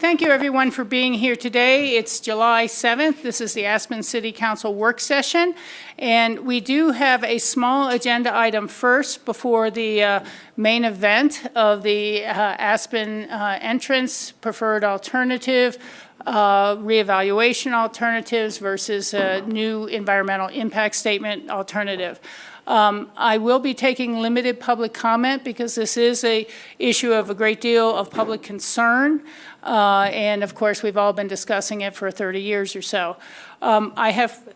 Thank you, everyone, for being here today. It's July 7th. This is the Aspen City Council work session. And we do have a small agenda item first before the main event of the Aspen entrance preferred alternative, reevaluation alternatives versus a new environmental impact statement alternative. I will be taking limited public comment because this is an issue of a great deal of public concern. And of course, we've all been discussing it for 30 years or so. I have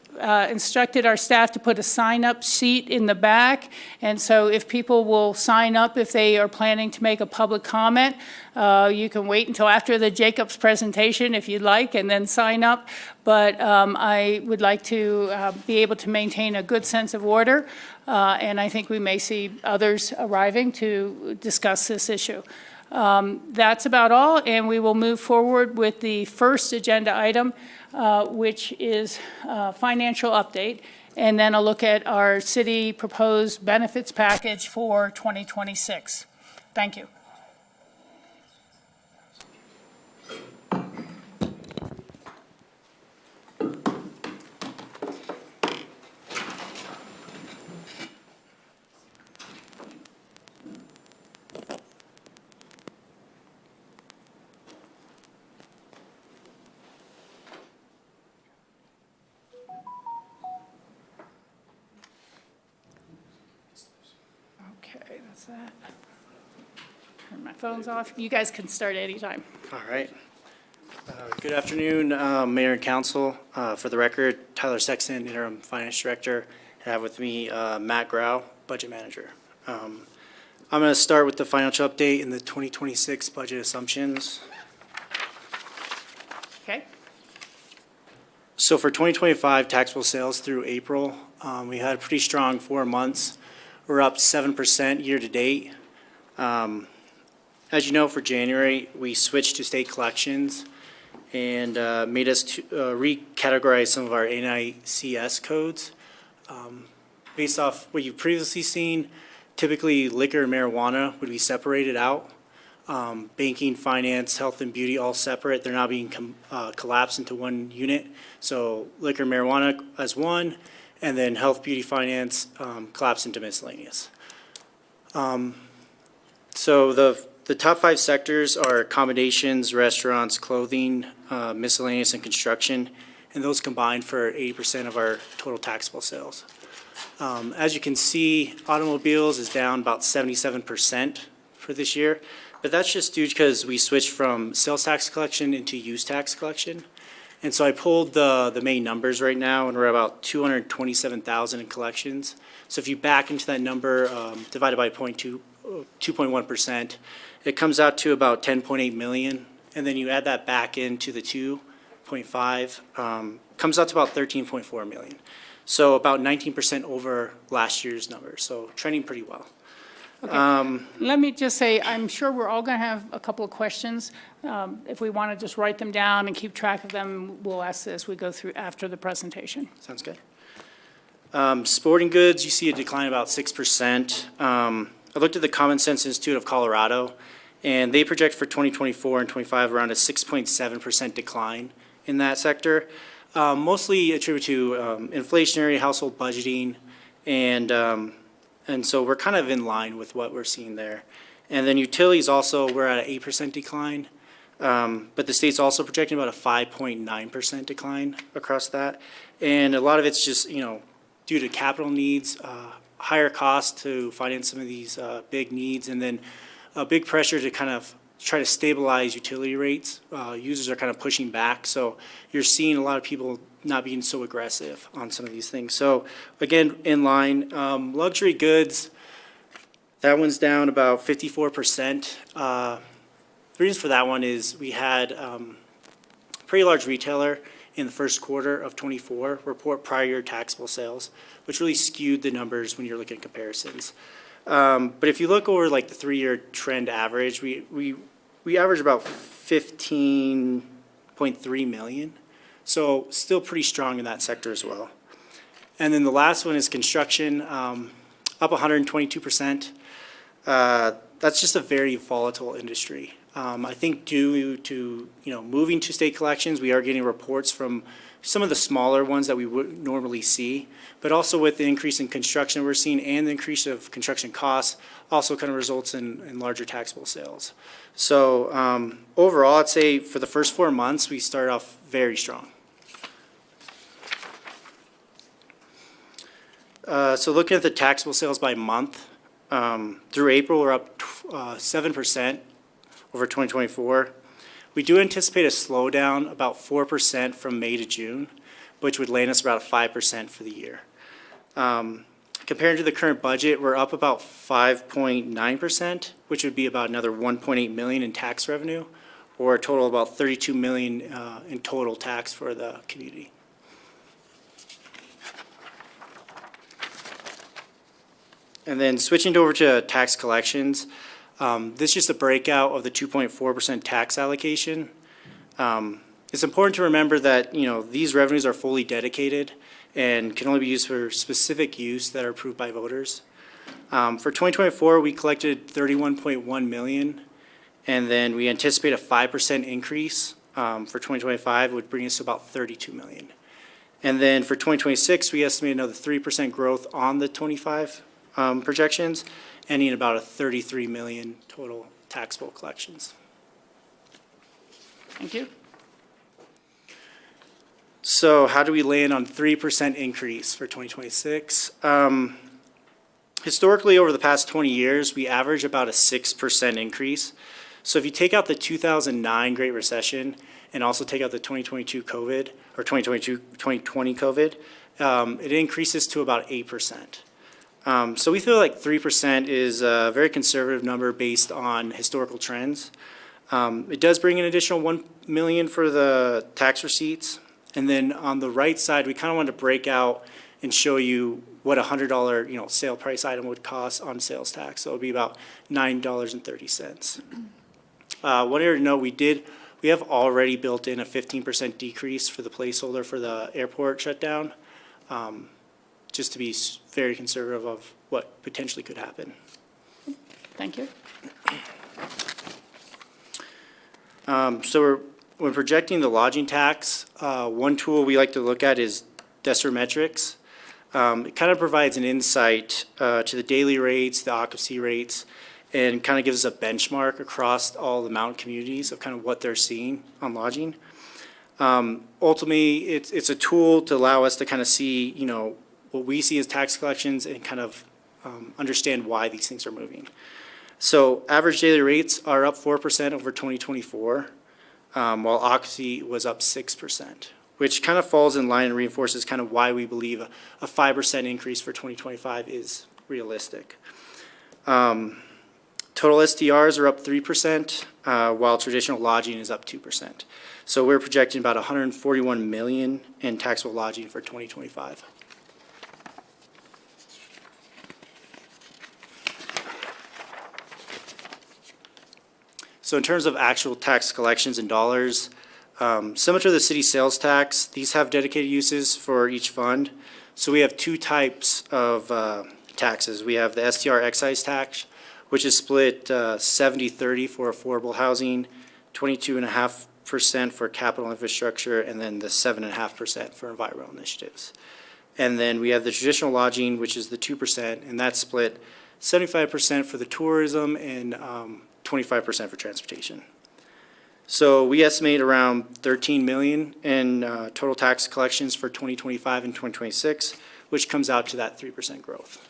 instructed our staff to put a sign-up sheet in the back. And so if people will sign up if they are planning to make a public comment, you can wait until after the Jacobs presentation if you'd like and then sign up. But I would like to be able to maintain a good sense of order. And I think we may see others arriving to discuss this issue. That's about all, and we will move forward with the first agenda item, which is financial update, and then a look at our city proposed benefits package for 2026. Thank you. Okay, that's that. Turn my phones off. You guys can start anytime. All right. Good afternoon, Mayor and Council. For the record, Tyler Sexton, Interim Finance Director. I have with me Matt Grau, Budget Manager. I'm going to start with the financial update and the 2026 budget assumptions. Okay. So for 2025 taxable sales through April, we had a pretty strong 4 months. We're up 7% year to date. As you know, for January, we switched to state collections and made us recategorize some of our NICS codes. Based off what you've previously seen, typically liquor and marijuana would be separated out. Banking, finance, health, and beauty all separate. They're now being collapsed into one unit. So liquor and marijuana as one, and then health, beauty, finance collapsed into miscellaneous. So the top 5 sectors are accommodations, restaurants, clothing, miscellaneous, and construction, and those combined for 80% of our total taxable sales. As you can see, automobiles is down about 77% for this year, but that's just due because we switched from sales tax collection into use tax collection. And so I pulled the main numbers right now, and we're about 227,000 in collections. So if you back into that number, divided by 2.1%, it comes out to about 10.8 million. And then you add that back into the 2.5, comes out to about 13.4 million. So about 19% over last year's number. So trending pretty well. Okay. Let me just say, I'm sure we're all going to have a couple of questions. If we want to just write them down and keep track of them, we'll ask as we go through after the presentation. Sounds good. Sporting goods, you see a decline of about 6%. I looked at the Common Sense Institute of Colorado, and they project for 2024 and 25 around a 6.7% decline in that sector, mostly attributed to inflationary household budgeting, and so we're kind of in line with what we're seeing there. And then utilities also, we're at an 8% decline, but the state's also projecting about a 5.9% decline across that. And a lot of it's just, due to capital needs, higher costs to finance some of these big needs, and then a big pressure to kind of try to stabilize utility rates. Users are kind of pushing back, so you're seeing a lot of people not being so aggressive on some of these things. So again, in line. Luxury goods, that one's down about 54%. The reason for that one is we had a pretty large retailer in the first quarter of 24 report prior year taxable sales, which really skewed the numbers when you're looking at comparisons. But if you look over like the 3-year trend average, we average about 15.3 million. So still pretty strong in that sector as well. And then the last one is construction, up 122%. That's just a very volatile industry. I think due to, moving to state collections, we are getting reports from some of the smaller ones that we would normally see, but also with the increase in construction we're seeing and the increase of construction costs also kind of results in larger taxable sales. So overall, I'd say for the first 4 months, we started off very strong. So looking at the taxable sales by month, through April, we're up 7% over 2024. We do anticipate a slowdown, about 4% from May to June, which would land us about 5% for the year. Compared to the current budget, we're up about 5.9%, which would be about another $1.8 million in tax revenue, or a total of about $32 million in total tax for the community. And then switching over to tax collections, this is just a breakout of the 2.4% tax allocation. It's important to remember that, these revenues are fully dedicated and can only be used for specific use that are approved by voters. For 2024, we collected $31.1 million, and then we anticipate a 5% increase for 2025, would bring us to about $32 million. And then for 2026, we estimate another 3% growth on the 25 projections, ending at about a $33 million total taxable collections. Thank you. So how do we land on 3% increase for 2026? Historically, over the past 20 years, we average about a 6% increase. So if you take out the 2009 Great Recession and also take out the 2022 COVID, or 2020 COVID, it increases to about 8%. So we feel like 3% is a very conservative number based on historical trends. It does bring an additional $1 million for the tax receipts. And then on the right side, we kind of wanted to break out and show you what a $100 sale price item would cost on sales tax. So it would be about $9.30. One area to note, we have already built in a 15% decrease for the placeholder for the airport shutdown, just to be very conservative of what potentially could happen. Thank you. So when projecting the lodging tax, one tool we like to look at is Decimetrics. It kind of provides an insight to the daily rates, the occupancy rates, and kind of gives us a benchmark across all the mountain communities of kind of what they're seeing on lodging. Ultimately, it's a tool to allow us to kind of see, what we see as tax collections and kind of understand why these things are moving. So average daily rates are up 4% over 2024, while occupancy was up 6%, which kind of falls in line and reinforces kind of why we believe a 5% increase for 2025 is realistic. Total STRs are up 3%, while traditional lodging is up 2%. So we're projecting about $141 million in taxable lodging for 2025. So in terms of actual tax collections in dollars, similar to the city sales tax, these have dedicated uses for each fund. So we have two types of taxes. We have the STR excise tax, which is split 70-30 for affordable housing, 22.5% for capital infrastructure, and then the 7.5% for environmental initiatives. And then we have the traditional lodging, which is the 2%, and that's split 75% for the tourism and 25% for transportation. So we estimate around $13 million in total tax collections for 2025 and 2026, which comes out to that 3% growth.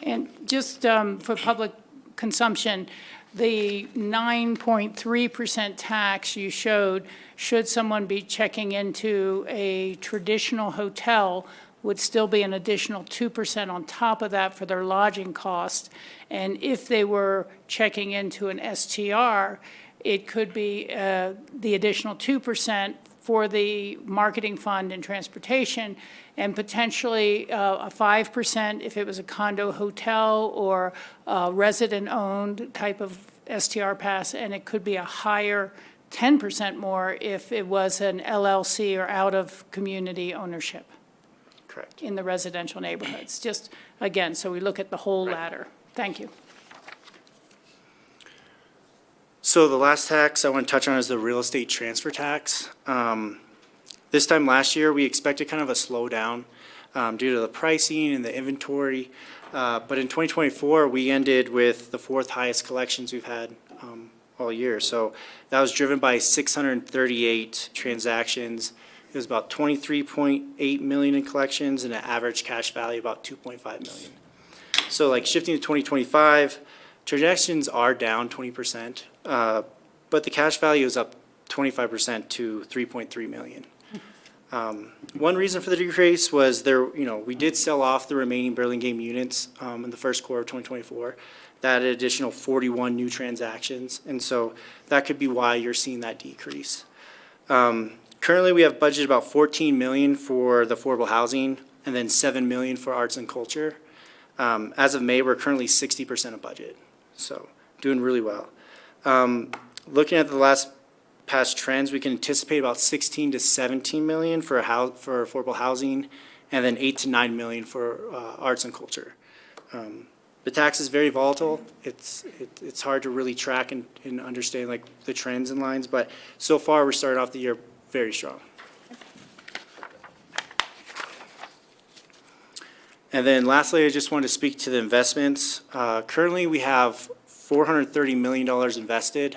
And just for public consumption, the 9.3% tax you showed, should someone be checking into a traditional hotel, would still be an additional 2% on top of that for their lodging cost. And if they were checking into an STR, it could be the additional 2% for the marketing fund and transportation, and potentially a 5% if it was a condo hotel or a resident-owned type of STR pass, and it could be a higher 10% more if it was an LLC or out-of-community ownership. Correct. In the residential neighborhoods. Just, again, so we look at the whole ladder. Thank you. So the last tax I want to touch on is the real estate transfer tax. This time last year, we expected kind of a slowdown due to the pricing and the inventory. But in 2024, we ended with the fourth highest collections we've had all year. So that was driven by 638 transactions. It was about 23.8 million in collections and an average cash value about 2.5 million. So like shifting to 2025, transactions are down 20%, but the cash value is up 25% to 3.3 million. One reason for the decrease was we did sell off the remaining Burlingame units in the first quarter of 2024. That added additional 41 new transactions, and so that could be why you're seeing that decrease. Currently, we have budgeted about 14 million for the affordable housing and then 7 million for arts and culture. As of May, we're currently 60% of budget, so doing really well. Looking at the past trends, we can anticipate about 16 to 17 million for affordable housing, and then 8 to 9 million for arts and culture. The tax is very volatile. It's hard to really track and understand like the trends and lines, but so far we're starting off the year very strong. And then lastly, I just wanted to speak to the investments. Currently, we have $430 million invested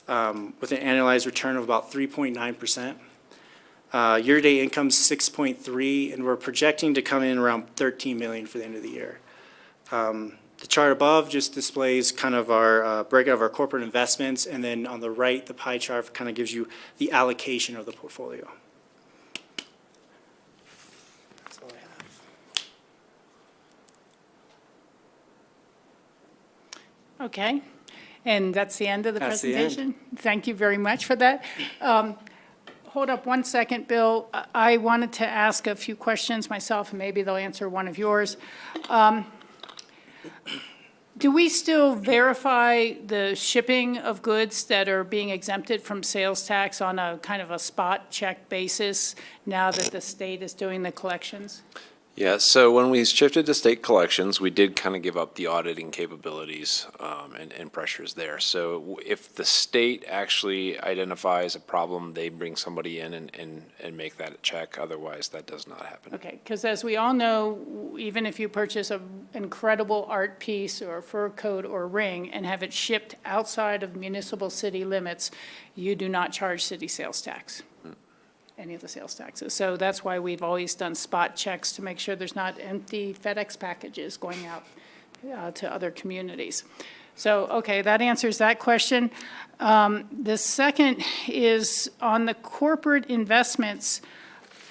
with an annualized return of about 3.9%. Year-to-date income is 6.3, and we're projecting to come in around 13 million for the end of the year. The chart above just displays kind of our breakout of our corporate investments, and then on the right, the pie chart kind of gives you the allocation of the portfolio. That's all I have. Okay, and that's the end of the That's the end. presentation? Thank you very much for that. Hold up one second, Bill. I wanted to ask a few questions myself, and maybe they'll answer one of yours. Do we still verify the shipping of goods that are being exempted from sales tax on a kind of a spot check basis now that the state is doing the collections? Yeah, so when we shifted to state collections, we did kind of give up the auditing capabilities and pressures there. So if the state actually identifies a problem, they bring somebody in and make that a check. Otherwise, that does not happen. Okay, because as we all know, even if you purchase an incredible art piece or a fur coat or ring and have it shipped outside of municipal city limits, you do not charge city sales tax. Any of the sales taxes. So that's why we've always done spot checks to make sure there's not empty FedEx packages going out to other communities. So, okay, that answers that question. The second is on the corporate investments.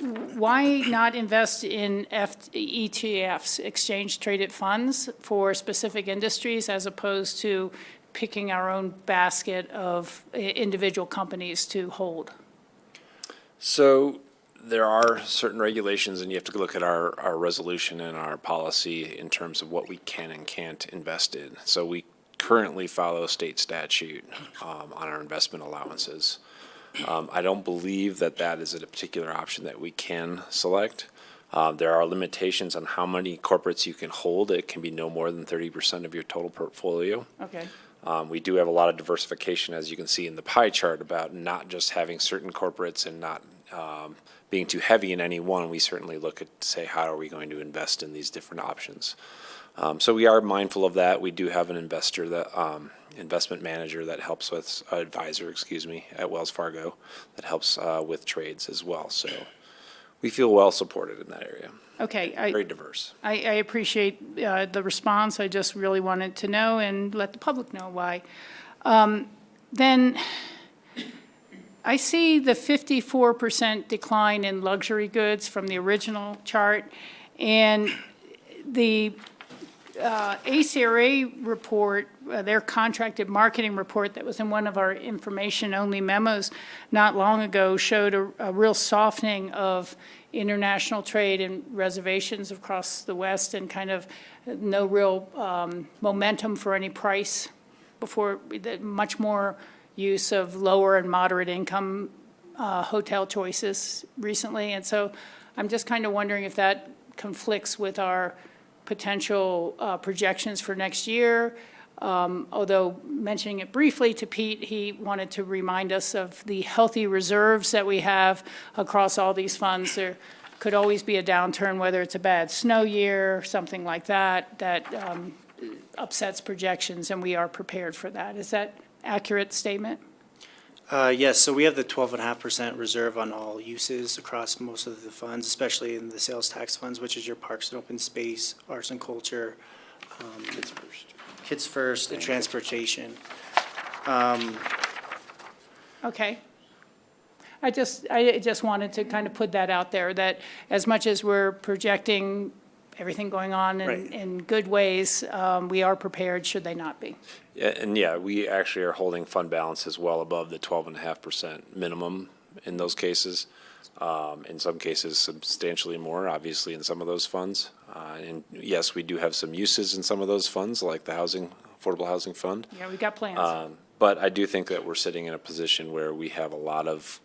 Why not invest in ETFs, exchange traded funds, for specific industries as opposed to picking our own basket of individual companies to hold? So there are certain regulations, and you have to look at our resolution and our policy in terms of what we can and can't invest in. So we currently follow state statute on our investment allowances. I don't believe that is a particular option that we can select. There are limitations on how many corporates you can hold. It can be no more than 30% of your total portfolio. Okay. We do have a lot of diversification, as you can see in the pie chart, about not just having certain corporates and not being too heavy in any one. We certainly look at, say, how are we going to invest in these different options. So we are mindful of that. We do have an investment manager that helps with, advisor, at Wells Fargo that helps with trades as well. So we feel well supported in that area. Okay. Very diverse. I appreciate the response. I just really wanted to know and let the public know why. Then I see the 54% decline in luxury goods from the original chart, and the ACRA report, their contracted marketing report that was in one of our information-only memos not long ago showed a real softening of international trade and reservations across the West, and kind of no real momentum for any price before, much more use of lower and moderate income hotel choices recently. And so I'm just kind of wondering if that conflicts with our potential projections for next year. Although mentioning it briefly to Pete, he wanted to remind us of the healthy reserves that we have across all these funds. There could always be a downturn, whether it's a bad snow year, something like that, that upsets projections, and we are prepared for that. Is that accurate statement? Yes, so we have the 12.5% reserve on all uses across most of the funds, especially in the sales tax funds, which is your parks and open space, arts and culture, Kids First, and transportation. Okay. I just wanted to kind of put that out there, that as much as we're projecting everything going on Right. in good ways, we are prepared should they not be. Yeah, and yeah, we actually are holding fund balances well above the 12.5% minimum in those cases. In some cases, substantially more, obviously, in some of those funds. And yes, we do have some uses in some of those funds, like the Affordable Housing Fund. Yeah, we got plans. But I do think that we're sitting in a position where we have a lot of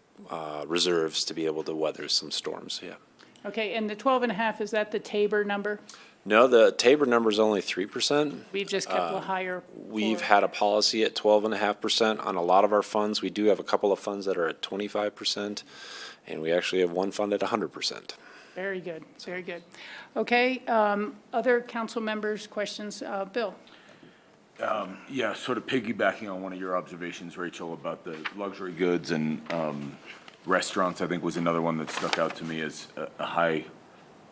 reserves to be able to weather some storms, yeah. Okay, and the 12.5, is that the Tabor number? No, the Tabor number is only 3%. We've just kept a higher. We've for- had a policy at 12.5% on a lot of our funds. We do have a couple of funds that are at 25%, and we actually have one fund at 100%. Very good, very good. Okay, other council members, questions? Bill? Yeah, sort of piggybacking on one of your observations, Rachel, about the luxury goods and restaurants, I think was another one that stuck out to me as a high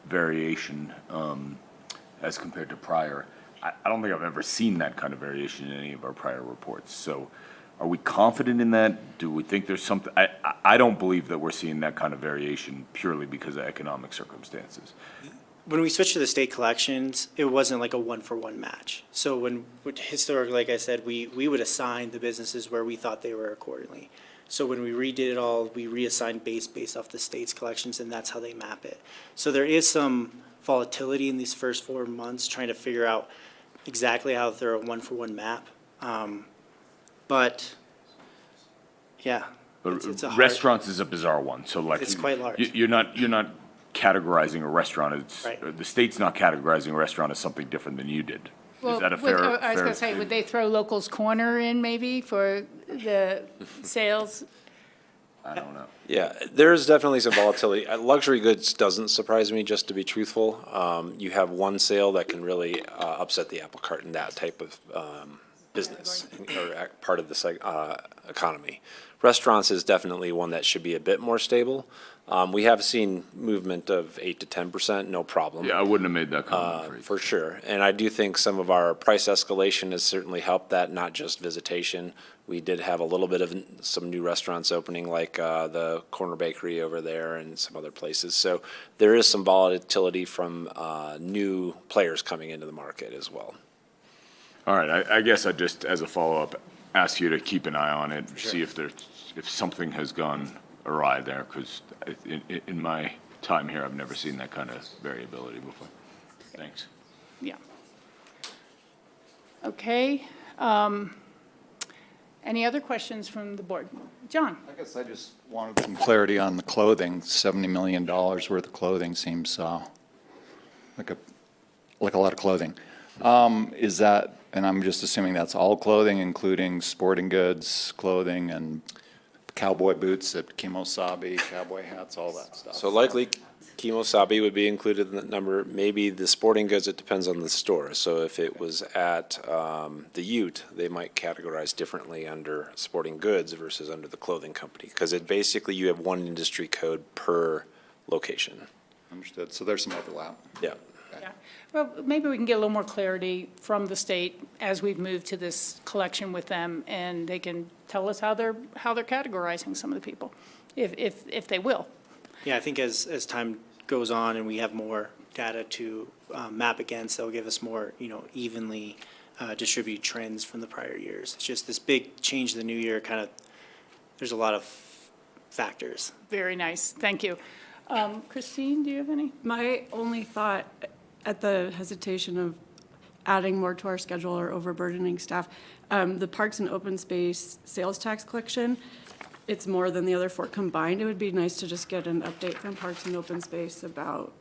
variation as compared to prior. I don't think I've ever seen that kind of variation in any of our prior reports. So are we confident in that? Do we think there's something? I don't believe that we're seeing that kind of variation purely because of economic circumstances. When we switched to the state collections, it wasn't like a one-for-one match. So when historically, like I said, we would assign the businesses where we thought they were accordingly. So when we redid it all, we reassigned based off the state's collections, and that's how they map it. So there is some volatility in these first 4 months, trying to figure out exactly how they're a one-for-one map. But yeah, But it's a hard, restaurants is a bizarre one. So like It's quite large. You're not categorizing a restaurant as Right. the state's not categorizing a restaurant as something different than you did. Is that a fair? I was fair going to say, would they throw Locals Corner in maybe for the sales? I don't know. Yeah, there's definitely some volatility. Luxury goods doesn't surprise me, just to be truthful. You have one sale that can really upset the apple cart in that type of business or part of the economy. Restaurants is definitely one that should be a bit more stable. We have seen movement of 8 to 10%, no problem. Yeah, I wouldn't have made that comment. For sure. And I do think some of our price escalation has certainly helped that, not just visitation. We did have a little bit of some new restaurants opening, like the Corner Bakery over there and some other places. So there is some volatility from new players coming into the market as well. All right, I guess I just, as a follow-up, ask you to keep an eye on it, see if something has gone awry there, because in my time here, I've never seen that kind of variability before. Thanks. Yeah. Okay. Any other questions from the board? John? I guess I just wanted some clarity on the clothing. $70 million worth of clothing seems like a lot of clothing. Is that, and I'm just assuming that's all clothing, including sporting goods, clothing, and cowboy boots at Kimosabi, cowboy hats, all that stuff? So likely Kimosabi would be included in that number. Maybe the sporting goods, it depends on the store. So if it was at the Ute, they might categorize differently under sporting goods versus under the clothing company. Because it basically, you have one industry code per location. Understood. So there's some overlap. Yeah. Yeah. Well, maybe we can get a little more clarity from the state as we've moved to this collection with them, and they can tell us how they're categorizing some of the people, if they will. Yeah, I think as time goes on and we have more data to map against, that'll give us more, evenly distributed trends from the prior years. It's just this big change in the new year, there's a lot of factors. Very nice. Thank you. Christine, do you have any? My only thought, at the hesitation of adding more to our schedule or overburdening staff, the parks and open space sales tax collection, it's more than the other four combined. It would be nice to just get an update from Parks and Open Space about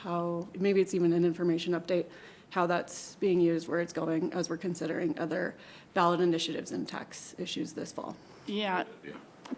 how, maybe it's even an information update, how that's being used, where it's going, as we're considering other ballot initiatives and tax issues this fall. Yeah,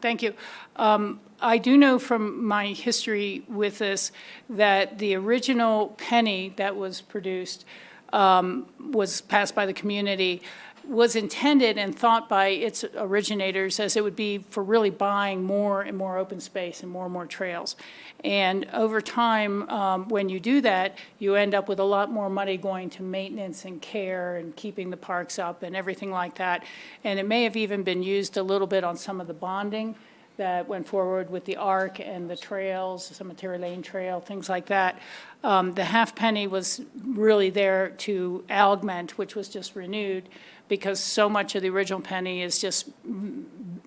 thank you. I do know from my history with this that the original penny that was produced was passed by the community, was intended and thought by its originators as it would be for really buying more and more open space and more trails. And over time, when you do that, you end up with a lot more money going to maintenance and care and keeping the parks up and everything like that. And it may have even been used a little bit on some of the bonding that went forward with the ARC and the trails, Cemetery Lane Trail, things like that. The half penny was really there to augment, which was just renewed, because so much of the original penny is just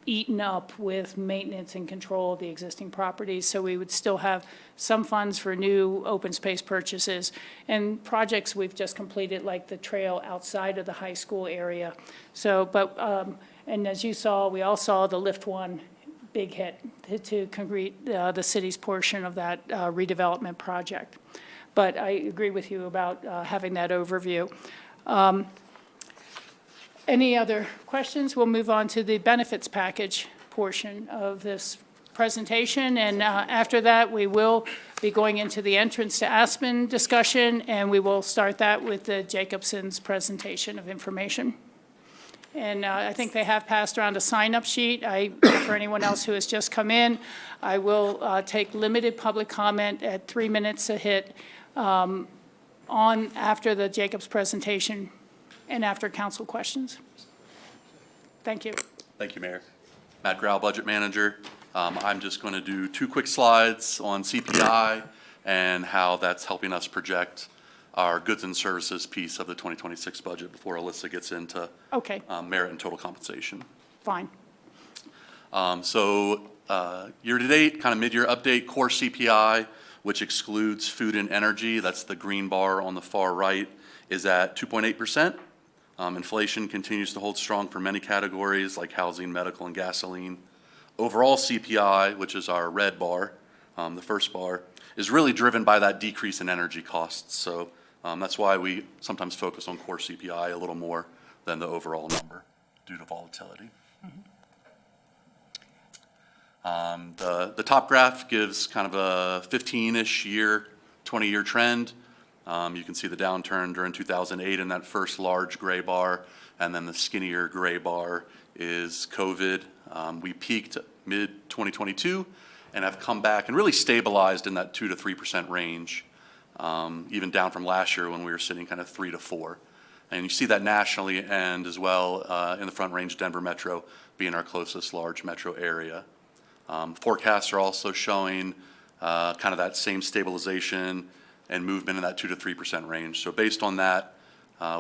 eaten up with maintenance and control of the existing properties. So we would still have some funds for new open space purchases and projects we've just completed, like the trail outside of the high school area. So, but, and as you saw, we all saw the Lift One big hit to complete the city's portion of that redevelopment project. But I agree with you about having that overview. Any other questions? We'll move on to the benefits package portion of this presentation. And after that, we will be going into the entrance to Aspen discussion, and we will start that with the Jacobson's presentation of information. And I think they have passed around a sign-up sheet. For anyone else who has just come in, I will take limited public comment at 3 minutes a hit after the Jacobs presentation and after council questions. Thank you. Thank you, Mayor. Matt Grau, Budget Manager. I'm just going to do 2 quick slides on CPI and how that's helping us project our goods and services piece of the 2026 budget before Alyssa gets into Okay, merit and total compensation. fine. Year-to-date, kind of mid-year update, core CPI, which excludes food and energy, that's the green bar on the far right, is at 2.8%. Inflation continues to hold strong for many categories like housing, medical, and gasoline. Overall CPI, which is our red bar, the first bar, is really driven by that decrease in energy costs. So that's why we sometimes focus on core CPI a little more than the overall number due to volatility. The top graph gives kind of a 15-ish year, 20-year trend. You can see the downturn during 2008 in that first large gray bar, and then the skinnier gray bar is COVID. We peaked mid-2022 and have come back and really stabilized in that 2 to 3% range, even down from last year when we were sitting kind of 3 to 4. And you see that nationally and as well in the Front Range, Denver Metro being our closest large metro area. Forecasts are also showing kind of that same stabilization and movement in that 2 to 3% range. So based on that,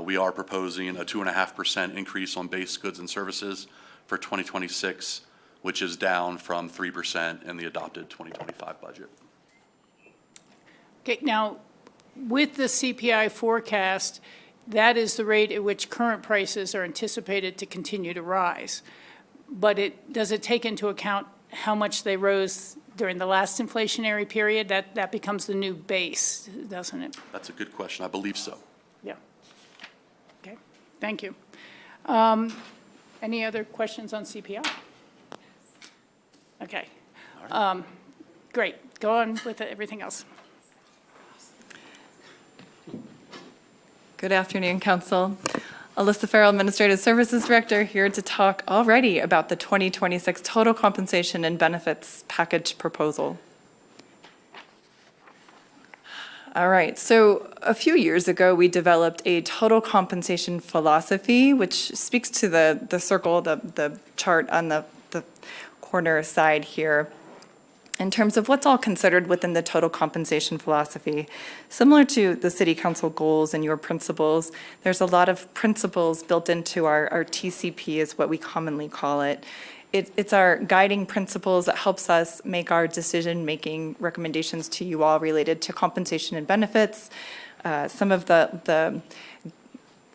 we are proposing a 2.5% increase on base goods and services for 2026, which is down from 3% in the adopted 2025 budget. Okay, now, with the CPI forecast, that is the rate at which current prices are anticipated to continue to rise. But does it take into account how much they rose during the last inflationary period? That becomes the new base, doesn't it? That's a good question. I believe so. Yeah. Okay, thank you. Any other questions on CPI? Okay. Great. Go on with everything else. Good afternoon, Council. Alyssa Farrell, Administrative Services Director, here to talk already about the 2026 Total Compensation and Benefits Package Proposal. All right, so a few years ago, we developed a total compensation philosophy, which speaks to the circle, the chart on the corner side here, in terms of what's all considered within the total compensation philosophy. Similar to the City Council goals and your principles, there's a lot of principles built into our TCP, is what we commonly call it. It's our guiding principles that helps us make our decision-making recommendations to you all related to compensation and benefits. Some of the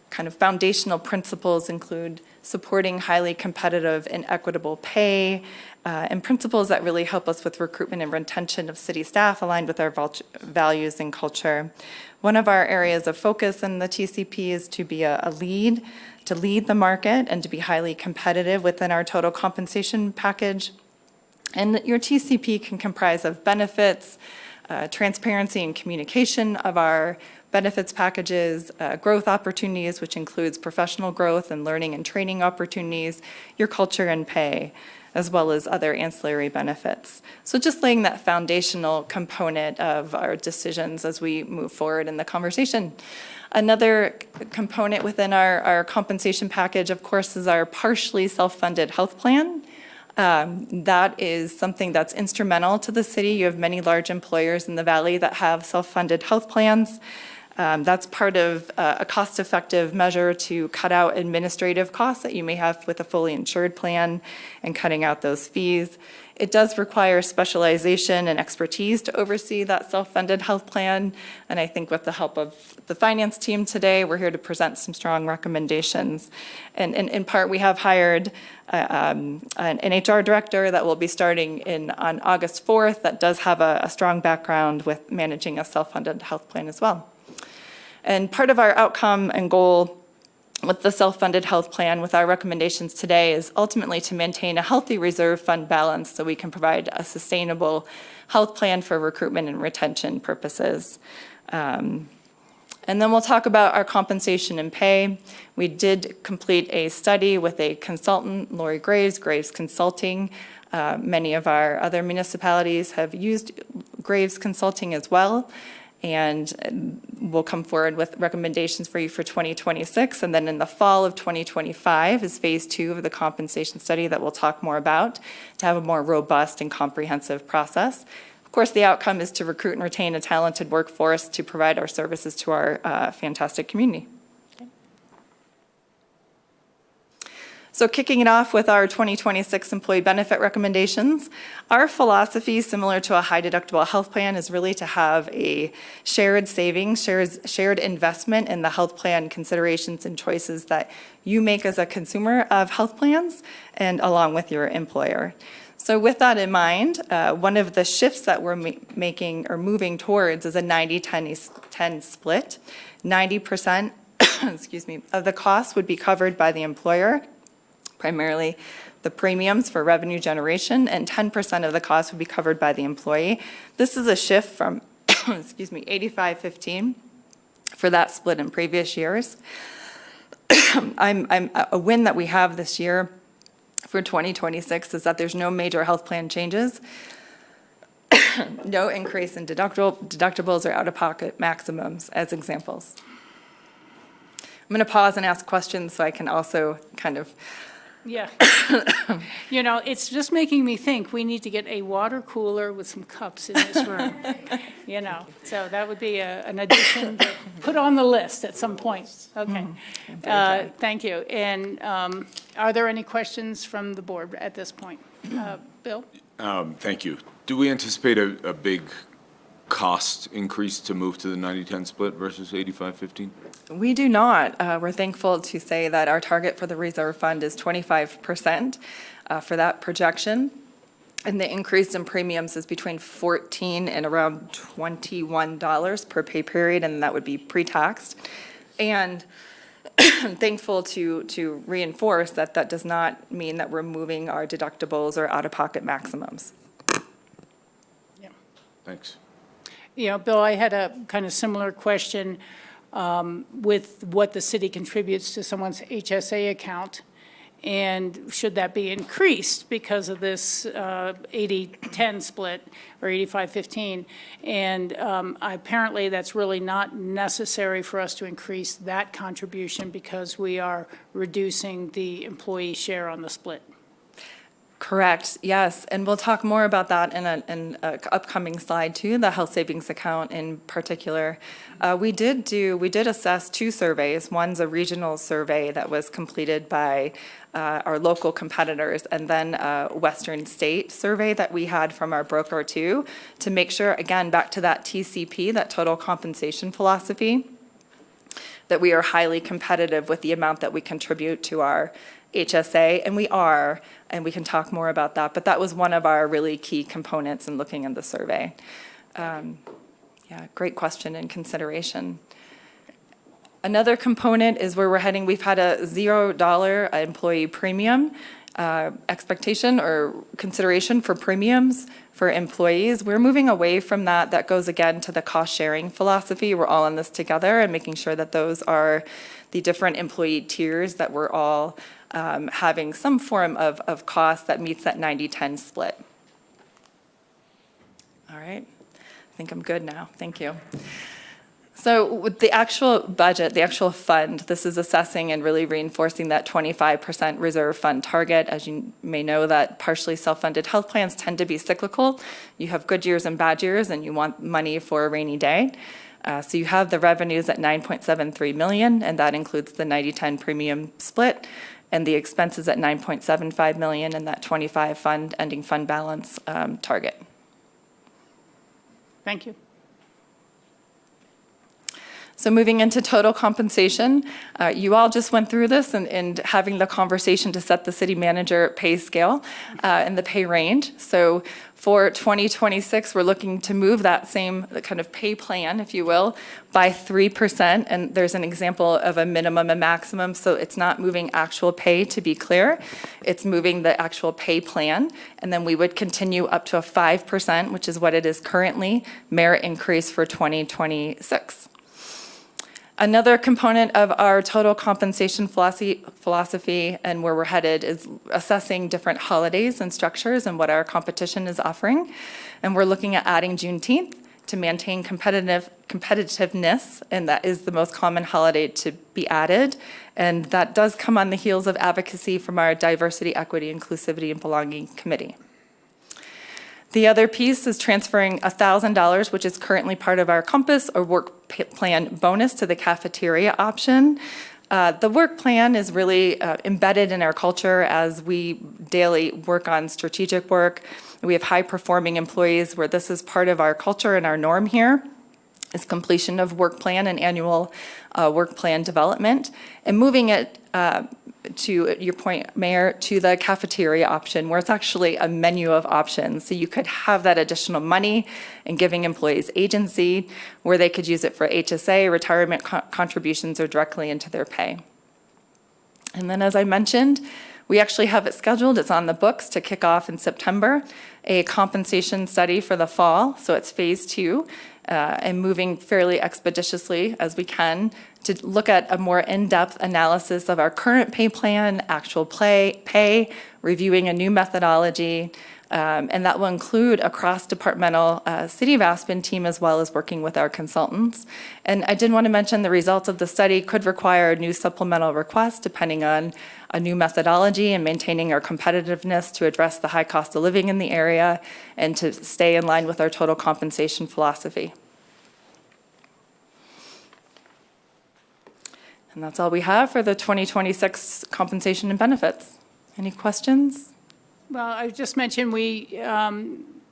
kind of foundational principles include supporting highly competitive and equitable pay, and principles that really help us with recruitment and retention of city staff aligned with our values and culture. One of our areas of focus in the TCP is to be to lead the market and to be highly competitive within our total compensation package. And your TCP can comprise of benefits, transparency and communication of our benefits packages, growth opportunities, which includes professional growth and learning and training opportunities, your culture and pay, as well as other ancillary benefits. So just laying that foundational component of our decisions as we move forward in the conversation. Another component within our compensation package, of course, is our partially self-funded health plan. That is something that's instrumental to the city. You have many large employers in the valley that have self-funded health plans. That's part of a cost-effective measure to cut out administrative costs that you may have with a fully insured plan and cutting out those fees. It does require specialization and expertise to oversee that self-funded health plan. And I think with the help of the finance team today, we're here to present some strong recommendations. And in part, we have hired an HR director that will be starting on August 4th that does have a strong background with managing a self-funded health plan as well. And part of our outcome and goal with the self-funded health plan with our recommendations today is ultimately to maintain a healthy reserve fund balance so we can provide a sustainable health plan for recruitment and retention purposes. And then we'll talk about our compensation and pay. We did complete a study with a consultant, Lori Graves Consulting. Many of our other municipalities have used Graves Consulting as well. And we'll come forward with recommendations for you for 2026. And then in the fall of 2025 is phase 2 of the compensation study that we'll talk more about to have a more robust and comprehensive process. Of course, the outcome is to recruit and retain a talented workforce to provide our services to our fantastic community. So kicking it off with our 2026 employee benefit recommendations, our philosophy, similar to a high deductible health plan, is really to have a shared savings, shared investment in the health plan considerations and choices that you make as a consumer of health plans and along with your employer. So with that in mind, one of the shifts that we're making or moving towards is a 90-10 split. 90% of the cost would be covered by the employer, primarily the premiums for revenue generation, and 10% of the cost would be covered by the employee. This is a shift from 85-15 for that split in previous years. A win that we have this year for 2026 is that there's no major health plan changes, no increase in deductibles or out-of-pocket maximums as examples. I'm going to pause and ask questions so I can also kind of Yeah. You know, it's just making me think we need to get a water cooler with some cups in this room, you know. So that would be an addition to put on the list at some point. Okay. Thank you. And are there any questions from the board at this point? Bill? Thank you. Do we anticipate a big cost increase to move to the 90-10 split versus 85-15? We do not. We're thankful to say that our target for the reserve fund is 25% for that projection. And the increase in premiums is between $14 and around $21 per pay period, and that would be pre-taxed. And thankful to reinforce that that does not mean that we're moving our deductibles or out-of-pocket maximums. Yeah. Thanks. You know, Bill, I had a kind of similar question with what the city contributes to someone's HSA account. And should that be increased because of this 80-10 split or 85-15? And apparently that's really not necessary for us to increase that contribution because we are reducing the employee share on the split. Correct, yes, and we'll talk more about that in an upcoming slide too, the health savings account in particular. We did assess 2 surveys. One's a regional survey that was completed by our local competitors, and then a Western State survey that we had from our broker too, to make sure, again, back to that TCP, that total compensation philosophy, that we are highly competitive with the amount that we contribute to our HSA, and we are, and we can talk more about that, but that was one of our really key components in looking at the survey. Yeah, great question and consideration. Another component is where we're heading. We've had a $0 employee premium expectation or consideration for premiums for employees. We're moving away from that. That goes again to the cost-sharing philosophy. We're all in this together and making sure that those are the different employee tiers that we're all having some form of cost that meets that 90-10 split. All right. I think I'm good now. Thank you. So with the actual budget, the actual fund, this is assessing and really reinforcing that 25% reserve fund target. As you may know, that partially self-funded health plans tend to be cyclical. You have good years and bad years, and you want money for a rainy day. So you have the revenues at $9.73 million, and that includes the 90-10 premium split, and the expenses at $9.75 million, and that 25 ending fund balance target. Thank you. So moving into total compensation, you all just went through this and having the conversation to set the city manager pay scale and the pay range. So for 2026, we're looking to move that same kind of pay plan, if you will, by 3%. And there's an example of a minimum and maximum. So it's not moving actual pay, to be clear. It's moving the actual pay plan. And then we would continue up to a 5%, which is what it is currently, merit increase for 2026. Another component of our total compensation philosophy and where we're headed is assessing different holidays and structures and what our competition is offering. And we're looking at adding Juneteenth to maintain competitiveness, and that is the most common holiday to be added. And that does come on the heels of advocacy from our Diversity, Equity, Inclusivity, and Belonging Committee. The other piece is transferring $1,000, which is currently part of our Compass or work plan bonus, to the cafeteria option. The work plan is really embedded in our culture as we daily work on strategic work. We have high-performing employees where this is part of our culture and our norm here is completion of work plan and annual work plan development, and moving it to your point, Mayor, to the cafeteria option, where it's actually a menu of options. So you could have that additional money and giving employees agency, where they could use it for HSA, retirement contributions, or directly into their pay. And then, as I mentioned, we actually have it scheduled. It's on the books to kick off in September, a compensation study for the fall. So it's phase 2. And moving fairly expeditiously as we can to look at a more in-depth analysis of our current pay plan, actual pay, reviewing a new methodology, and that will include a cross-departmental City of Aspen team as well as working with our consultants. And I did want to mention the results of the study could require a new supplemental request depending on a new methodology and maintaining our competitiveness to address the high cost of living in the area and to stay in line with our total compensation philosophy. And that's all we have for the 2026 compensation and benefits. Any questions? Well, I just mentioned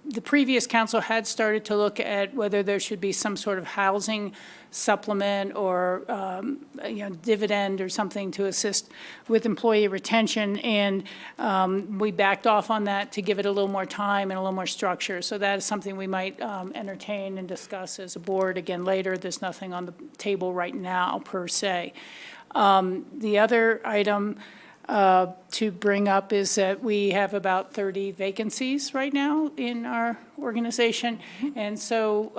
the previous council had started to look at whether there should be some sort of housing supplement or dividend or something to assist with employee retention, and we backed off on that to give it a little more time and a little more structure. So that is something we might entertain and discuss as a board again later. There's nothing on the table right now per se. The other item to bring up is that we have about 30 vacancies right now in our organization. And so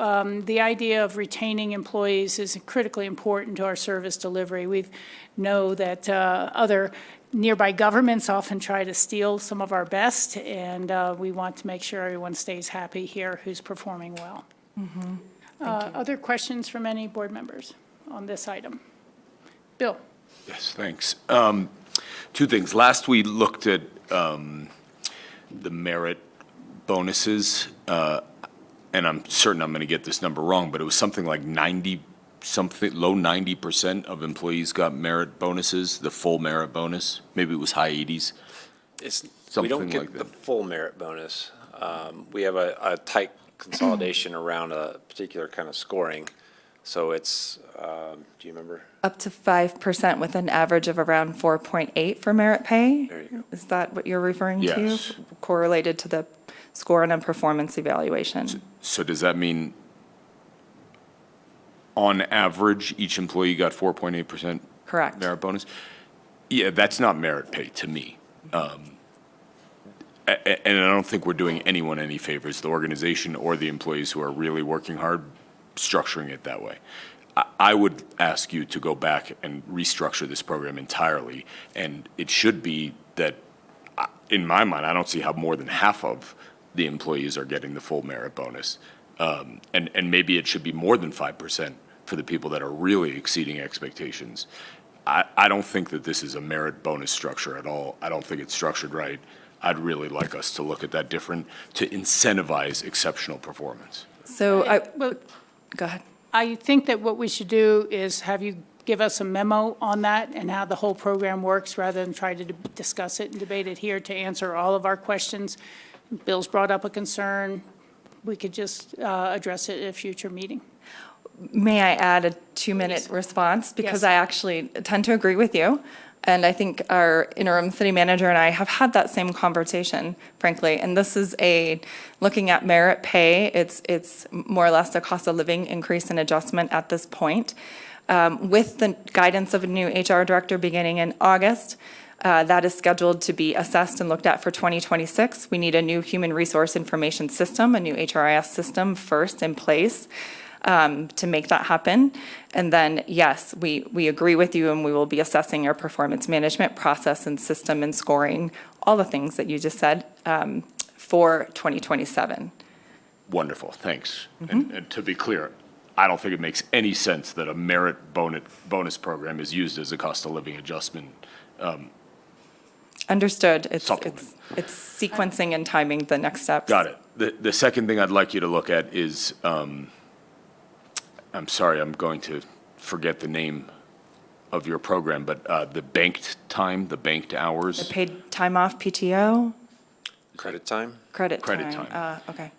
the idea of retaining employees is critically important to our service delivery. We know that other nearby governments often try to steal some of our best, and we want to make sure everyone stays happy here who's performing well. Other questions from any board members on this item? Bill? Yes, thanks. Two things. Last we looked at the merit bonuses, and I'm certain I'm going to get this number wrong, but it was something like low 90% of employees got merit bonuses, the full merit bonus. Maybe it was high 80s. We don't Something get like the that. full merit bonus. We have a tight consolidation around a particular kind of scoring. So it's, do you remember? Up to 5% with an average of around 4.8 for merit pay? There you go. Is that what you're referring to? Yes. Correlated to the score on a performance evaluation? So does that mean, on average, each employee got 4.8% Correct. merit bonus? Yeah, that's not merit pay to me. And I don't think we're doing anyone any favors, the organization or the employees who are really working hard, structuring it that way. I would ask you to go back and restructure this program entirely, and it should be that, in my mind, I don't see how more than half of the employees are getting the full merit bonus. And maybe it should be more than 5% for the people that are really exceeding expectations. I don't think that this is a merit bonus structure at all. I don't think it's structured right. I'd really like us to look at that different, to incentivize exceptional performance. So Well, go ahead. I think that what we should do is have you give us a memo on that and how the whole program works, rather than try to discuss it and debate it here to answer all of our questions. Bill's brought up a concern. We could just address it at a future meeting. May I add a 2-minute Please. response? Because Yes. I actually tend to agree with you. And I think our interim city manager and I have had that same conversation, frankly. And this is looking at merit pay, it's more or less a cost of living increase and adjustment at this point. With the guidance of a new HR director beginning in August, that is scheduled to be assessed and looked at for 2026. We need a new human resource information system, a new HRIS system first in place. To make that happen. And then, yes, we agree with you, and we will be assessing our performance management process and system and scoring, all the things that you just said, for 2027. Wonderful, thanks. And to be clear, I don't think it makes any sense that a merit bonus program is used as a cost of living adjustment. Understood. It's Supplement. sequencing and timing the next steps. Got it. The second thing I'd like you to look at is, I'm sorry, I'm going to forget the name of your program, but the banked time, the banked hours. The paid time off, PTO, Credit time? credit time. Credit time. Okay.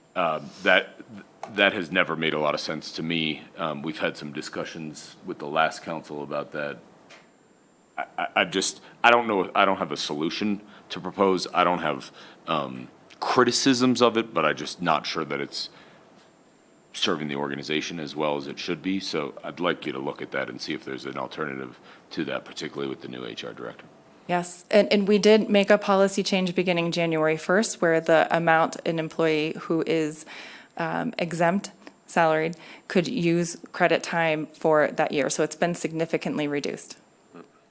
That has never made a lot of sense to me. We've had some discussions with the last council about that. I don't know, I don't have a solution to propose. I don't have criticisms of it, but I'm just not sure that it's serving the organization as well as it should be. So I'd like you to look at that and see if there's an alternative to that, particularly with the new HR director. Yes, and we did make a policy change beginning January 1st, where the amount an employee who is exempt, salaried, could use credit time for that year. So it's been significantly reduced.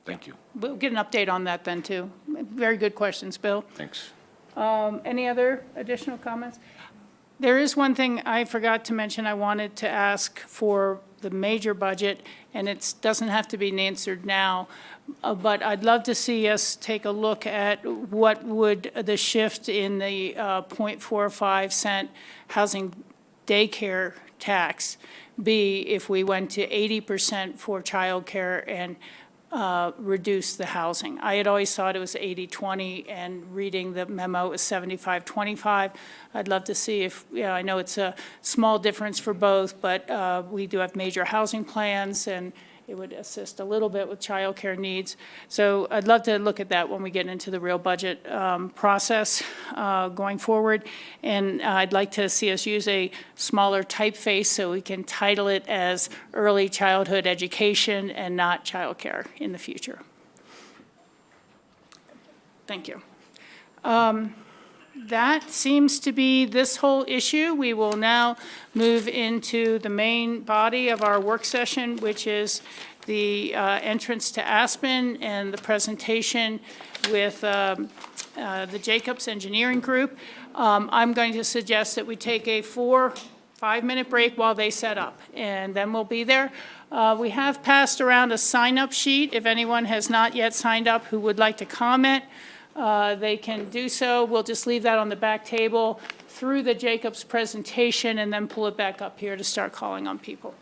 Thank you. We'll get an update on that then, too. Very good questions, Bill. Thanks. Any other additional comments? There is one thing I forgot to mention I wanted to ask for the major budget, and it doesn't have to be answered now, but I'd love to see us take a look at what would the shift in the 0.45 cent housing daycare tax be if we went to 80% for childcare and reduce the housing. I had always thought it was 80-20, and reading the memo, it was 75-25. I'd love to see if, I know it's a small difference for both, but we do have major housing plans, and it would assist a little bit with childcare needs. So I'd love to look at that when we get into the real budget process going forward. And I'd like to see us use a smaller typeface so we can title it as early childhood education and not childcare in the future. Thank you. That seems to be this whole issue. We will now move into the main body of our work session, which is the entrance to Aspen and the presentation with the Jacobs Engineering Group. I'm going to suggest that we take a 4-5-minute break while they set up, and then we'll be there. We have passed around a sign-up sheet. If anyone has not yet signed up who would like to comment, they can do so. We'll just leave that on the back table through the Jacobs presentation and then pull it back up here to start calling on people.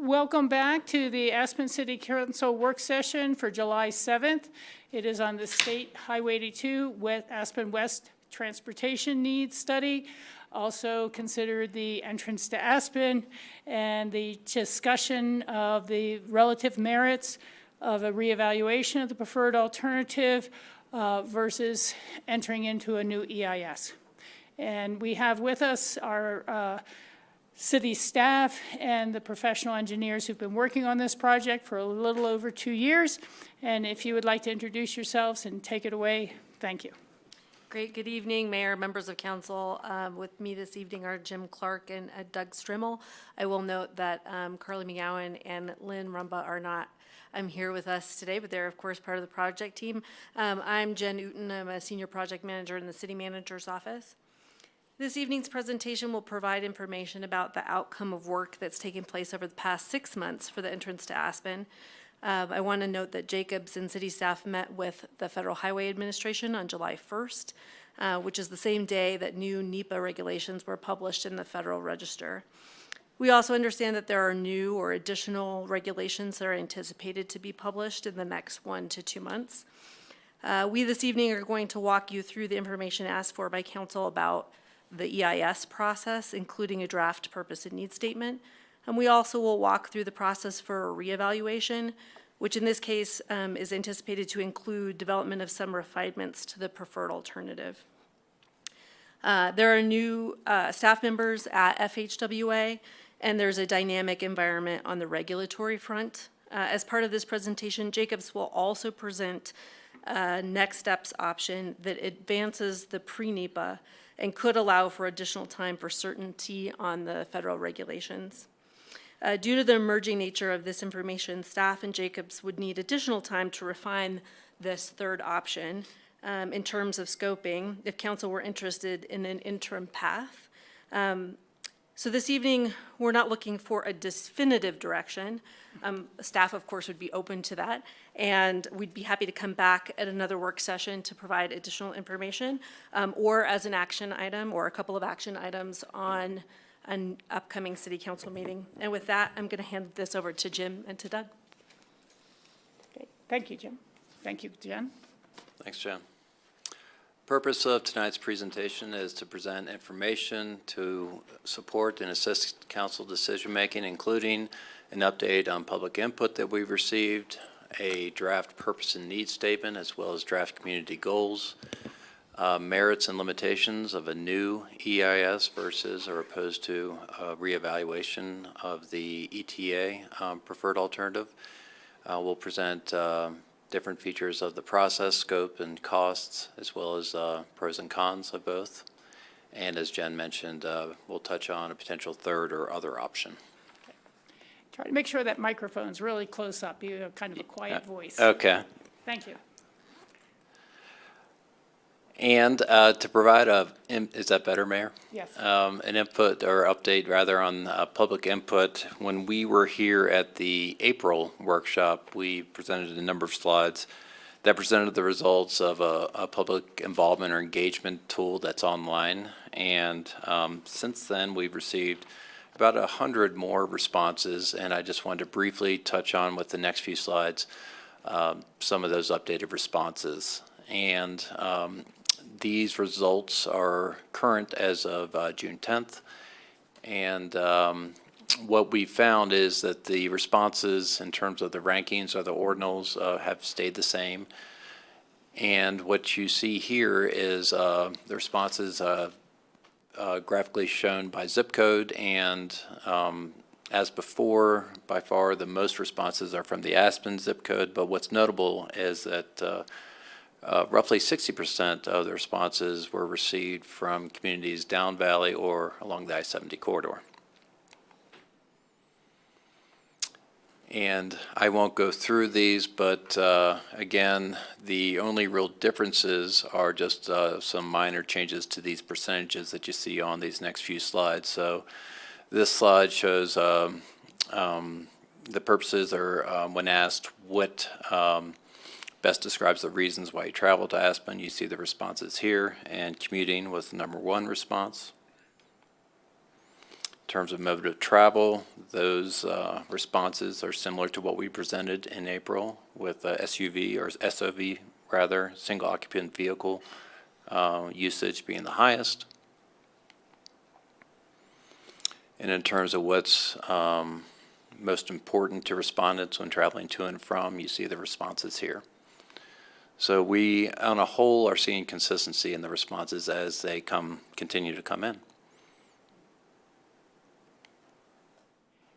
Welcome back to the Aspen City Council work session for July 7th. It is on the State Highway 82 Aspen West Transportation Needs Study. Also considered the entrance to Aspen and the discussion of the relative merits of a reevaluation of the preferred alternative versus entering into a new EIS. And we have with us our city staff and the professional engineers who've been working on this project for a little over 2 years. And if you would like to introduce yourselves and take it away, thank you. Great. Good evening, Mayor, members of council. With me this evening are Jim Clark and Doug Strimmel. I will note that Carly McGowan and Lynn Rumba are not here with us today, but they're, of course, part of the project team. I'm Jen Uten. I'm a senior project manager in the city manager's office. This evening's presentation will provide information about the outcome of work that's taken place over the past 6 months for the entrance to Aspen. I want to note that Jacobs and city staff met with the Federal Highway Administration on July 1st, which is the same day that new NEPA regulations were published in the Federal Register. We also understand that there are new or additional regulations that are anticipated to be published in the next 1 to 2 months. We this evening are going to walk you through the information asked for by council about the EIS process, including a draft purpose and need statement. And we also will walk through the process for a reevaluation, which in this case is anticipated to include development of some refinements to the preferred alternative. There are new staff members at FHWA, and there's a dynamic environment on the regulatory front. As part of this presentation, Jacobs will also present a next steps option that advances the pre-NEPA and could allow for additional time for certainty on the federal regulations. Due to the emerging nature of this information, staff and Jacobs would need additional time to refine this third option in terms of scoping if council were interested in an interim path. So this evening, we're not looking for a definitive direction. Staff, of course, would be open to that, and we'd be happy to come back at another work session to provide additional information, or as an action item or a couple of action items on an upcoming city council meeting. And with that, I'm going to hand this over to Jim and to Doug. Okay. Thank you, Jim. Thank you, Jen. Thanks, Jen. Purpose of tonight's presentation is to present information to support and assist council decision-making, including an update on public input that we've received, a draft purpose and need statement, as well as draft community goals, merits and limitations of a new EIS versus or opposed to a reevaluation of the ETA preferred alternative. We'll present different features of the process, scope, and costs, as well as pros and cons of both. And as Jen mentioned, we'll touch on a potential third or other option. Okay. Try to make sure that microphone's really close up. You have kind of a quiet voice. Okay. Thank you. And to provide is that better, Mayor? Yes. An input or update rather on public input. When we were here at the April workshop, we presented a number of slides that presented the results of a public involvement or engagement tool that's online. And since then, we've received about 100 more responses, and I just wanted to briefly touch on with the next few slides some of those updated responses. And these results are current as of June 10th. And what we found is that the responses in terms of the rankings or the ordinals have stayed the same. And what you see here is the responses graphically shown by zip code. And as before, by far the most responses are from the Aspen zip code. But what's notable is that roughly 60% of the responses were received from communities down valley or along the I-70 corridor. And I won't go through these, but again, the only real differences are just some minor changes to these percentages that you see on these next few slides. So this slide shows the purposes are when asked what best describes the reasons why you travel to Aspen. You see the responses here, and commuting was the #1 response. terms of mode of travel, those responses are similar to what we presented in April with SUV or SOV rather, single occupant vehicle usage being the highest. And in terms of what's most important to respondents when traveling to and from, you see the responses here. So we, on a whole, are seeing consistency in the responses as they continue to come in.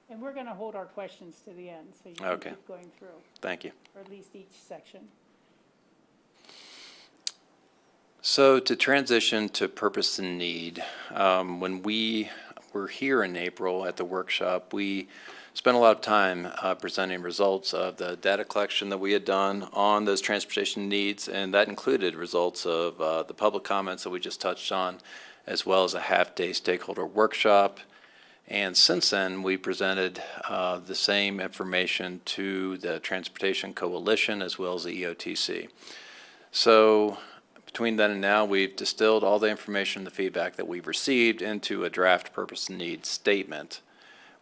And we're going to hold our questions to the end, so you can Okay. keep going through, Thank you. or at least each section. So to transition to purpose and need, when we were here in April at the workshop, we spent a lot of time presenting results of the data collection that we had done on those transportation needs, and that included results of the public comments that we just touched on, as well as a half-day stakeholder workshop. And since then, we presented the same information to the Transportation Coalition as well as the EOTC. So between then and now, we've distilled all the information and the feedback that we've received into a draft purpose and need statement,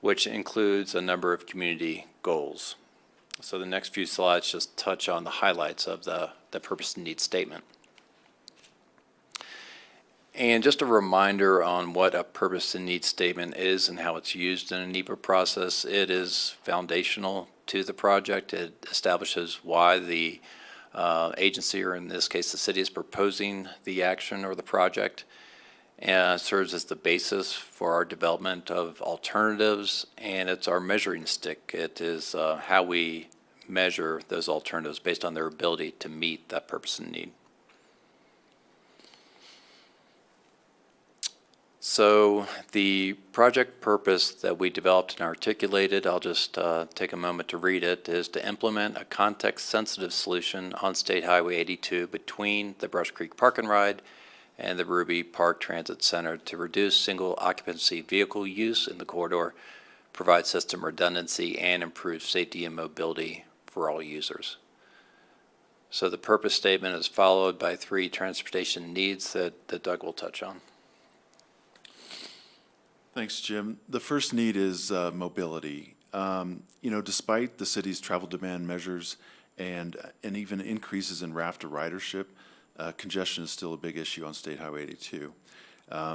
which includes a number of community goals. So the next few slides just touch on the highlights of the purpose and need statement. And just a reminder on what a purpose and need statement is and how it's used in a NEPA process. It is foundational to the project. It establishes why the agency, or in this case the city, is proposing the action or the project, and serves as the basis for our development of alternatives, and it's our measuring stick. It is how we measure those alternatives based on their ability to meet that purpose and need. So the project purpose that we developed and articulated, I'll just take a moment to read it, is to implement a context-sensitive solution on State Highway 82 between the Brush Creek Park and Ride and the Ruby Park Transit Center to reduce single occupancy vehicle use in the corridor, provide system redundancy, and improve safety and mobility for all users. So the purpose statement is followed by 3 transportation needs that Doug will touch on. Thanks, Jim. The first need is mobility. Despite the city's travel demand measures and even increases in RAFTA ridership, congestion is still a big issue on State Highway 82.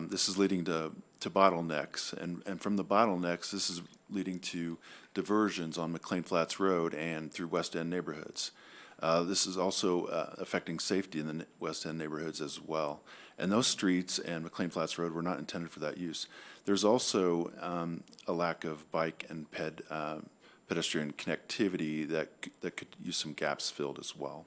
This is leading to bottlenecks, and from the bottlenecks, this is leading to diversions on McLean Flats Road and through West End neighborhoods. This is also affecting safety in the West End neighborhoods as well. And those streets and McLean Flats Road were not intended for that use. There's also a lack of bike and pedestrian connectivity that could use some gaps filled as well.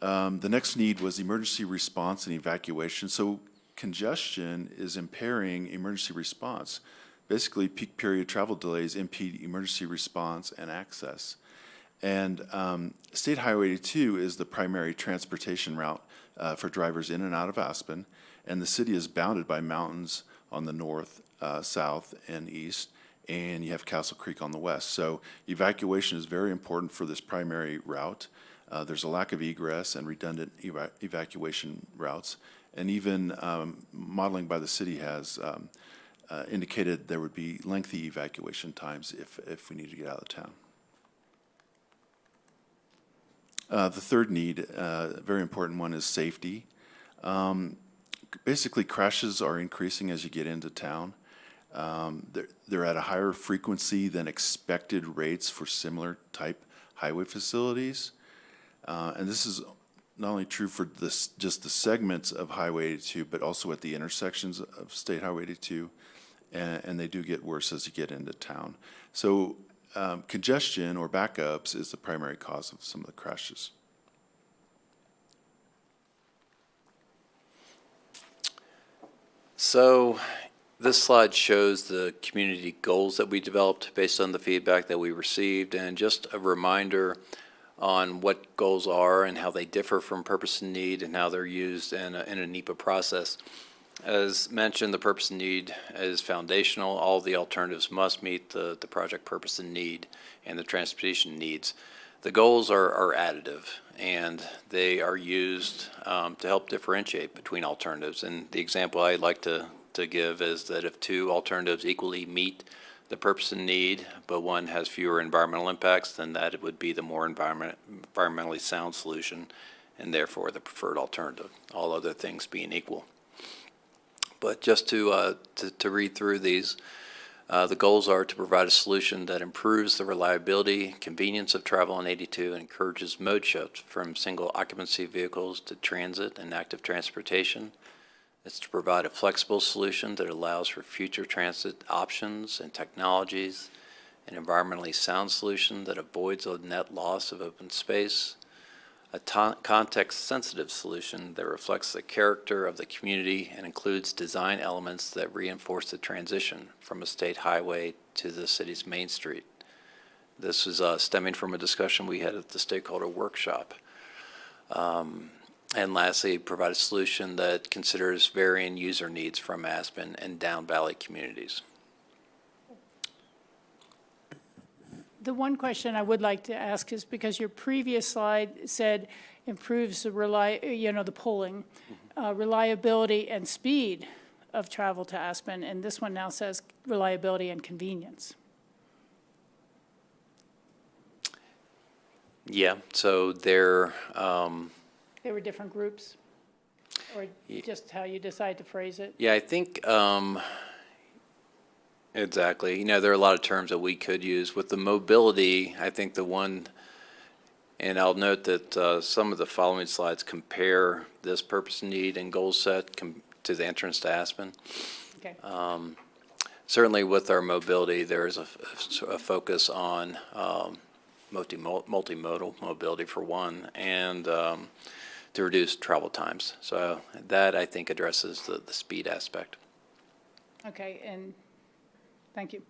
The next need was emergency response and evacuation. So congestion is impairing emergency response. Basically, peak period travel delays impede emergency response and access. And State Highway 82 is the primary transportation route for drivers in and out of Aspen, and the city is bounded by mountains on the north, south, and east, and you have Castle Creek on the west. So evacuation is very important for this primary route. There's a lack of egress and redundant evacuation routes, and even modeling by the city has indicated there would be lengthy evacuation times if we need to get out of town. The third need, a very important one, is safety. Basically, crashes are increasing as you get into town. They're at a higher frequency than expected rates for similar type highway facilities. And this is not only true for just the segments of Highway 82, but also at the intersections of State Highway 82, and they do get worse as you get into town. So congestion or backups is the primary cause of some of the crashes. So this slide shows the community goals that we developed based on the feedback that we received, and just a reminder on what goals are and how they differ from purpose and need and how they're used in a NEPA process. As mentioned, the purpose and need is foundational. All the alternatives must meet the project purpose and need and the transportation needs. The goals are additive, and they are used to help differentiate between alternatives. And the example I like to give is that if two alternatives equally meet the purpose and need, but one has fewer environmental impacts, then that it would be the more environmentally sound solution, and therefore the preferred alternative, all other things being equal. But just to read through these, the goals are to provide a solution that improves the reliability, convenience of travel on 82, and encourages mode shift from single occupancy vehicles to transit and active transportation. It's to provide a flexible solution that allows for future transit options and technologies, an environmentally sound solution that avoids a net loss of open space, a context-sensitive solution that reflects the character of the community and includes design elements that reinforce the transition from a state highway to the city's main street. This is stemming from a discussion we had at the stakeholder workshop. And lastly, provide a solution that considers varying user needs from Aspen and Down Valley communities. The one question I would like to ask is because your previous slide said improves the the polling, reliability and speed of travel to Aspen, and this one now says reliability and convenience. Yeah, so they're They were different groups, or just how you decide to phrase it? yeah, I think exactly. There are a lot of terms that we could use. With the mobility, I think the one, and I'll note that some of the following slides compare this purpose, need, and goal set to the entrance to Aspen. Okay. Certainly with our mobility, there is a focus on multimodal mobility for one, and to reduce travel times. So that, I think, addresses the speed aspect. Okay, and thank you.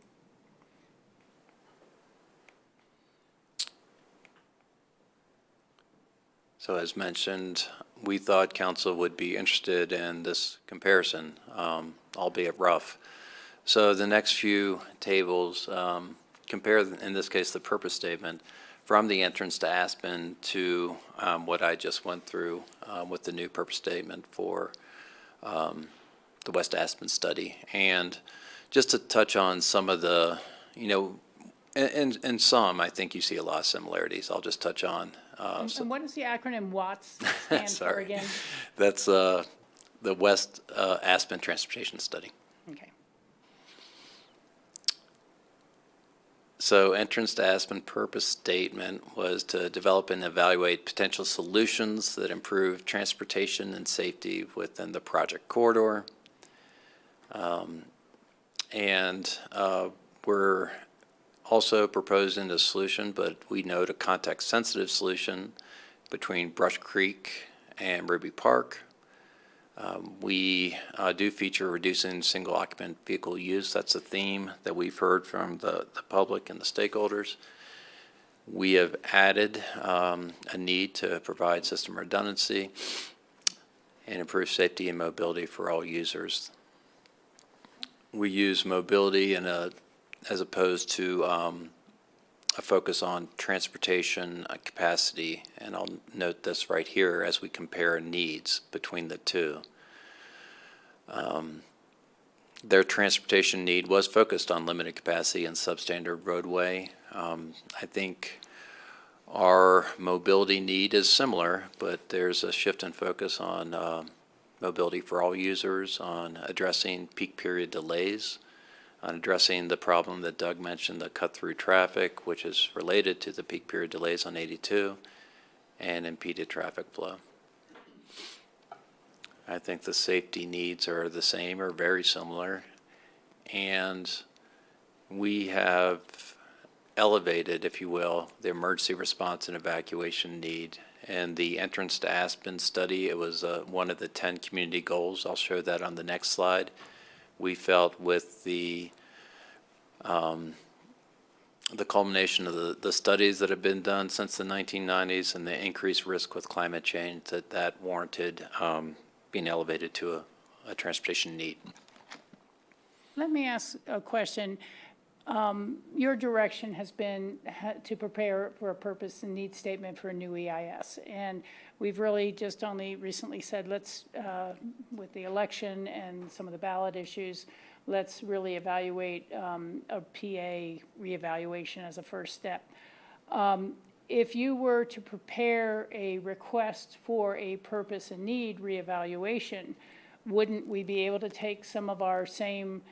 So as mentioned, we thought council would be interested in this comparison, albeit rough. So the next few tables compare, in this case, the purpose statement from the entrance to Aspen to what I just went through with the new purpose statement for the West Aspen study. And just to touch on some of the, and some, I think you see a lot of similarities. I'll just touch on. And what does the acronym WATS stand for Sorry. again? That's the West Aspen Transportation Study. Okay. So entrance to Aspen purpose statement was to develop and evaluate potential solutions that improve transportation and safety within the project corridor. We're also proposing a solution, but we note a context-sensitive solution between Brush Creek and Ruby Park. We do feature reducing single-occupant vehicle use. That's a theme that we've heard from the public and the stakeholders. We have added a need to provide system redundancy and improve safety and mobility for all users. We use mobility as opposed to a focus on transportation capacity, and I'll note this right here as we compare needs between the two. Their transportation need was focused on limited capacity and substandard roadway. I think our mobility need is similar, but there's a shift in focus on mobility for all users, on addressing peak period delays, on addressing the problem that Doug mentioned, the cut-through traffic, which is related to the peak period delays on 82, and impeded traffic flow. I think the safety needs are the same or very similar, and we have elevated, if you will, the emergency response and evacuation need. And the entrance to Aspen study, it was one of the 10 community goals. I'll show that on the next slide. We felt with the culmination of the studies that have been done since the 1990s and the increased risk with climate change that warranted being elevated to a transportation need. Let me ask a question. your direction has been to prepare for a purpose and need statement for a new EIS. And we've really just only recently said, let's, with the election and some of the ballot issues, let's really evaluate a PA reevaluation as a first step. If you were to prepare a request for a purpose and need reevaluation, wouldn't we be able to take some of our same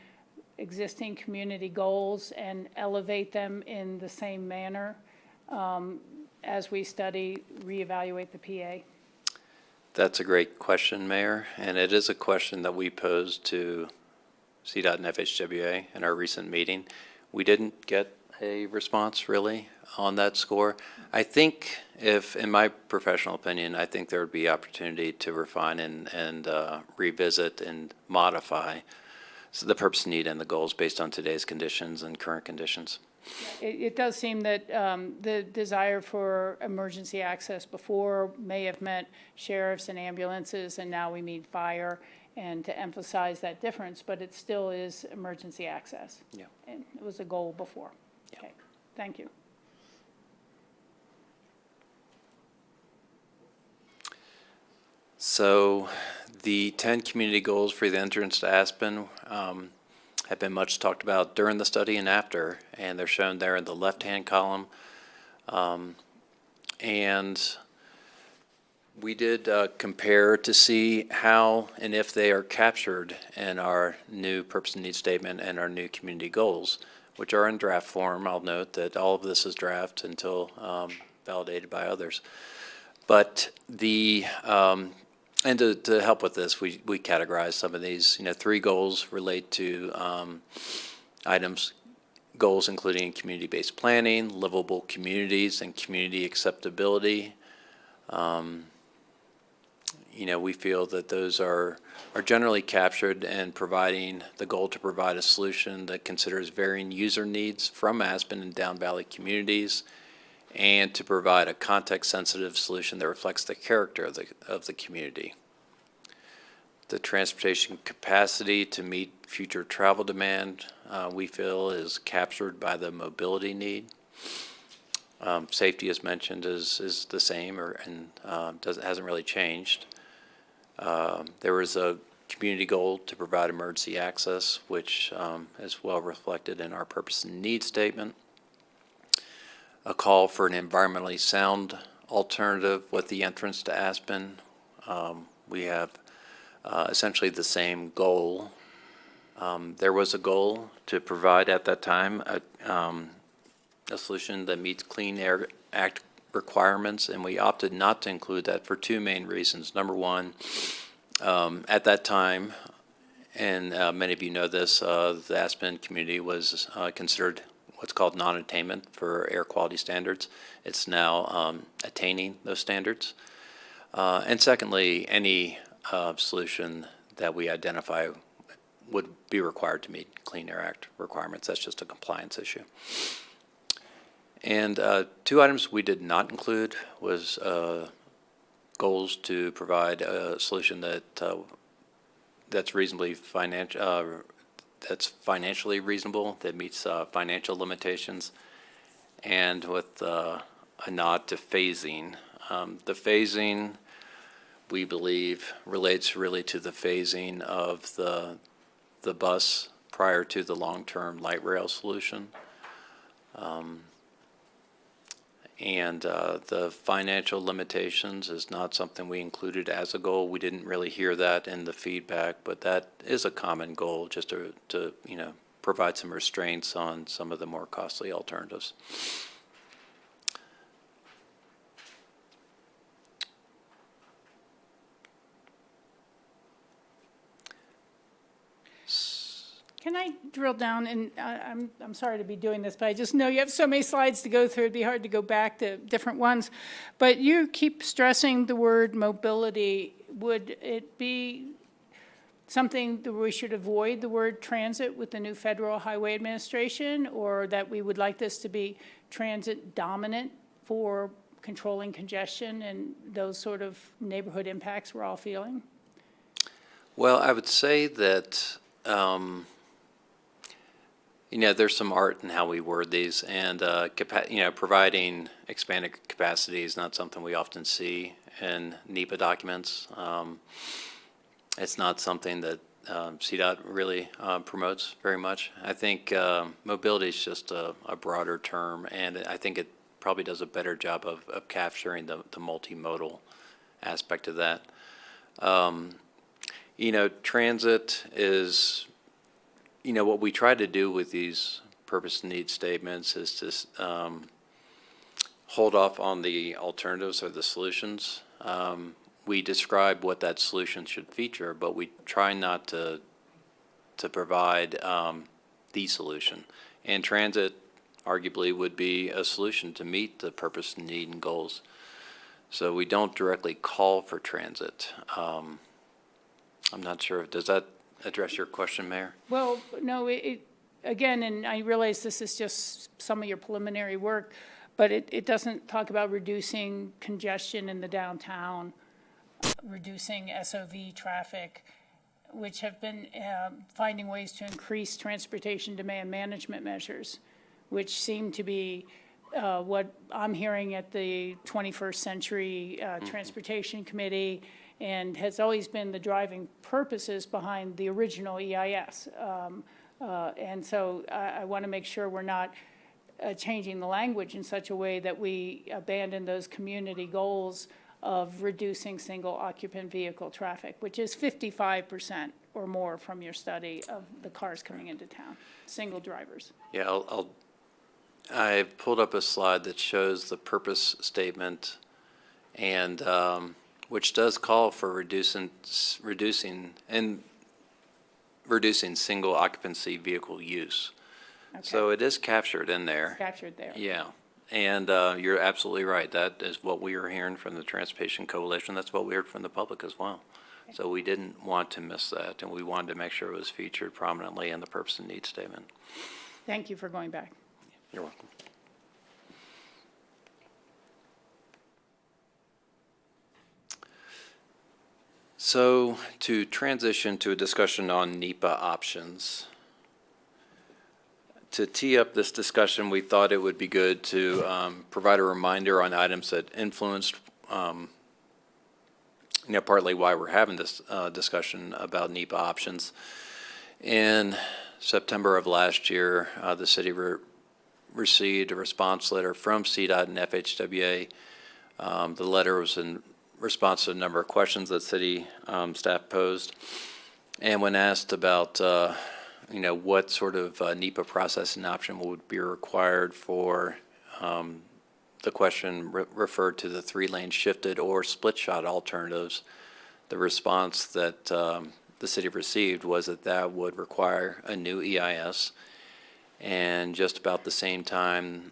existing community goals and elevate them in the same manner as we reevaluate the PA? That's a great question, Mayor, and it is a question that we posed to CDOT and FHWA in our recent meeting. We didn't get a response really on that score. I think in my professional opinion, I think there would be opportunity to refine and revisit and modify the purpose, need, and the goals based on today's conditions and current conditions. It does seem that the desire for emergency access before may have meant sheriffs and ambulances, and now we mean fire, and to emphasize that difference, but it still is emergency access. Yeah. And it was a goal before. Yeah. Okay, thank you. So the 10 community goals for the entrance to Aspen have been much talked about during the study and after, and they're shown there in the left-hand column. And we did compare to see how and if they are captured in our new purpose and need statement and our new community goals, which are in draft form. I'll note that all of this is draft until validated by others. But and to help with this, we categorize some of these. 3 goals relate to goals including community-based planning, livable communities, and community acceptability. We feel that those are generally captured in providing the goal to provide a solution that considers varying user needs from Aspen and Down Valley communities, and to provide a context-sensitive solution that reflects the character of the community. The transportation capacity to meet future travel demand, we feel, is captured by the mobility need. Safety, as mentioned, is the same and hasn't really changed. There was a community goal to provide emergency access, which is well reflected in our purpose and need statement. A call for an environmentally sound alternative with the entrance to Aspen. We have essentially the same goal. There was a goal to provide at that time a solution that meets Clean Air Act requirements, and we opted not to include that for 2 main reasons. Number one, at that time, and many of you know this, the Aspen community was considered what's called non-attainment for air quality standards. It's now attaining those standards. And secondly, any solution that we identify would be required to meet Clean Air Act requirements. That's just a compliance issue. And 2 items we did not include was goals to provide a solution that's reasonably that's financially reasonable, that meets financial limitations, and with a nod to phasing. The phasing, we believe, relates really to the phasing of the bus prior to the long-term light rail solution. And the financial limitations is not something we included as a goal. We didn't really hear that in the feedback, but that is a common goal, just to provide some restraints on some of the more costly alternatives. Can I drill down, and I'm sorry to be doing this, but I just know you have so many slides to go through, it'd be hard to go back to different ones. But you keep stressing the word mobility. Would it be something that we should avoid the word transit with the new Federal Highway Administration, or that we would like this to be transit dominant for controlling congestion and those sort of neighborhood impacts we're all feeling? Well, I would say that there's some art in how we word these, and, providing expanded capacity is not something we often see in NEPA documents. It's not something that CDOT really promotes very much. I think mobility is just a broader term, and I think it probably does a better job of capturing the multimodal aspect of that. Transit is, what we try to do with these purpose and need statements is to hold off on the alternatives or the solutions. We describe what that solution should feature, but we try not to provide the solution. And transit arguably would be a solution to meet the purpose and need and goals. So we don't directly call for transit. I'm not sure, does that address your question, Mayor? Well, no, again, and I realize this is just some of your preliminary work, but it doesn't talk about reducing congestion in the downtown, reducing SOV traffic, which have been finding ways to increase transportation demand management measures, which seem to be what I'm hearing at the 21st Century Transportation Committee, and has always been the driving purposes behind the original EIS. And so I want to make sure we're not changing the language in such a way that we abandon those community goals of reducing single occupant vehicle traffic, which is 55% or more from your study of the cars coming into town, single drivers. Yeah, I've pulled up a slide that shows the purpose statement, and which does call for reducing single occupancy vehicle use. Okay. So it is captured in there. It's captured there. Yeah, and you're absolutely right. That is what we are hearing from the Transportation Coalition. That's what we heard from the public as well. So we didn't want to miss that, and we wanted to make sure it was featured prominently in the purpose and need statement. Thank you for going back. You're welcome. So to transition to a discussion on NEPA options. To tee up this discussion, we thought it would be good to provide a reminder on items that influenced, partly why we're having this discussion about NEPA options. In September of last year, the city received a response letter from CDOT and FHWA. The letter was in response to a number of questions that city staff posed. And when asked about what sort of NEPA processing option would be required for the question referred to the 3-lane shifted or split shot alternatives, the response that the city received was that would require a new EIS. And just about the same time,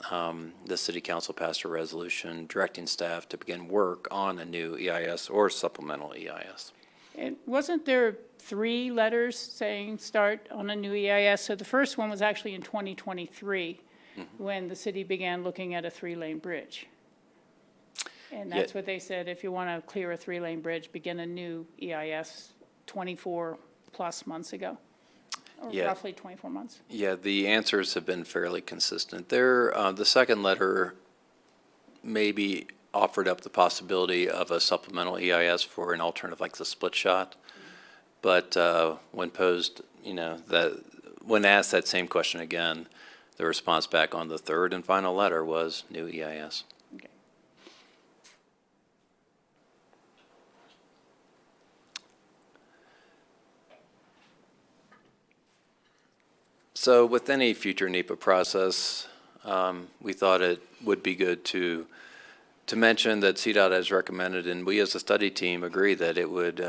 the city council passed a resolution directing staff to begin work on a new EIS or supplemental EIS. And wasn't there 3 letters saying start on a new EIS? So the first one was actually in 2023, when the city began looking at a 3-lane bridge. And that's what they said, if you want to clear a 3-lane bridge, begin a new EIS 24-plus months ago, or roughly 24 months. Yeah, the answers have been fairly consistent. The second letter maybe offered up the possibility of a supplemental EIS for an alternative like the split shot. But when posed, when asked that same question again, the response back on the third and final letter was new EIS. Okay. So with any future NEPA process, we thought it would be good to mention that CDOT has recommended, and we as a study team agree that it would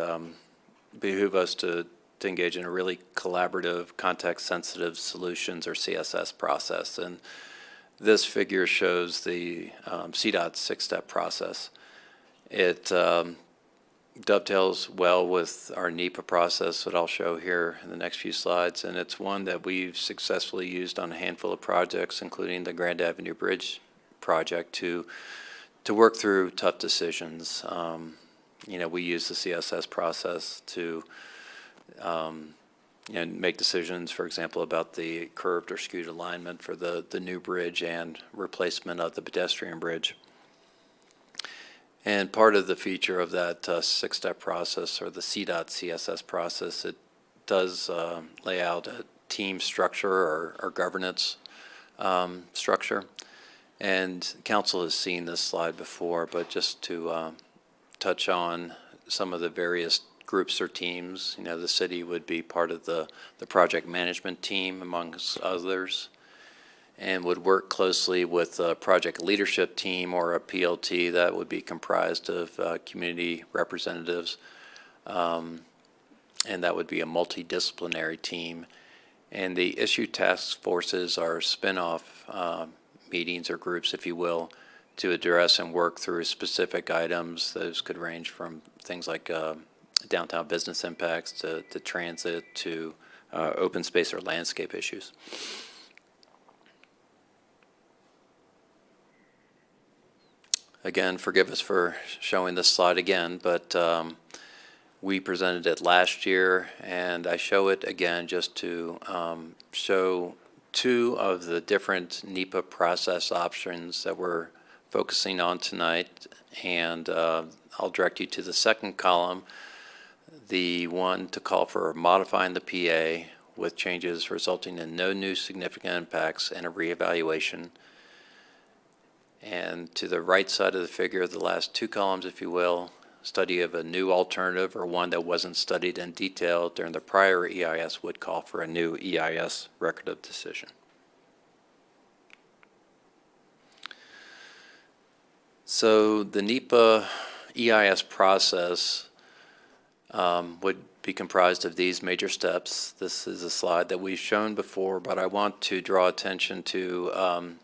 behoove us to engage in a really collaborative, context-sensitive solutions or CSS process. And this figure shows the CDOT 6-step process. It dovetails well with our NEPA process that I'll show here in the next few slides, and it's one that we've successfully used on a handful of projects, including the Grand Avenue Bridge project, to work through tough decisions. We use the CSS process to and make decisions, for example, about the curved or skewed alignment for the new bridge and replacement of the pedestrian bridge. And part of the feature of that six-step process, or the CDOT CSS process, it does lay out a team structure or governance structure. And council has seen this slide before, but just to touch on some of the various groups or teams, the city would be part of the project management team, amongst others, and would work closely with a project leadership team or a PLT that would be comprised of community representatives, and that would be a multidisciplinary team. And the issue task forces are spin-off meetings or groups, if you will, to address and work through specific items. Those could range from things like downtown business impacts to transit to open space or landscape issues. Again, forgive us for showing this slide again, but we presented it last year, and I show it again just to show two of the different NEPA process options that we're focusing on tonight. And I'll direct you to the second column, the one to call for modifying the PA with changes resulting in no new significant impacts and a reevaluation. And to the right side of the figure, the last two columns, if you will, study of a new alternative or one that wasn't studied in detail during the prior EIS would call for a new EIS record of decision. So the NEPA EIS process would be comprised of these major steps. This is a slide that we've shown before, but I want to draw attention to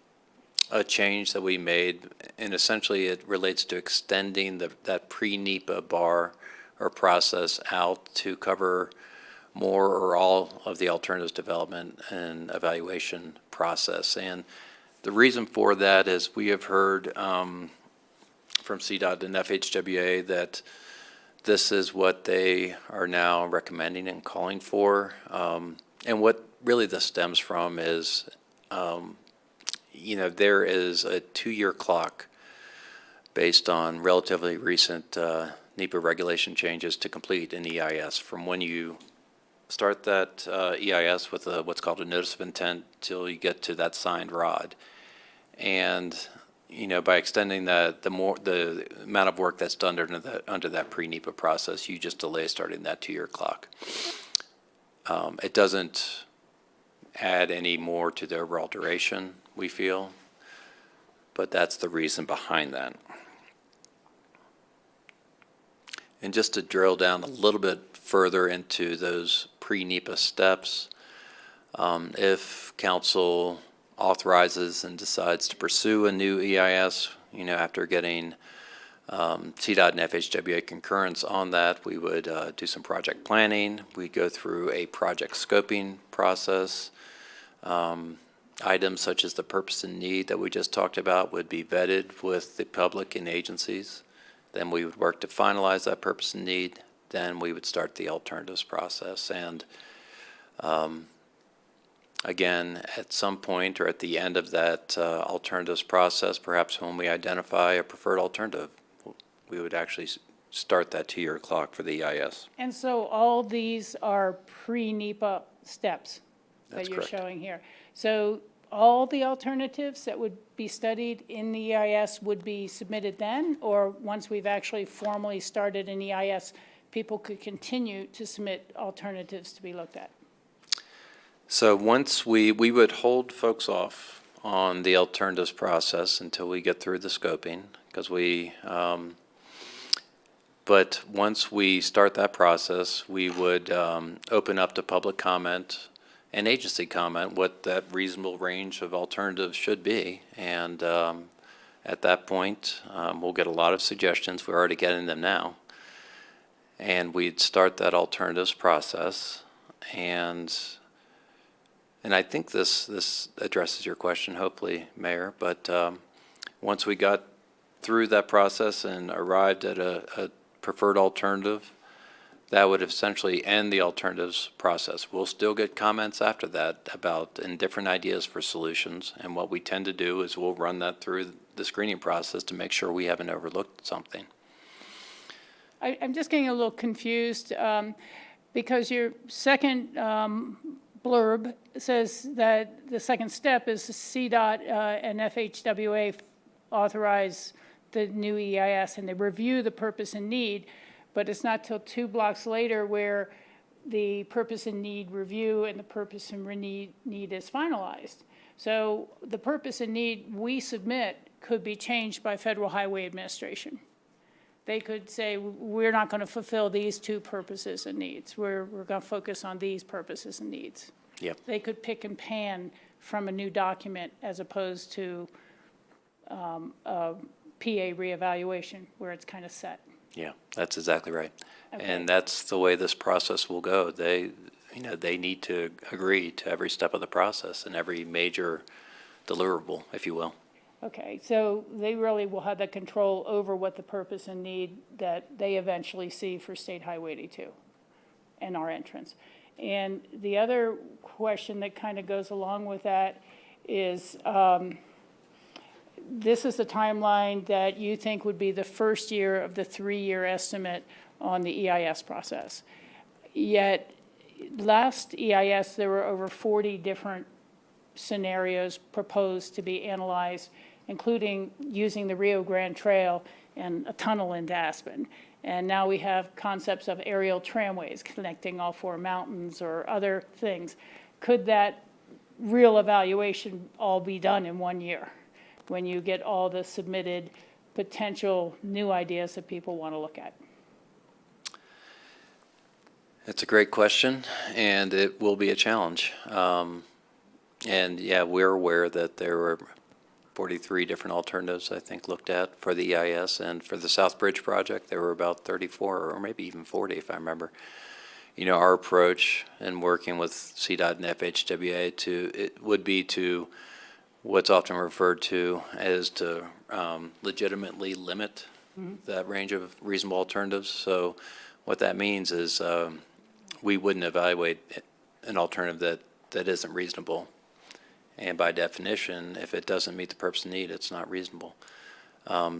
a change that we made, and essentially it relates to extending that pre-NEPA bar or process out to cover more or all of the alternatives development and evaluation process. And the reason for that is we have heard from CDOT and FHWA that this is what they are now recommending and calling for. And what really this stems from is there is a 2-year clock based on relatively recent NEPA regulation changes to complete an EIS from when you start that EIS with what's called a notice of intent till you get to that signed ROD. And by extending that, the amount of work that's done under that pre-NEPA process, you just delay starting that 2-year clock. It doesn't add any more to the overall duration, we feel, but that's the reason behind that. And just to drill down a little bit further into those pre-NEPA steps, if council authorizes and decides to pursue a new EIS, after getting CDOT and FHWA concurrence on that, we would do some project planning. We'd go through a project scoping process. Items such as the purpose and need that we just talked about would be vetted with the public and agencies. Then we would work to finalize that purpose and need. Then we would start the alternatives process. And again, at some point or at the end of that alternatives process, perhaps when we identify a preferred alternative, we would actually start that 2-year clock for the EIS. And so all these are pre-NEPA steps That's that you're correct. showing here. So all the alternatives that would be studied in the EIS would be submitted then? Or once we've actually formally started an EIS, people could continue to submit alternatives to be looked at? So once we would hold folks off on the alternatives process until we get through the scoping, because but once we start that process, we would open up to public comment and agency comment what that reasonable range of alternatives should be. And at that point, we'll get a lot of suggestions. We're already getting them now. And we'd start that alternatives process. And I think this addresses your question, hopefully, Mayor. But once we got through that process and arrived at a preferred alternative, that would essentially end the alternatives process. We'll still get comments after that about and different ideas for solutions. And what we tend to do is we'll run that through the screening process to make sure we haven't overlooked something. I'm just getting a little confused because your second blurb says that the second step is CDOT and FHWA authorize the new EIS and they review the purpose and need, but it's not till 2 blocks later where the purpose and need review and the purpose and need is finalized. So the purpose and need we submit could be changed by Federal Highway Administration. They could say, we're not going to fulfill these 2 purposes and needs. We're going to focus on these purposes and needs. Yep. They could pick and pan from a new document as opposed to a PA reevaluation where it's kind of set. Yeah, that's exactly right. Okay. And that's the way this process will go. They need to agree to every step of the process and every major deliverable, if you will. Okay, so they really will have the control over what the purpose and need that they eventually see for State Highway 82 and our entrance. And the other question that kind of goes along with that is, this is the timeline that you think would be the first year of the 3-year estimate on the EIS process. Yet, last EIS, there were over 40 different scenarios proposed to be analyzed, including using the Rio Grande Trail and a tunnel into Aspen. And now we have concepts of aerial tramways connecting all 4 mountains or other things. Could that real evaluation all be done in 1 year when you get all the submitted potential new ideas that people want to look at? It's a great question, and it will be a challenge. And yeah, we're aware that there were 43 different alternatives, I think, looked at for the EIS, and for the South Bridge project, there were about 34 or maybe even 40, if I remember. You know, our approach in working with CDOT and FHWA would be to what's often referred to as to legitimately limit that range of reasonable alternatives. So what that means is we wouldn't evaluate an alternative that isn't reasonable. And by definition, if it doesn't meet the purpose and need, it's not reasonable.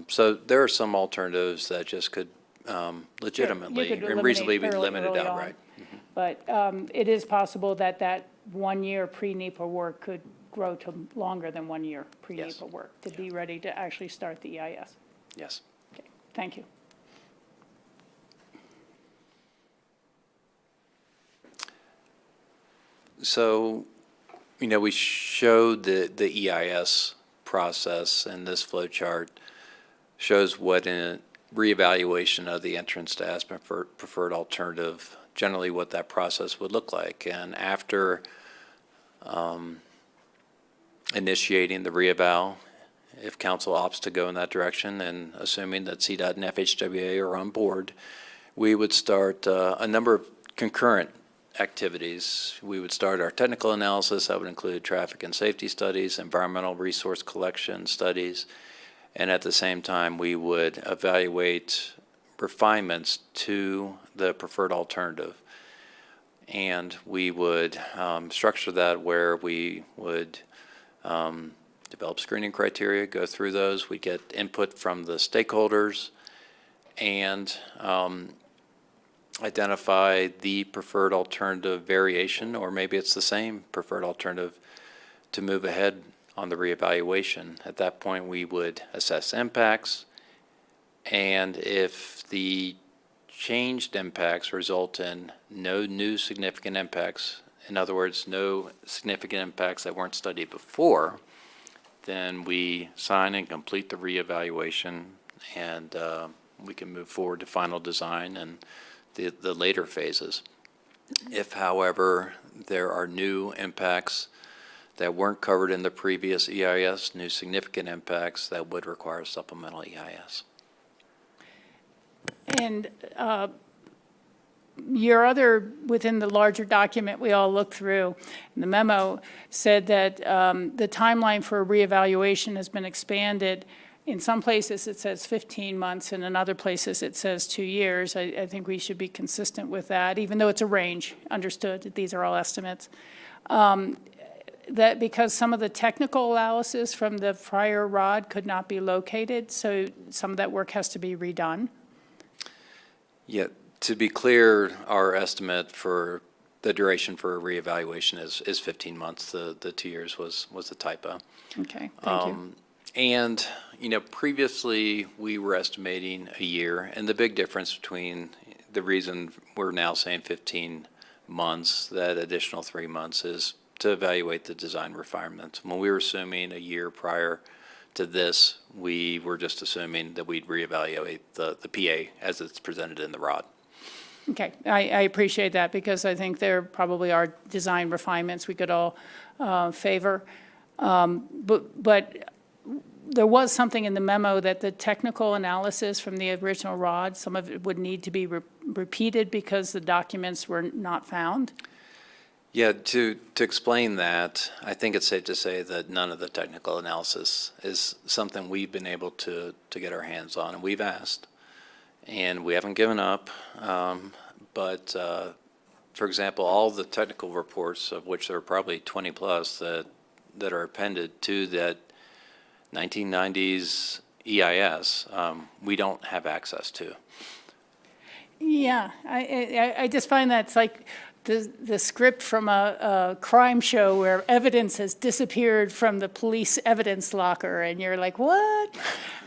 So there are some alternatives that just could legitimately and reasonably be limited early on. outright. But it is possible that that 1 year pre-NEPA work could grow to longer than 1 year pre-NEPA work to be ready to actually start the EIS. Yes. Okay, thank you. So, you know, we showed the EIS process, and this flow chart shows what a reevaluation of the entrance to Aspen preferred alternative, generally what that process would look like. And after initiating the reeval, if council opts to go in that direction, and assuming that CDOT and FHWA are on board, we would start a number of concurrent activities. We would start our technical analysis. That would include traffic and safety studies, environmental resource collection studies, and at the same time, we would evaluate refinements to the preferred alternative. And we would structure that where we would develop screening criteria, go through those. We'd get input from the stakeholders and identify the preferred alternative variation, or maybe it's the same preferred alternative, to move ahead on the reevaluation. At that point, we would assess impacts, and if the changed impacts result in no new significant impacts, in other words, no significant impacts that weren't studied before, then we sign and complete the reevaluation, and we can move forward to final design and the later phases. If, however, there are new impacts that weren't covered in the previous EIS, new significant impacts, that would require supplemental EIS. And your other, within the larger document we all looked through, the memo said that the timeline for reevaluation has been expanded in some places it says 15 months, and in other places it says 2 years. I think we should be consistent with that, even though it's a range, understood, that these are all estimates. That because some of the technical analysis from the prior ROD could not be located, so some of that work has to be redone. Yeah, to be clear, our estimate for the duration for a reevaluation is 15 months. The 2 years was a typo. Okay, thank you. And, previously, we were estimating a year, and the big difference between the reason we're now saying 15 months, that additional 3 months, is to evaluate the design refinements. When we were assuming a year prior to this, we were just assuming that we'd reevaluate the PA as it's presented in the ROD. Okay, I appreciate that, because I think there probably are design refinements we could all favor. But there was something in the memo that the technical analysis from the original ROD, some of it would need to be repeated because the documents were not found. Yeah, to explain that, I think it's safe to say that none of the technical analysis is something we've been able to get our hands on, and we've asked, and we haven't given up. But for example, all the technical reports, of which there are probably 20 plus that are appended to that 1990s EIS, we don't have access to. Yeah, I just find that's like the script from a crime show where evidence has disappeared from the police evidence locker, and you're like, what?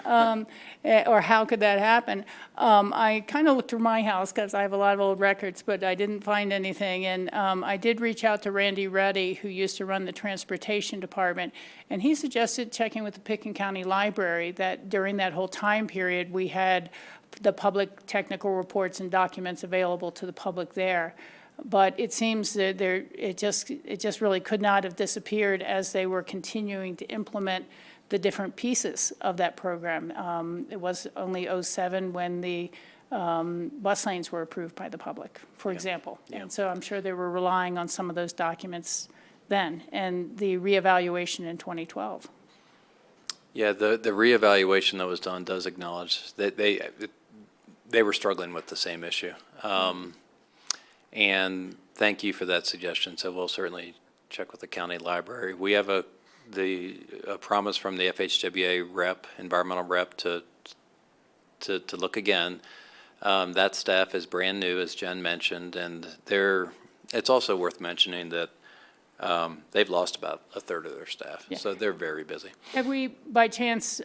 Or how could that happen? I kind of looked through my house because I have a lot of old records, but I didn't find anything. And I did reach out to Randy Reddy, who used to run the transportation department, and he suggested checking with the Pickens County Library that during that whole time period, we had the public technical reports and documents available to the public there. But it seems that it just really could not have disappeared as they were continuing to implement the different pieces of that program. It was only '07 when the bus lanes were approved by the public, for example. Yeah. And so I'm sure they were relying on some of those documents then, and the reevaluation in 2012. Yeah, the reevaluation that was done does acknowledge that they were struggling with the same issue. And thank you for that suggestion. So we'll certainly check with the county library. We have a promise from the FHWA rep, environmental rep, to look again. That staff is brand new, as Jen mentioned, and it's also worth mentioning that they've lost about a third of their staff, Yeah. so they're very busy. Have we, by chance,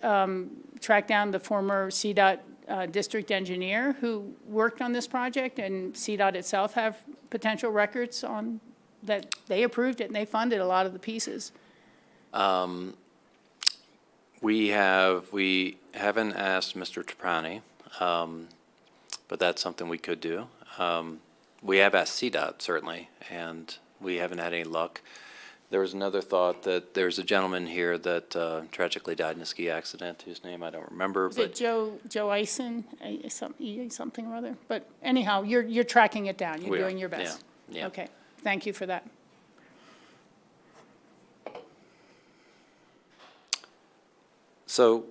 tracked down the former CDOT district engineer who worked on this project, and CDOT itself have potential records on that they approved it and they funded a lot of the pieces? We haven't asked Mr. Trapani, but that's something we could do. We have asked CDOT, certainly, and we haven't had any luck. There was another thought that there's a gentleman here that tragically died in a ski accident, whose name I don't remember. Is it Joe Eisen, something or other? But anyhow, you're tracking it down. You're doing your best. Yeah. Okay, thank you for that. So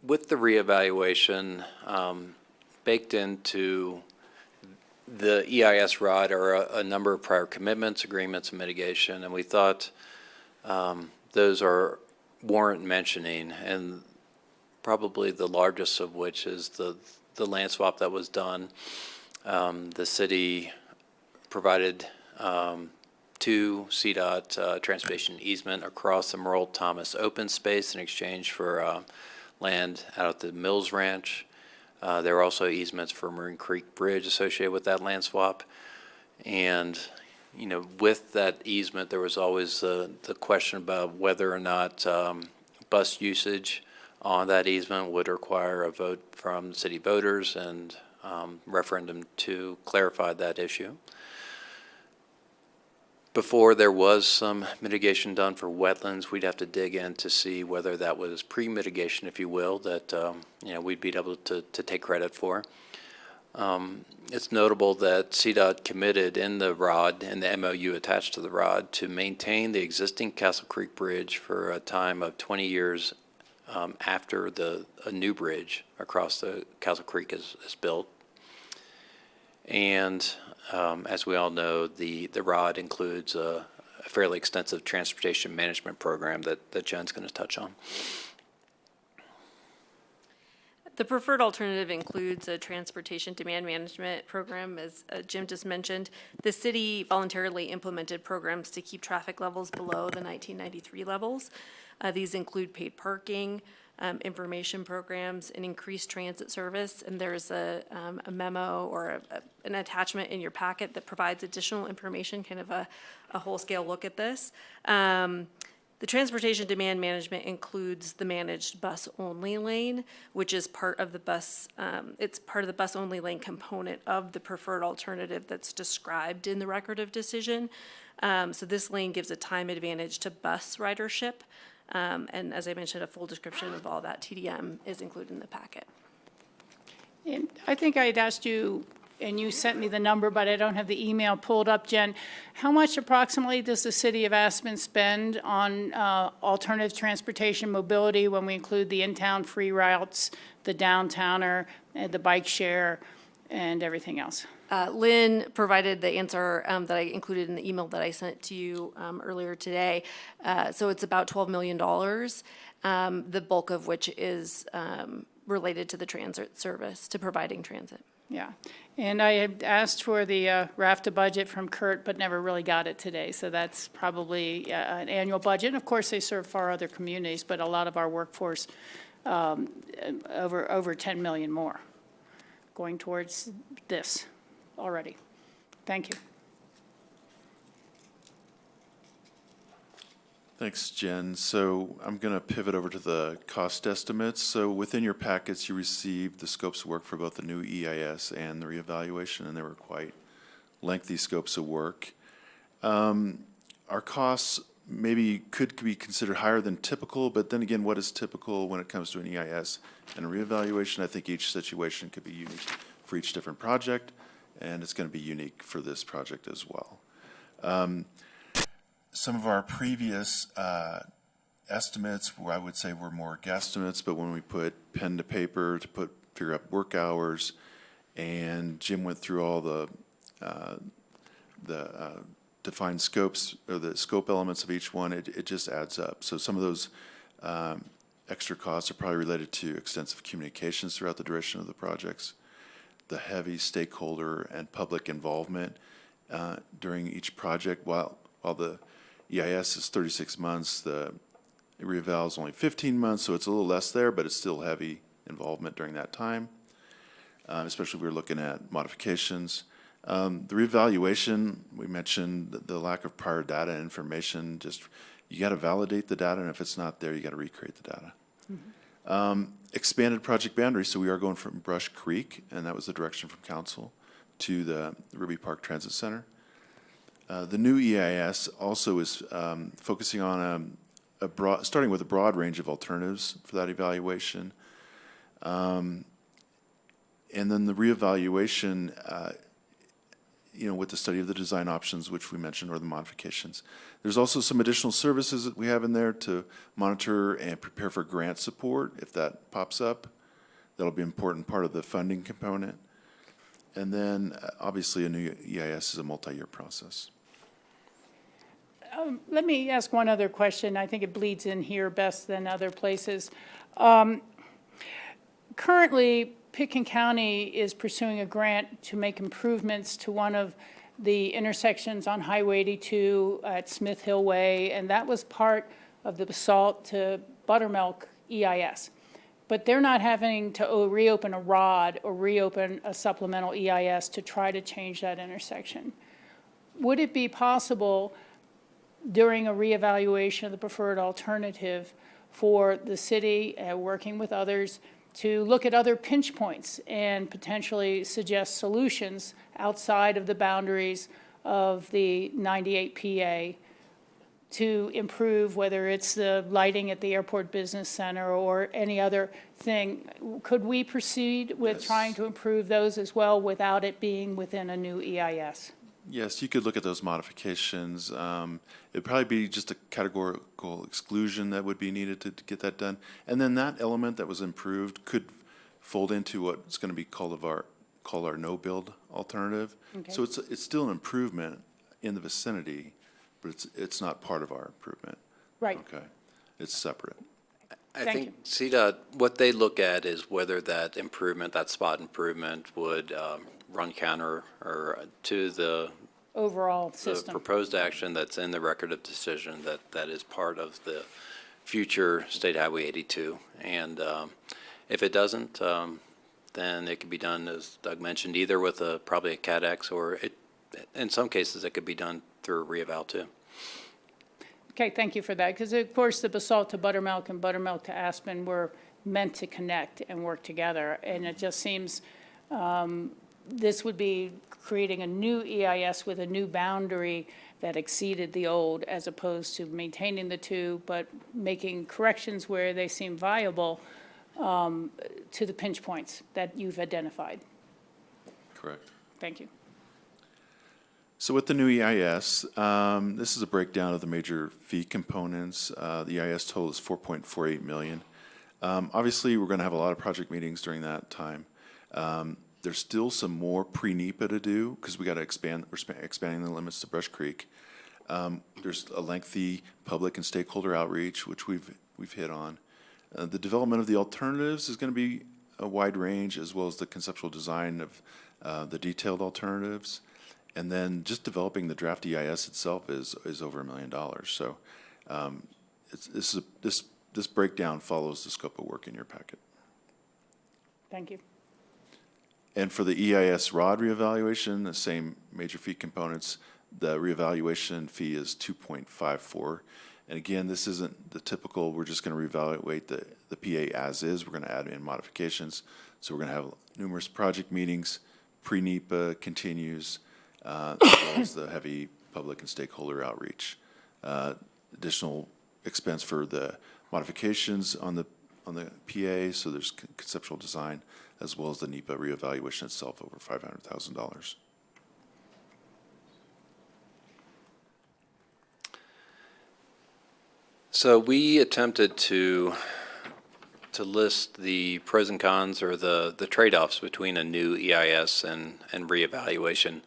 with the reevaluation, baked into the EIS ROD are a number of prior commitments, agreements, and mitigation, and we thought those warrant mentioning, and probably the largest of which is the land swap that was done. The city provided 2 CDOT transportation easement across the Merle Thomas open space in exchange for land out at the Mills Ranch. There were also easements for Marine Creek Bridge associated with that land swap. And, with that easement, there was always the question about whether or not bus usage on that easement would require a vote from city voters, and referendum to clarify that issue. Before there was some mitigation done for wetlands, we'd have to dig in to see whether that was pre-mitigation, if you will, that we'd be able to take credit for. It's notable that CDOT committed in the ROD and the MOU attached to the ROD to maintain the existing Castle Creek Bridge for a time of 20 years after a new bridge across the Castle Creek is built. And as we all know, the ROD includes a fairly extensive transportation management program that Jen's going to touch on. The preferred alternative includes a transportation demand management program, as Jim just mentioned. The city voluntarily implemented programs to keep traffic levels below the 1993 levels. These include paid parking, information programs, and increased transit service. And there's a memo or an attachment in your packet that provides additional information, kind of a whole-scale look at this. The transportation demand management includes the managed bus-only lane, which is part of the it's part of the bus-only lane component of the preferred alternative that's described in the record of decision. So this lane gives a time advantage to bus ridership. And as I mentioned, a full description of all that TDM is included in the packet. And I think I had asked you, and you sent me the number, but I don't have the email pulled up, Jen. How much approximately does the city of Aspen spend on alternative transportation mobility when we include the in-town free routes, the downtowner, the bike share, and everything else? Lynn provided the answer that I included in the email that I sent to you earlier today. So it's about $12 million, the bulk of which is related to the transit service, to providing transit. Yeah, and I had asked for the RAFTA budget from Kurt, but never really got it today. So that's probably an annual budget. And of course, they serve far other communities, but a lot of our workforce, over 10 million more, going towards this already. Thank you. Thanks, Jen. So I'm going to pivot over to the cost estimates. So within your packets, you received the scopes of work for both the new EIS and the reevaluation, and they were quite lengthy scopes of work. Our costs maybe could be considered higher than typical, but then again, what is typical when it comes to an EIS and a reevaluation? I think each situation could be unique for each different project, and it's going to be unique for this project as well. Some of our previous estimates, I would say, were more guesstimates, but when we put pen to paper to figure out work hours, and Jim went through all the defined scopes, or the scope elements of each one, it just adds up. So some of those extra costs are probably related to extensive communications throughout the duration of the projects, the heavy stakeholder and public involvement during each project. While the EIS is 36 months, the reeval is only 15 months, so it's a little less there, but it's still heavy involvement during that time, especially if we're looking at modifications. The reevaluation, we mentioned the lack of prior data and information. Just, you got to validate the data, and if it's not there, you got to recreate the data. Mm-hmm. Expanded project boundaries, so we are going from Brush Creek, and that was the direction from council, to the Ruby Park Transit Center. The new EIS also is focusing on starting with a broad range of alternatives for that evaluation. And then the reevaluation, with the study of the design options, which we mentioned, or the modifications. There's also some additional services that we have in there to monitor and prepare for grant support if that pops up. That'll be an important part of the funding component. And then, obviously, a new EIS is a multi-year process. Let me ask one other question. I think it bleeds in here best than other places. Currently, Pitkin County is pursuing a grant to make improvements to one of the intersections on Highway 82 at Smith Hill Way, and that was part of the Basalt to Buttermilk EIS. But they're not having to reopen a ROD or reopen a supplemental EIS to try to change that intersection. Would it be possible during a reevaluation of the preferred alternative for the city, working with others, to look at other pinch points and potentially suggest solutions outside of the boundaries of the 98 PA to improve, whether it's the lighting at the Airport Business Center or any other thing. Could we proceed with Yes. trying to improve those as well without it being within a new EIS? Yes, you could look at those modifications. It'd probably be just a categorical exclusion that would be needed to get that done. And then that element that was improved could fold into what's going to be called our no-build alternative. Okay. So it's still an improvement in the vicinity, but it's not part of our improvement. Right. Okay, it's separate. I Thank think CDOT, what they look at is whether that improvement, that spot improvement would run counter or to the Overall the system. proposed action that's in the record of decision that is part of the future State Highway 82. And if it doesn't, then it could be done, as Doug mentioned, either with probably a CADX, or in some cases, it could be done through a reeval too. Okay, thank you for that, because of course, the Basalt to Buttermilk and Buttermilk to Aspen were meant to connect and work together, and it just seems this would be creating a new EIS with a new boundary that exceeded the old, as opposed to maintaining the two, but making corrections where they seem viable to the pinch points that you've identified. Correct. Thank you. So with the new EIS, this is a breakdown of the major fee components. The EIS total is 4.48 million. Obviously, we're going to have a lot of project meetings during that time. There's still some more pre-NEPA to do because we got to expand. We're expanding the limits to Brush Creek. There's a lengthy public and stakeholder outreach, which we've hit on. The development of the alternatives is going to be a wide range, as well as the conceptual design of the detailed alternatives. And then just developing the draft EIS itself is over $1 million. So this breakdown follows the scope of work in your packet. Thank you. And for the EIS ROD reevaluation, the same major fee components, the reevaluation fee is 2.54. And again, this isn't the typical, we're just going to reevaluate the PA as is. We're going to add in modifications. So we're going to have numerous project meetings. Pre-NEPA continues, as well as the heavy public and stakeholder outreach. Additional expense for the modifications on the PA, so there's conceptual design, as well as the NEPA reevaluation itself, over $500,000. So we attempted to list the pros and cons, or the trade-offs between a new EIS and reevaluation.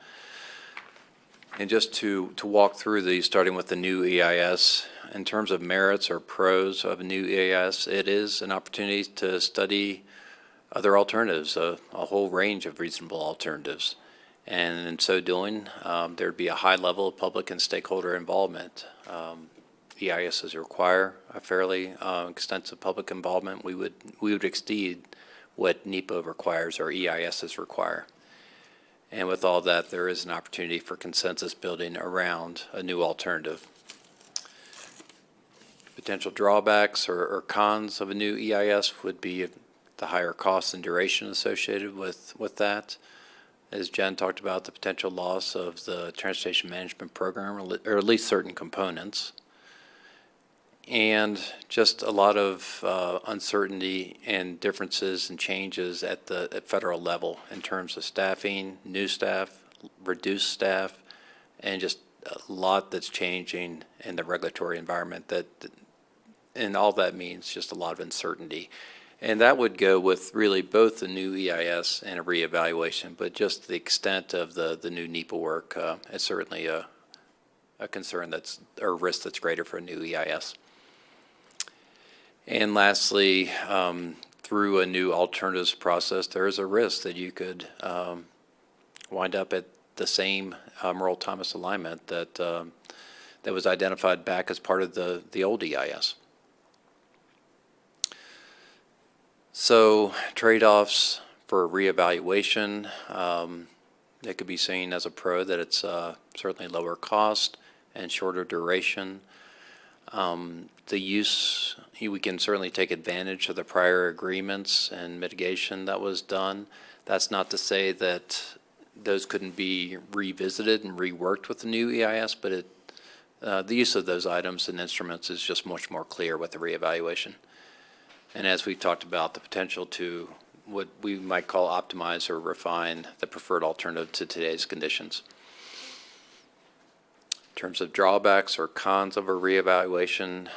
And just to walk through these, starting with the new EIS, in terms of merits or pros of a new EIS, it is an opportunity to study other alternatives, a whole range of reasonable alternatives. And in so doing, there'd be a high level of public and stakeholder involvement. EISs require a fairly extensive public involvement. We would exceed what NEPA requires or EISs require. And with all that, there is an opportunity for consensus building around a new alternative. Potential drawbacks or cons of a new EIS would be the higher costs and duration associated with that. As Jen talked about, the potential loss of the transportation management program, or at least certain components. And just a lot of uncertainty and differences and changes at federal level in terms of staffing, new staff, reduced staff, and just a lot that's changing in the regulatory environment and all that means just a lot of uncertainty. And that would go with really both the new EIS and a reevaluation, but just the extent of the new NEPA work is certainly a concern or risk that's greater for a new EIS. And lastly, through a new alternatives process, there is a risk that you could wind up at the same Merle Thomas alignment that was identified back as part of the old EIS. So trade-offs for reevaluation, it could be seen as a pro that it's certainly lower cost and shorter duration. The use, we can certainly take advantage of the prior agreements and mitigation that was done. That's not to say that those couldn't be revisited and reworked with the new EIS, but the use of those items and instruments is just much more clear with the reevaluation. And as we talked about, the potential to what we might call optimize or refine the preferred alternative to today's conditions. In terms of drawbacks or cons of a reevaluation,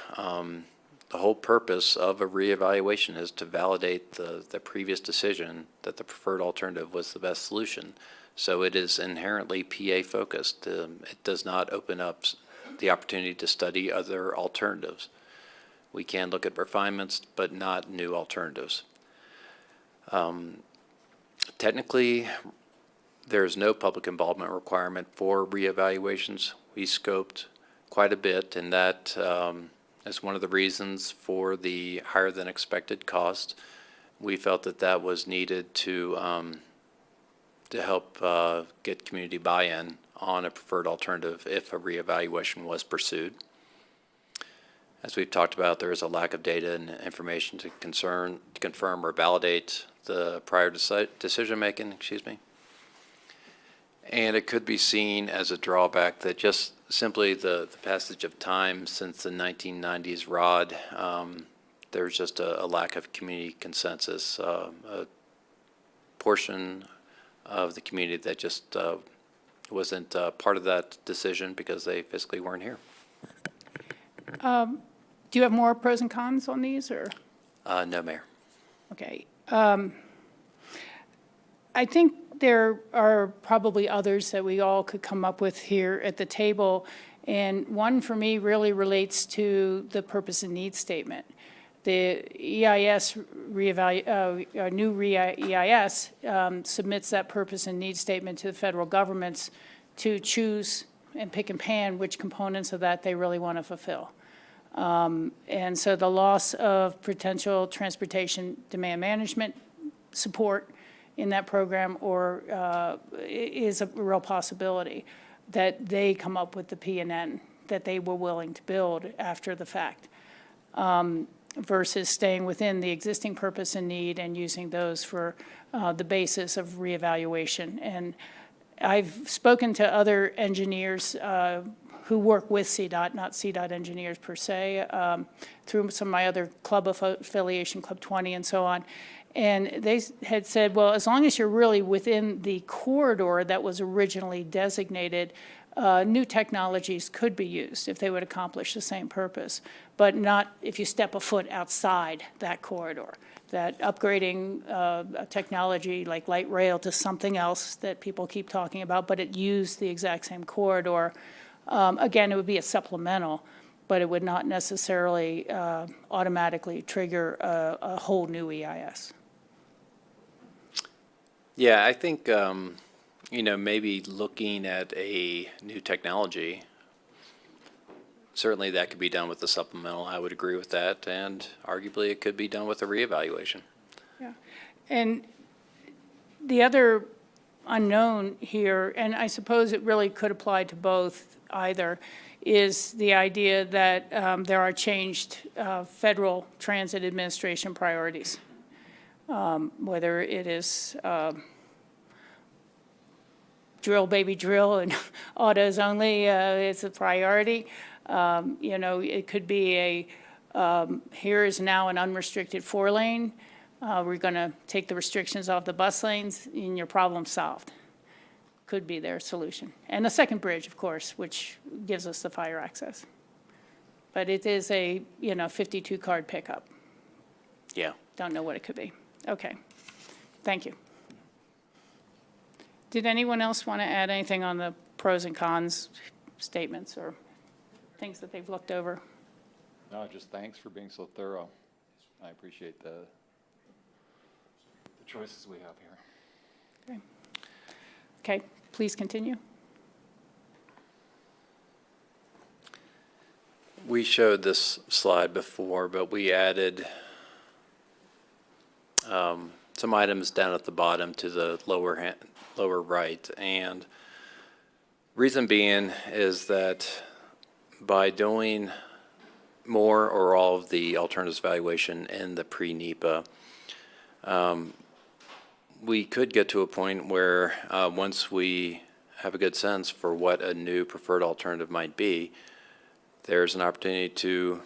the whole purpose of a reevaluation is to validate the previous decision that the preferred alternative was the best solution. So it is inherently PA focused. It does not open up the opportunity to study other alternatives. We can look at refinements, but not new alternatives. Technically, there's no public involvement requirement for reevaluations. We scoped quite a bit, and that is one of the reasons for the higher than expected cost. We felt that that was needed to help get community buy-in on a preferred alternative if a reevaluation was pursued. As we've talked about, there is a lack of data and information to confirm or validate the prior decision-making, And it could be seen as a drawback that just simply the passage of time since the 1990s ROD, there's just a lack of community consensus, a portion of the community that just wasn't part of that decision because they physically weren't here. Do you have more pros and cons on these, or? No, Mayor. Okay. I think there are probably others that we all could come up with here at the table. And one for me really relates to the purpose and need statement. The EIS new EIS submits that purpose and need statement to the federal governments to choose and pick and pan which components of that they really want to fulfill. And so the loss of potential transportation demand management support in that program is a real possibility that they come up with the P&N that they were willing to build after the fact, versus staying within the existing purpose and need and using those for the basis of reevaluation. And I've spoken to other engineers who work with CDOT, not CDOT engineers per se, through some of my other club affiliation, Club 20 and so on. And they had said, well, as long as you're really within the corridor that was originally designated, new technologies could be used if they would accomplish the same purpose, but not if you step a foot outside that corridor. That upgrading a technology like light rail to something else that people keep talking about, but it used the exact same corridor, again, it would be a supplemental, but it would not necessarily automatically trigger a whole new EIS. Yeah, I think, maybe looking at a new technology, certainly that could be done with the supplemental. I would agree with that. And arguably it could be done with a reevaluation. Yeah. And the other unknown here, and I suppose it really could apply to both either, is the idea that there are changed Federal Transit Administration priorities. Whether it is drill, baby, drill, and autos only is a priority. It could be here is now an unrestricted 4-lane. We're going to take the restrictions off the bus lanes, and your problem's solved. Could be their solution. And the second bridge, of course, which gives us the fire access. But it is a, 52-card pickup. Yeah. Don't know what it could be. Okay. Thank you. Did anyone else want to add anything on the pros and cons statements or things that they've looked over? No, just thanks for being so thorough. I appreciate the choices we have here. Okay, please continue. We showed this slide before, but we added some items down at the bottom to the lower right. And reason being is that by doing more or all of the alternatives evaluation in the pre-NEPA, we could get to a point where once we have a good sense for what a new preferred alternative might be, there's an opportunity to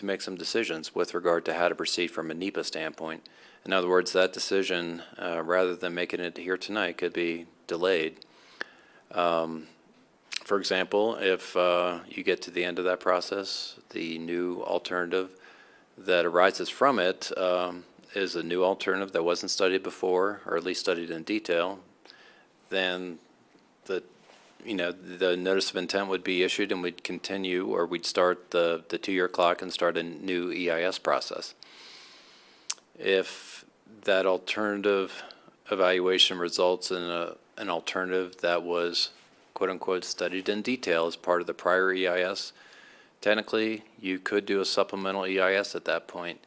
make some decisions with regard to how to proceed from a NEPA standpoint. In other words, that decision, rather than making it here tonight, could be delayed. For example, if you get to the end of that process, the new alternative that arises from it is a new alternative that wasn't studied before, or at least studied in detail, then the notice of intent would be issued and we'd continue, or we'd start the 2-year clock and start a new EIS process. If that alternative evaluation results in an alternative that was quote-unquote studied in detail as part of the prior EIS, technically you could do a supplemental EIS at that point.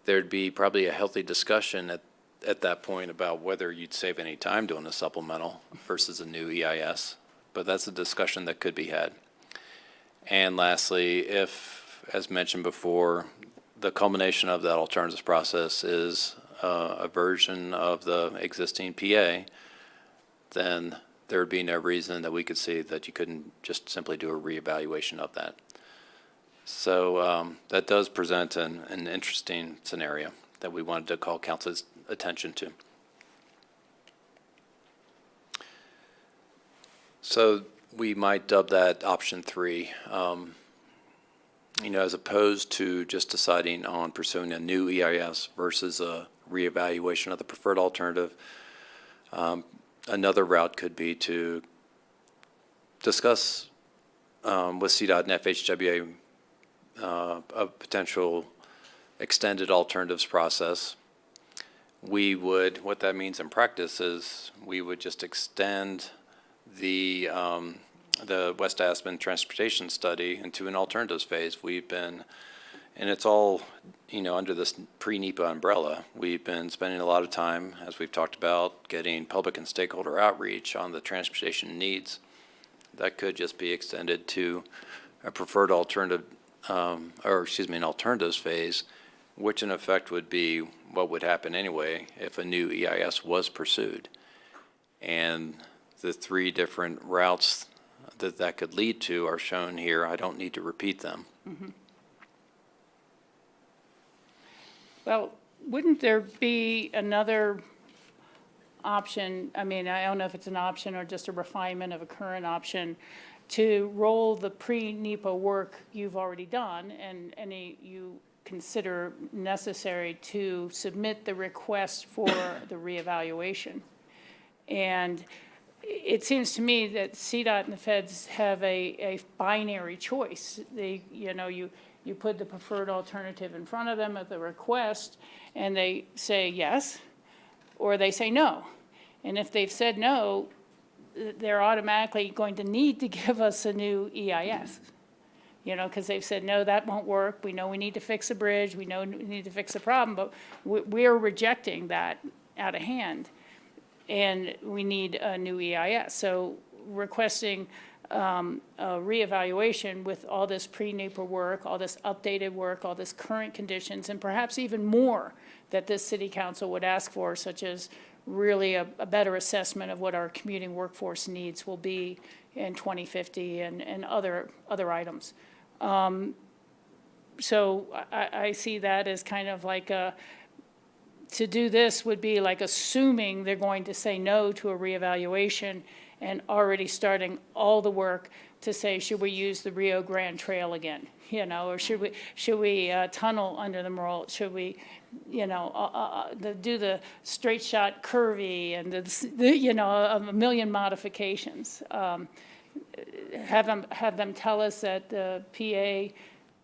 There'd be probably a healthy discussion at that point about whether you'd save any time doing a supplemental versus a new EIS, but that's a discussion that could be had. And lastly, if, as mentioned before, the culmination of that alternatives process is a version of the existing PA, then there would be no reason that we could see that you couldn't just simply do a reevaluation of that. So that does present an interesting scenario that we wanted to call council's attention to. So we might dub that option 3. As opposed to just deciding on pursuing a new EIS versus a reevaluation of the preferred alternative, another route could be to discuss with CDOT and FHWA a potential extended alternatives process. What that means in practice is we would just extend the West Aspen transportation study into an alternatives phase. And it's all, under this pre-NEPA umbrella. We've been spending a lot of time, as we've talked about, getting public and stakeholder outreach on the transportation needs. That could just be extended to a preferred alternative, an alternatives phase, which in effect would be what would happen anyway if a new EIS was pursued. And the 3 different routes that could lead to are shown here. I don't need to repeat them. Mm-hmm. Well, wouldn't there be another option? I mean, I don't know if it's an option or just a refinement of a current option, to roll the pre-NEPA work you've already done and any you consider necessary to submit the request for the reevaluation. And it seems to me that CDOT and the feds have a binary choice. You put the preferred alternative in front of them at the request, and they say yes, or they say no. And if they've said no, they're automatically going to need to give us a new EIS. Because they've said, no, that won't work. We know we need to fix a bridge. We know we need to fix a problem, but we're rejecting that out of hand. And we need a new EIS. So requesting a reevaluation with all this pre-NEPA work, all this updated work, all this current conditions, and perhaps even more that this city council would ask for, such as really a better assessment of what our commuting workforce needs will be in 2050 and other items. So I see that as kind of like to do this would be like assuming they're going to say no to a reevaluation and already starting all the work to say, should we use the Rio Grande Trail again? Or should we tunnel under the Merle? Should we, do the straight shot curvy and a million modifications? Have them tell us that the PA,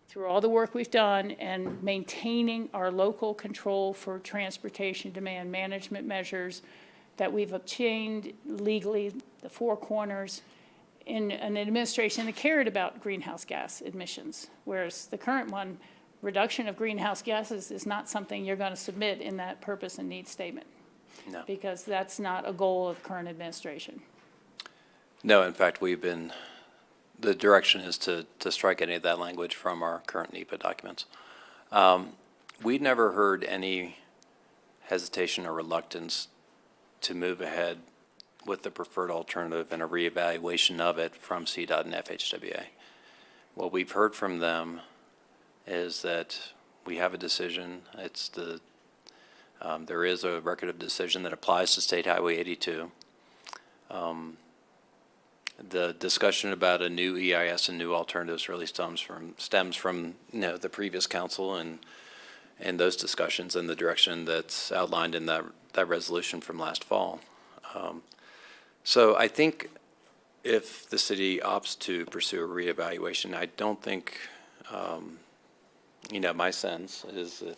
through all the work we've done and maintaining our local control for transportation demand management measures that we've obtained legally, the 4 corners, in an administration that cared about greenhouse gas emissions, whereas the current one, reduction of greenhouse gases, is not something you're going to submit in that purpose and needs statement. No. Because that's not a goal of the current administration. No, in fact, the direction is to strike any of that language from our current NEPA documents. We've never heard any hesitation or reluctance to move ahead with the preferred alternative and a reevaluation of it from CDOT and FHWA. what we've heard from them is that we have a decision. There is a record of decision that applies to State Highway 82. The discussion about a new EIS and new alternatives really stems from the previous council and those discussions and the direction that's outlined in that resolution from last fall. So I think if the city opts to pursue a reevaluation, I don't think, my sense is that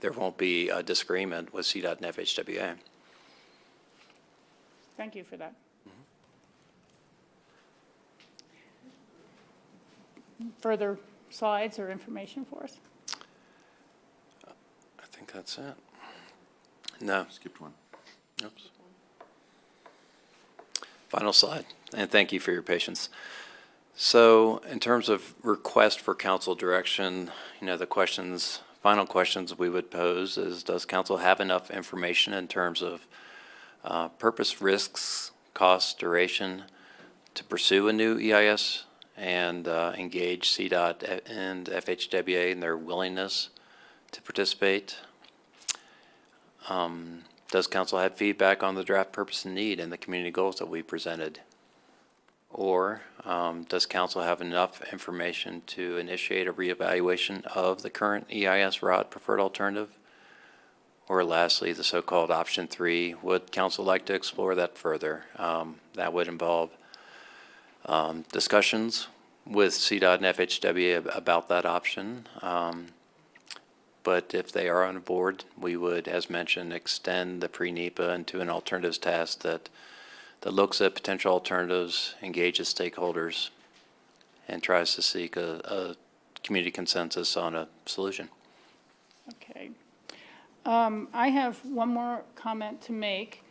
there won't be a disagreement with CDOT and FHWA. Thank you for that. Further slides or information for us? I think that's it. No. Skipped one. Oops. Final slide, and thank you for your patience. So in terms of request for council direction, the final questions we would pose is, does council have enough information in terms of purpose, risks, cost, duration to pursue a new EIS and engage CDOT and FHWA in their willingness to participate? Does council have feedback on the draft purpose and need and the community goals that we presented? Or does council have enough information to initiate a reevaluation of the current EIS ROD preferred alternative? Or lastly, the so-called option 3, would council like to explore that further? That would involve discussions with CDOT and FHWA about that option. But if they are on board, we would, as mentioned, extend the pre-NEPA into an alternatives task that looks at potential alternatives, engages stakeholders, and tries to seek a community consensus on a solution. Okay. I have one more comment to make,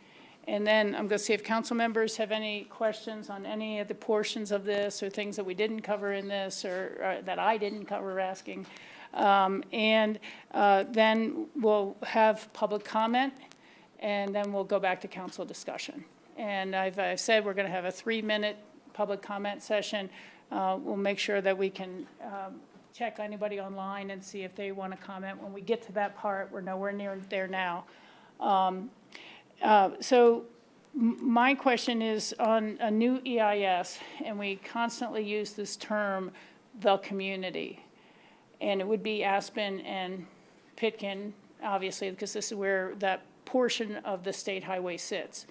and then I'm going to see if council members have any questions on any of the portions of this or things that we didn't cover in this or that I didn't cover asking. Then we'll have public comment, and then we'll go back to council discussion. And I've said we're going to have a 3-minute public comment session. We'll make sure that we can check anybody online and see if they want to comment when we get to that part. We're nowhere near there now. So my question is on a new EIS, and we constantly use this term, the community. And it would be Aspen and Pitkin, obviously, because this is where that portion of the state highway sits.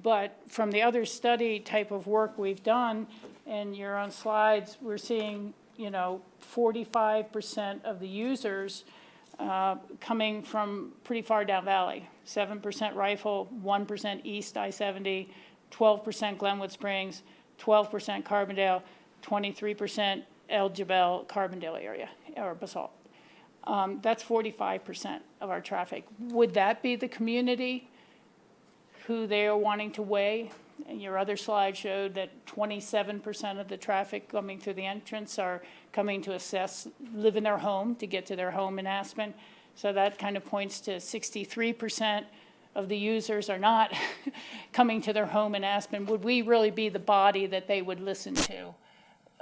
But from the other study type of work we've done, and you're on slides, we're seeing, 45% of the users coming from pretty far down valley. 7% Rifle, 1% East I-70, 12% Glenwood Springs, 12% Carbondale, 23% El Jebel, Carbondale area, or Basalt. That's 45% of our traffic. Would that be the community who they are wanting to weigh? And your other slide showed that 27% of the traffic coming through the entrance are coming to live in their home, to get to their home in Aspen. So that kind of points to 63% of the users are not coming to their home in Aspen. Would we really be the body that they would listen to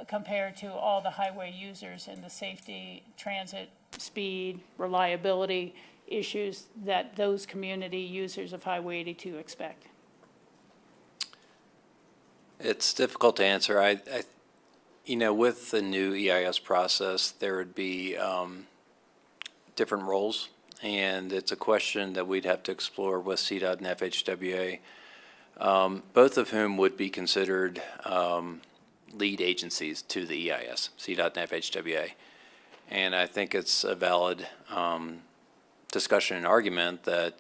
compared to all the highway users and the safety, transit, speed, reliability issues that those community users of Highway 82 expect? It's difficult to answer. With the new EIS process, there would be different roles, and it's a question that we'd have to explore with CDOT and FHWA, both of whom would be considered lead agencies to the EIS, CDOT and FHWA. And I think it's a valid discussion and argument that,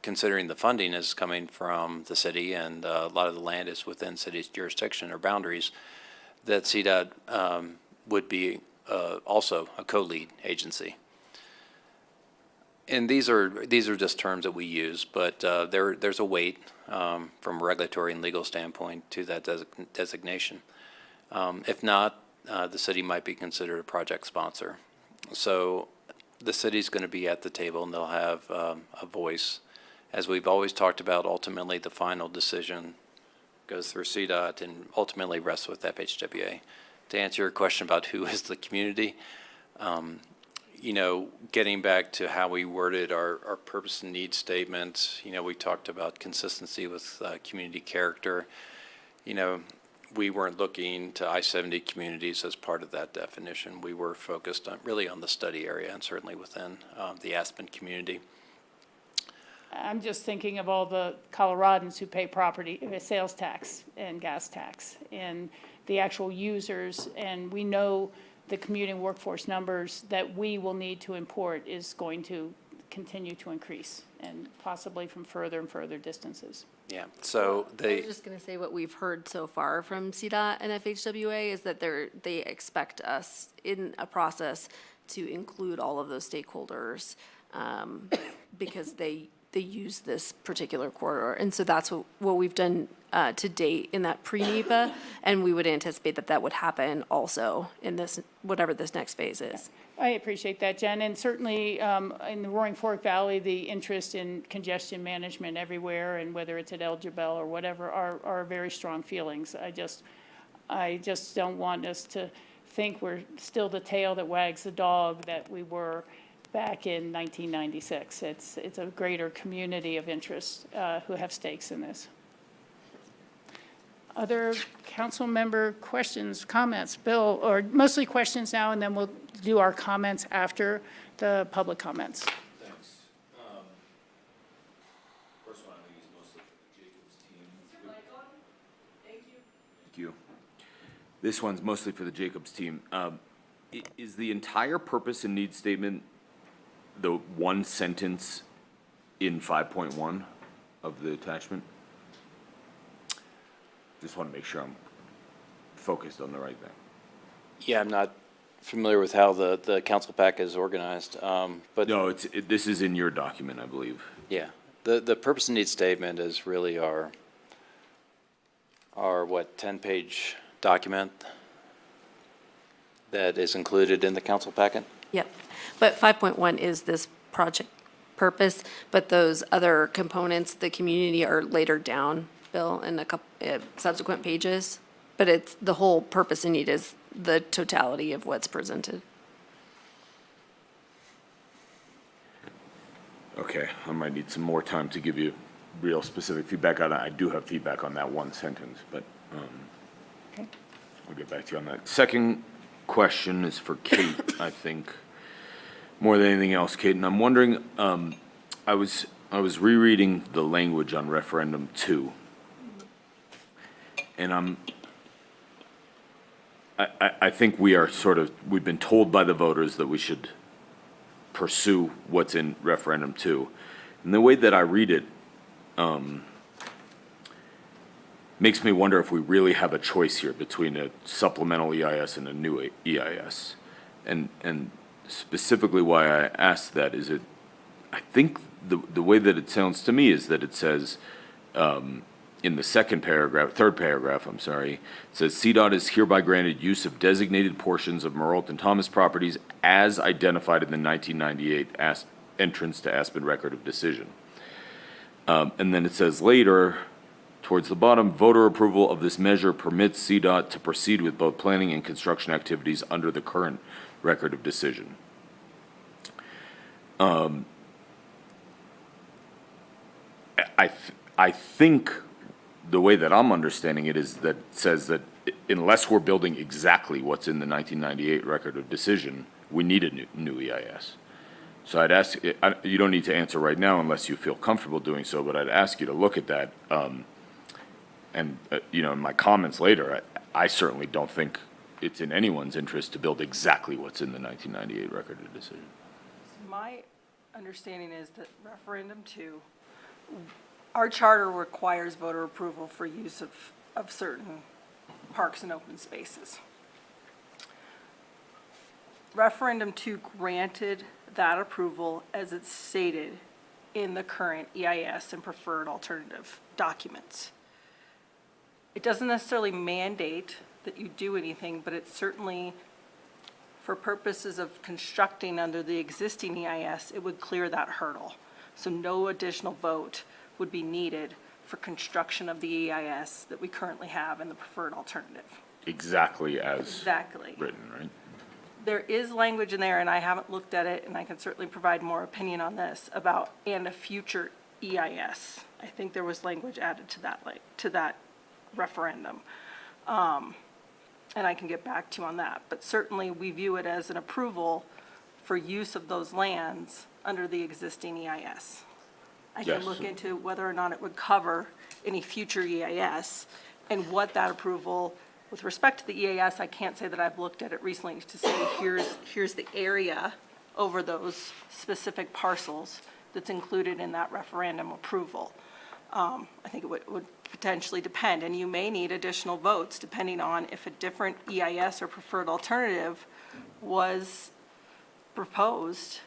considering the funding is coming from the city and a lot of the land is within city's jurisdiction or boundaries, that CDOT would be also a co-lead agency. And these are just terms that we use, but there's a weight from a regulatory and legal standpoint to that designation. If not, the city might be considered a project sponsor. So the city's going to be at the table, and they'll have a voice. As we've always talked about, ultimately the final decision goes through CDOT and ultimately rests with FHWA. to answer your question about who is the community, you know, getting back to how we worded our purpose and need statement, you know, we talked about consistency with community character. You know, we weren't looking to I-70 communities as part of that definition. We were focused on really on the study area and certainly within the Aspen community. I'm just thinking of all the Coloradans who pay property, sales tax and gas tax, and the actual users, and we know the commuting workforce numbers that we will need to import is going to continue to increase, and possibly from further and further distances. Yeah, so I they, was just going to say what we've heard so far from CDOT and FHWA is that they expect us in a process to include all of those stakeholders because they use this particular corridor. And so that's what we've done to date in that pre-NEPA, and we would anticipate that that would happen also in this, whatever this next phase is. I appreciate that, Jen, and certainly in the Roaring Fork Valley, the interest in congestion management everywhere, and whether it's at El Jebel or whatever, are very strong feelings. I just don't want us to think we're still the tail that wags the dog that we were back in 1996. It's a greater community of interest who have stakes in this. Other council member questions, comments? Bill, or mostly questions now, and then we'll do our comments after the public comments. Thanks. First one, I think, is mostly for the Jacobs team. Thank you. This one's mostly for the Jacobs team. Is the entire purpose and need statement the one sentence in 5.1 of the attachment? Just want to make sure I'm focused on the right thing. yeah, I'm not familiar with how the council pack is organized, but No, this is in your document, I believe. yeah, the purpose and need statement is really our what, 10-page document that is included in the council packet? Yep. But 5.1 is this project purpose, but those other components, the community, are later down, Bill, in a couple subsequent pages. But it's the whole purpose and need is the totality of what's presented. Okay, I might need some more time to give you real specific feedback on that. I do have feedback on that one sentence, but Okay. I'll get back to you on that. Second question is for Kate, I think, more than anything else, Kate, and I'm wondering, I was rereading the language on referendum 2, and I think we've been told by the voters that we should pursue what's in referendum 2. And the way that I read it, makes me wonder if we really have a choice here between a supplemental EIS and a new EIS. And specifically why I asked that is I think the way that it sounds to me is that it says, in the third paragraph, it says CDOT is hereby granted use of designated portions of Meralt and Thomas properties as identified in the 1998 entrance to Aspen Record of Decision. And then it says later, towards the bottom, voter approval of this measure permits CDOT to proceed with both planning and construction activities under the current Record of Decision. I think the way that I'm understanding it is that it says that unless we're building exactly what's in the 1998 Record of Decision, we need a new EIS. So I'd ask, you don't need to answer right now unless you feel comfortable doing so, but I'd ask you to look at that. In my comments later, I certainly don't think it's in anyone's interest to build exactly what's in the 1998 Record of Decision. My understanding is that referendum 2, our charter requires voter approval for use of certain parks and open spaces. Referendum 2 granted that approval as it's stated in the current EIS and preferred alternative documents. It doesn't necessarily mandate that you do anything, but it's certainly, for purposes of constructing under the existing EIS, it would clear that hurdle. So no additional vote would be needed for construction of the EIS that we currently have in the preferred alternative. Exactly as Exactly. written, right? There is language in there, and I haven't looked at it, and I can certainly provide more opinion on this, about and a future EIS. I think there was language added to that, to that referendum. And I can get back to you on that. But certainly, we view it as an approval for use of those lands under the existing EIS. I can Yes. look into whether or not it would cover any future EIS and what that approval, with respect to the EAS, I can't say that I've looked at it recently to say, here's the area over those specific parcels that's included in that referendum approval. I think it would potentially depend, and you may need additional votes depending on if a different EIS or preferred alternative was proposed.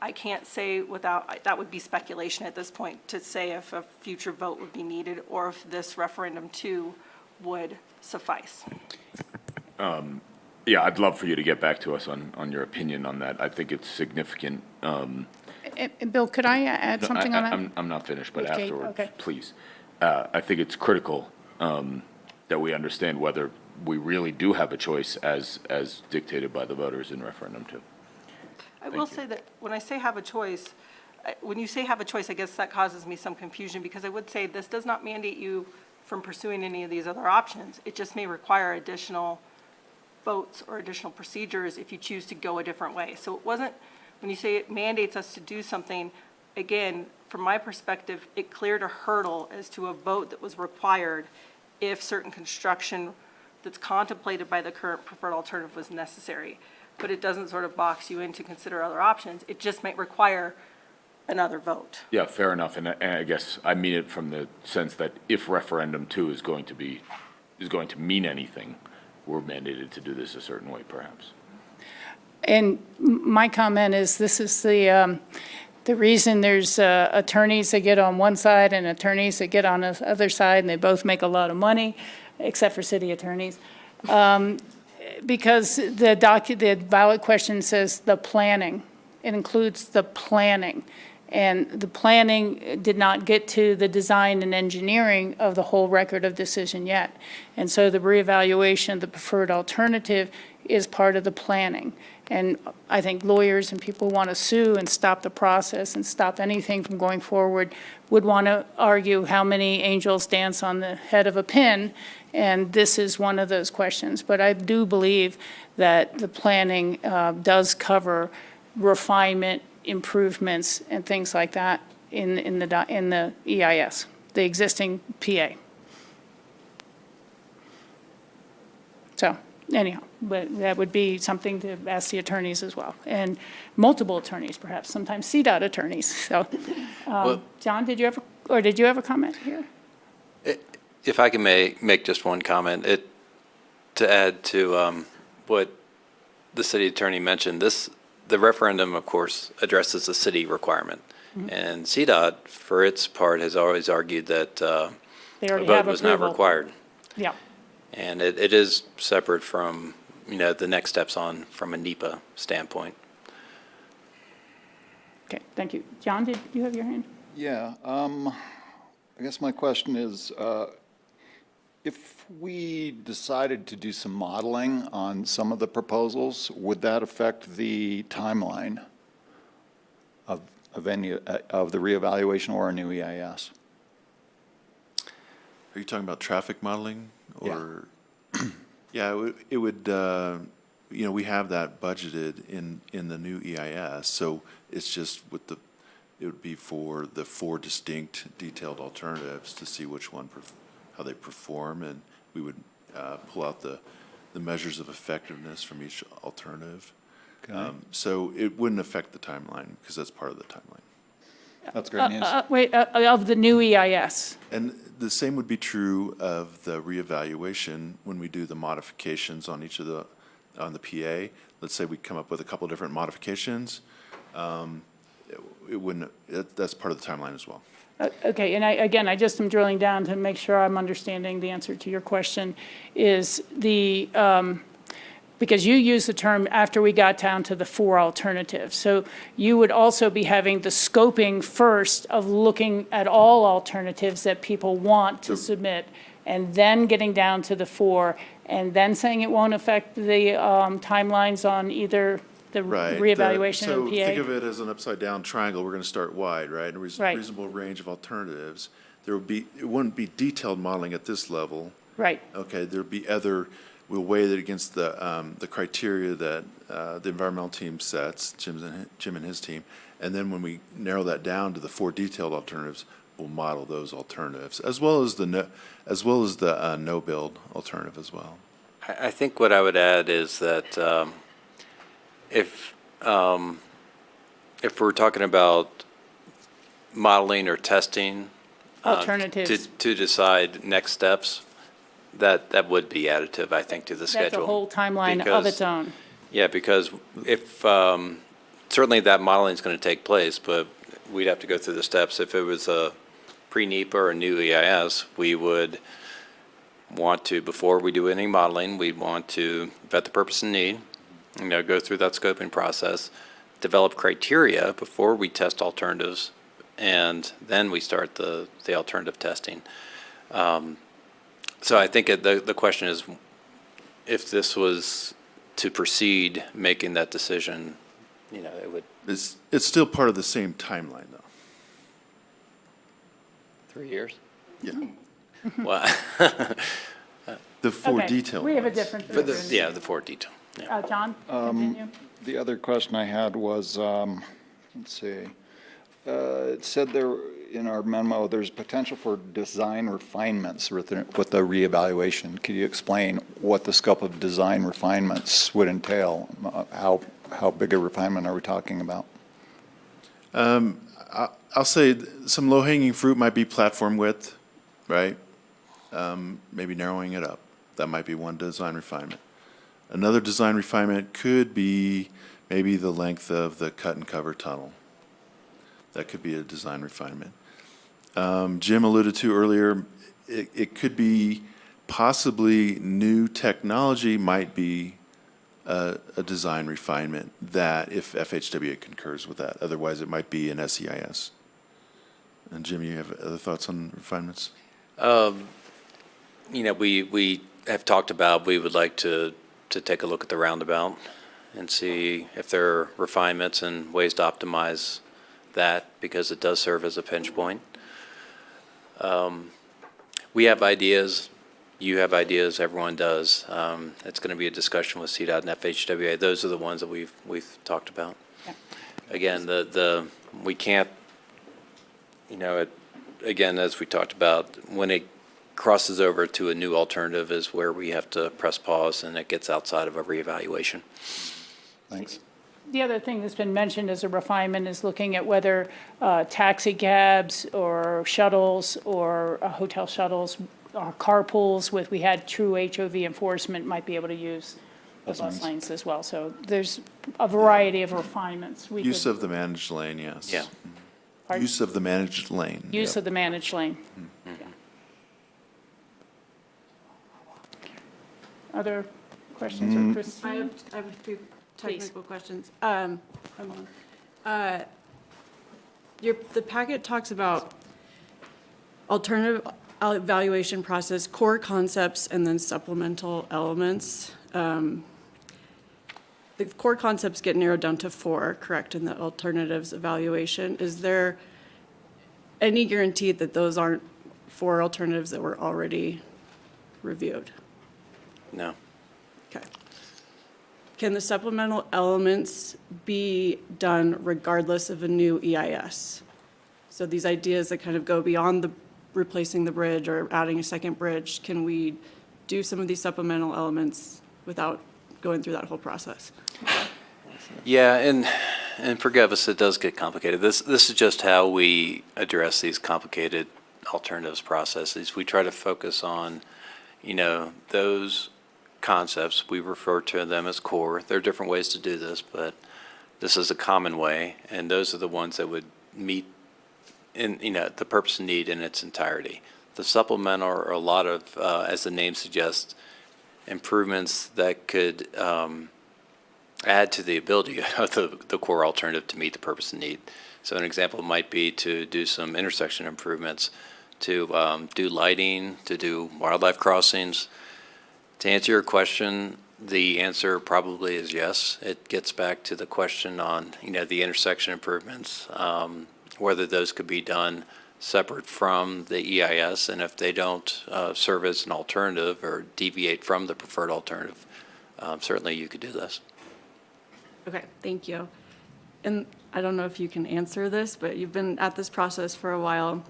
I can't say without, that would be speculation at this point, to say if a future vote would be needed or if this referendum too would suffice. Yeah, I'd love for you to get back to us on your opinion on that. I think it's significant. And Bill, could I add something on that? I'm not finished, but Okay, afterwards, okay. please. I think it's critical that we understand whether we really do have a choice as dictated by the voters in referendum 2. I will say that when I say have a choice, when you say have a choice, I guess that causes me some confusion, because I would say this does not mandate you from pursuing any of these other options. It just may require additional votes or additional procedures if you choose to go a different way. So it wasn't, when you say it mandates us to do something, again, from my perspective, it cleared a hurdle as to a vote that was required if certain construction that's contemplated by the current preferred alternative was necessary. But it doesn't sort of box you in to consider other options. It just might require another vote. Yeah, fair enough, and I guess I mean it from the sense that if referendum 2 is going to mean anything, we're mandated to do this a certain way, perhaps. And my comment is, this is the reason there's attorneys that get on one side and attorneys that get on the other side, and they both make a lot of money, except for city attorneys. Because the ballot question says the planning. It includes the planning. And the planning did not get to the design and engineering of the whole record of decision yet. And so the reevaluation of the preferred alternative is part of the planning. And I think lawyers and people who want to sue and stop the process and stop anything from going forward would want to argue how many angels dance on the head of a pin, and this is one of those questions. But I do believe that the planning does cover refinement, improvements, and things like that in the EIS, the existing PA. So anyhow, but that would be something to ask the attorneys as well, and multiple attorneys perhaps, sometimes CDOT attorneys. So, John, did you have a comment here? If I can make just one comment, to add to what the city attorney mentioned, the referendum, of course, addresses the city requirement. Mm-hmm. And CDOT, for its part, has always argued that a vote was not required. Yeah. And it is separate from, the next steps on from a NEPA standpoint. Okay, thank you. John, did you have your hand? Yeah, I guess my question is, if we decided to do some modeling on some of the proposals, would that affect the timeline of any of the reevaluation or a new EIS? Are you talking about traffic modeling or? Yeah. Yeah, it would, we have that budgeted in the new EIS. So it's just it would be for the 4 distinct detailed alternatives to see which one, how they perform. And we would pull out the measures of effectiveness from each alternative. Okay. So it wouldn't affect the timeline because that's part of the timeline. That's great news. Of the new EIS. And the same would be true of the reevaluation when we do the modifications on each of on the PA. Let's say we come up with a couple different modifications. It wouldn't, that's part of the timeline as well. Okay, and I just am drilling down to make sure I'm understanding the answer to your question, is because you used the term after we got down to the 4 alternatives. So you would also be having the scoping first of looking at all alternatives that people want to submit, and then getting down to the 4, and then saying it won't affect the timelines on either the Right. reevaluation So and think PA? of it as an upside-down triangle. We're going to start wide, right? A Right. reasonable range of alternatives. It wouldn't be detailed modeling at this level. Right, Okay, there'd be we'll weigh that against the criteria that the environmental team sets, Jim and his team. And then when we narrow that down to the 4 detailed alternatives, we'll model those alternatives, as well as the no-build alternative as well. I think what I would add is that if we're talking about modeling or testing alternatives. to decide next steps, that would be additive, I think, to the schedule. That's a whole timeline of Because- its own. Yeah, because if, certainly that modeling is going to take place, but we'd have to go through the steps. If it was a pre-NEPA or a new EIS, we would want to, before we do any modeling, we'd want to vet the purpose and need, go through that scoping process, develop criteria before we test alternatives, and then we start the alternative testing. So I think the question is, if this was to proceed making that decision, it would. It's still part of the same timeline, though. 3 years? Yeah. Well, The 4 Okay, detailed we have a ones. different. yeah, the 4 detail. Yeah. John, continue. The other question I had was, let's see, it said there in our memo, there's potential for design refinements with the reevaluation. Could you explain what the scope of design refinements would entail? How big a refinement are we talking about? I'll say some low-hanging fruit might be platform width, right? Maybe narrowing it up. That might be one design refinement. Another design refinement could be maybe the length of the cut and cover tunnel. That could be a design refinement. Jim alluded to earlier, it could be possibly new technology might be a design refinement that if FHWA concurs with that. Otherwise, it might be an SEIS. And Jim, you have other thoughts on refinements? We have talked about, we would like to take a look at the roundabout and see if there are refinements and ways to optimize that, because it does serve as a pinch point. We have ideas, you have ideas, everyone does. It's going to be a discussion with CDOT and FHWA. Those are the ones that we've talked about. Yeah. Again, we can't, again, as we talked about, when it crosses over to a new alternative is where we have to press pause, and it gets outside of a reevaluation. Thanks. The other thing that's been mentioned as a refinement is looking at whether taxi cabs or shuttles or hotel shuttles or carpools we had true HOV enforcement might be able to use the bus lanes as well. So there's a variety of refinements. Use of the managed lane, yes. Yeah. Pardon? Use of the managed lane. Use of the managed lane. Yeah. Other questions or Christine? I have a few Please. technical questions. Hold on. The packet talks about alternative evaluation process, core concepts, and then supplemental elements. The core concepts get narrowed down to 4, correct, in the alternatives evaluation. Is there any guarantee that those aren't 4 alternatives that were already reviewed? No. Okay. Can the supplemental elements be done regardless of a new EIS? So these ideas that kind of go beyond the replacing the bridge or adding a second bridge, can we do some of these supplemental elements without going through that whole process? Yeah, and forgive us, it does get complicated. This is just how we address these complicated alternatives processes. We try to focus on, those concepts. We refer to them as core. There are different ways to do this, but this is a common way, and those are the ones that would meet the purpose and need in its entirety. The supplemental are a lot of, as the name suggests, improvements that could add to the ability of the core alternative to meet the purpose and need. So an example might be to do some intersection improvements, to do lighting, to do wildlife crossings. To answer your question, the answer probably is yes. It gets back to the question on, the intersection improvements, whether those could be done separate from the EIS, and if they don't serve as an alternative or deviate from the preferred alternative, certainly you could do this. Okay, thank you. And I don't know if you can answer this, but you've been at this process for a while.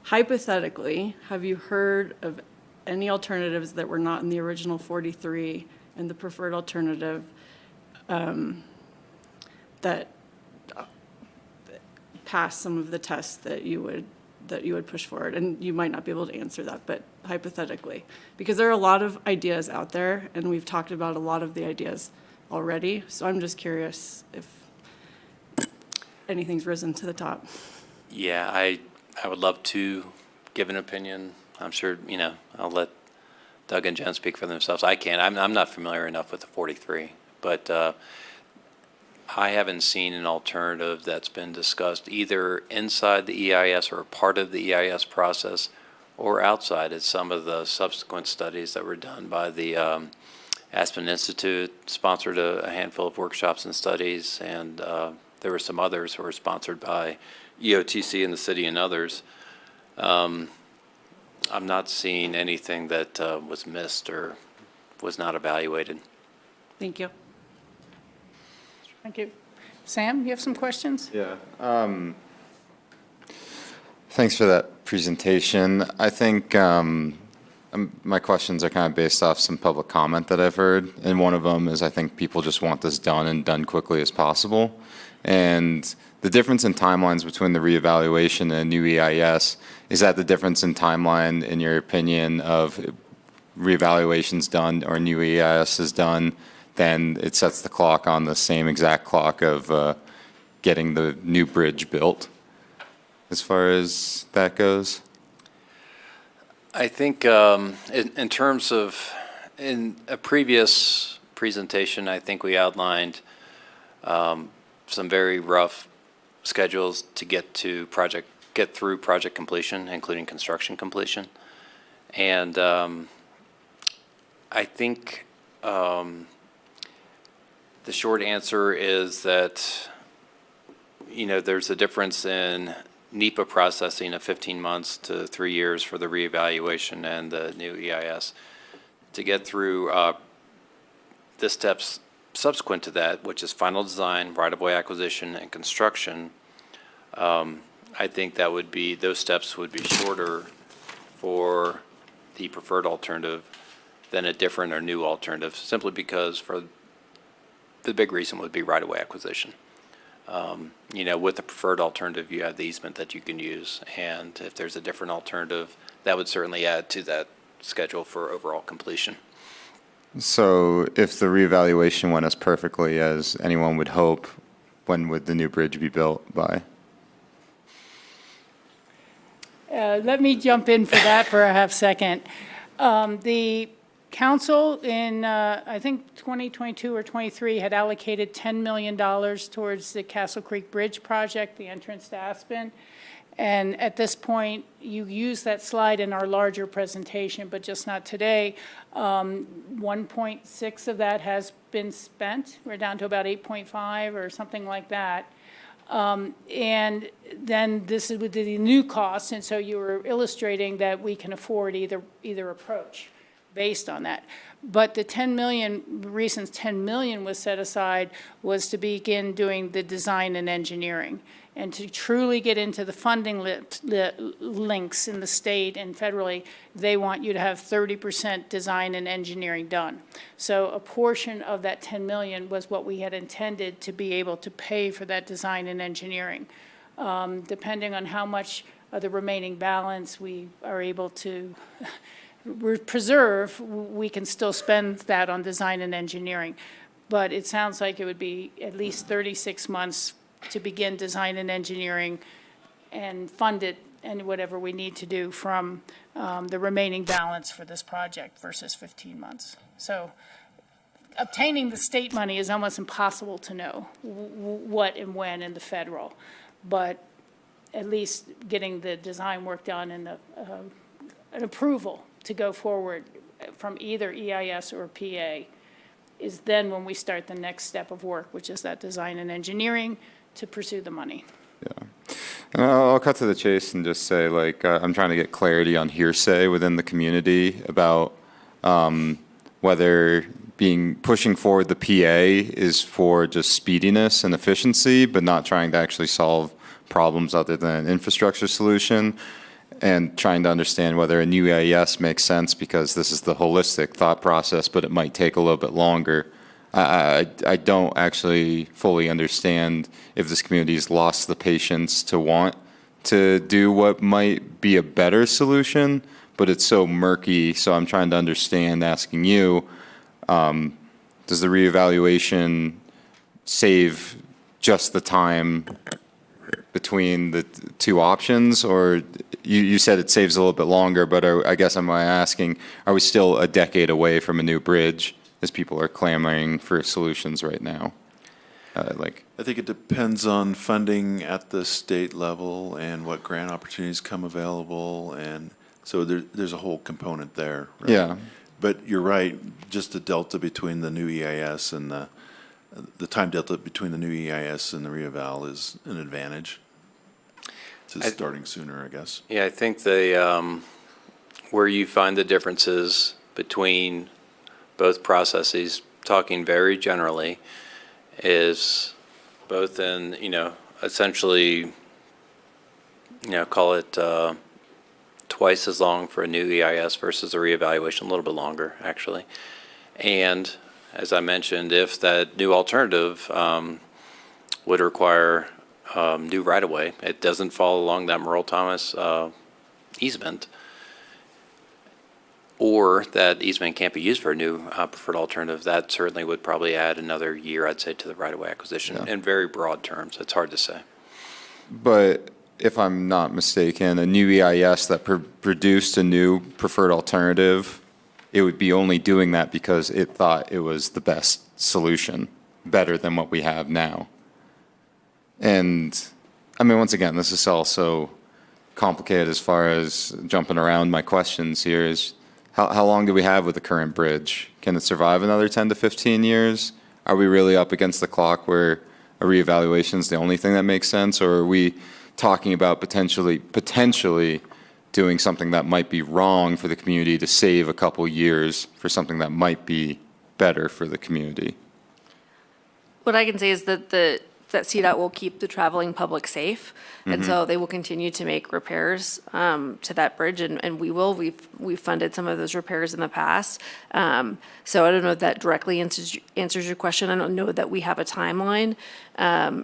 Hypothetically, have you heard of any alternatives that were not in the original 43 and the preferred alternative that passed some of the tests that you would push forward? And you might not be able to answer that, but hypothetically, because there are a lot of ideas out there, and we've talked about a lot of the ideas already. So I'm just curious if anything's risen to the top. Yeah, I would love to give an opinion. I'm sure, I'll let Doug and Jen speak for themselves. I can't. I'm not familiar enough with the 43, but I haven't seen an alternative that's been discussed either inside the EIS or a part of the EIS process or outside. It's some of the subsequent studies that were done by the Aspen Institute, sponsored a handful of workshops and studies, and there were some others who were sponsored by EOTC in the city and others. I'm not seeing anything that was missed or was not evaluated. Thank you. Thank you. Sam, you have some questions? Yeah. Thanks for that presentation. I think my questions are kind of based off some public comment that I've heard, and one of them is I think people just want this done and done quickly as possible. And the difference in timelines between the reevaluation and a new EIS, is that the difference in timeline, in your opinion, of reevaluation's done or new EIS is done, then it sets the clock on the same exact clock of getting the new bridge built, as far as that goes? I think in terms of, in a previous presentation, I think we outlined some very rough schedules to get through project completion, including construction completion. And I think the short answer is that, there's a difference in NEPA processing of 15 months to 3 years for the reevaluation and the new EIS. To get through the steps subsequent to that, which is final design, right-of-way acquisition, and construction, I think those steps would be shorter for the preferred alternative than a different or new alternative, simply because the big reason would be right-of-way acquisition. With the preferred alternative, you have the easement that you can use, and if there's a different alternative, that would certainly add to that schedule for overall completion. So if the reevaluation went as perfectly as anyone would hope, when would the new bridge be built by? Let me jump in for that for a half second. The council in, I think, 2022 or 23 had allocated $10 million towards the Castle Creek Bridge project, the entrance to Aspen. And at this point, you use that slide in our larger presentation, but just not today. 1.6 of that has been spent. We're down to about 8.5 or something like that. And then this is with the new costs, and so you were illustrating that we can afford either approach based on that. But the 10 million, reasons 10 million was set aside was to begin doing the design and engineering. And to truly get into the funding links in the state and federally, they want you to have 30% design and engineering done. So a portion of that 10 million was what we had intended to be able to pay for that design and engineering. Depending on how much of the remaining balance we are able to preserve, we can still spend that on design and engineering. But it sounds like it would be at least 36 months to begin design and engineering and fund it and whatever we need to do from the remaining balance for this project versus 15 months. So obtaining the state money is almost impossible to know what and when in the federal, but at least getting the design work done and an approval to go forward from either EIS or PA is then when we start the next step of work, which is that design and engineering to pursue the money. Yeah. And I'll cut to the chase and just say, like, I'm trying to get clarity on hearsay within the community about whether pushing forward the PA is for just speediness and efficiency, but not trying to actually solve problems other than an infrastructure solution, and trying to understand whether a new EIS makes sense because this is the holistic thought process, but it might take a little bit longer. I don't actually fully understand if this community's lost the patience to want to do what might be a better solution, but it's so murky, so I'm trying to understand, asking you, does the reevaluation save just the time between the two options, or you said it saves a little bit longer, but I guess I'm asking, are we still a decade away from a new bridge as people are clamoring for solutions right now? I think it depends on funding at the state level and what grant opportunities come available, and so there's a whole component there. Right? Yeah. But you're right, just the delta between the new EIS and the time delta between the new EIS and the reeval is an advantage to starting sooner, I guess. Yeah, I think where you find the differences between both processes, talking very generally, is both in, essentially, call it twice as long for a new EIS versus a reevaluation, a little bit longer, actually. And as I mentioned, if that new alternative would require new right-of-way, it doesn't fall along that Merle Thomas easement, or that easement can't be used for a new preferred alternative, that certainly would probably add another year, I'd say, to the right-of-way acquisition. Yeah. In very broad terms. It's hard to say. But if I'm not mistaken, a new EIS that produced a new preferred alternative, it would be only doing that because it thought it was the best solution, better than what we have now. And, I mean, once again, this is also complicated as far as jumping around my questions here is, how long do we have with the current bridge? Can it survive another 10 to 15 years? Are we really up against the clock where a reevaluation is the only thing that makes sense, or are we talking about potentially doing something that might be wrong for the community to save a couple years for something that might be better for the community? What I can say is that that CDOT will keep the traveling public safe, and so they will continue to make repairs to that bridge, and we will. We've funded some of those repairs in the past. So I don't know if that directly answers your question. I don't know that we have a timeline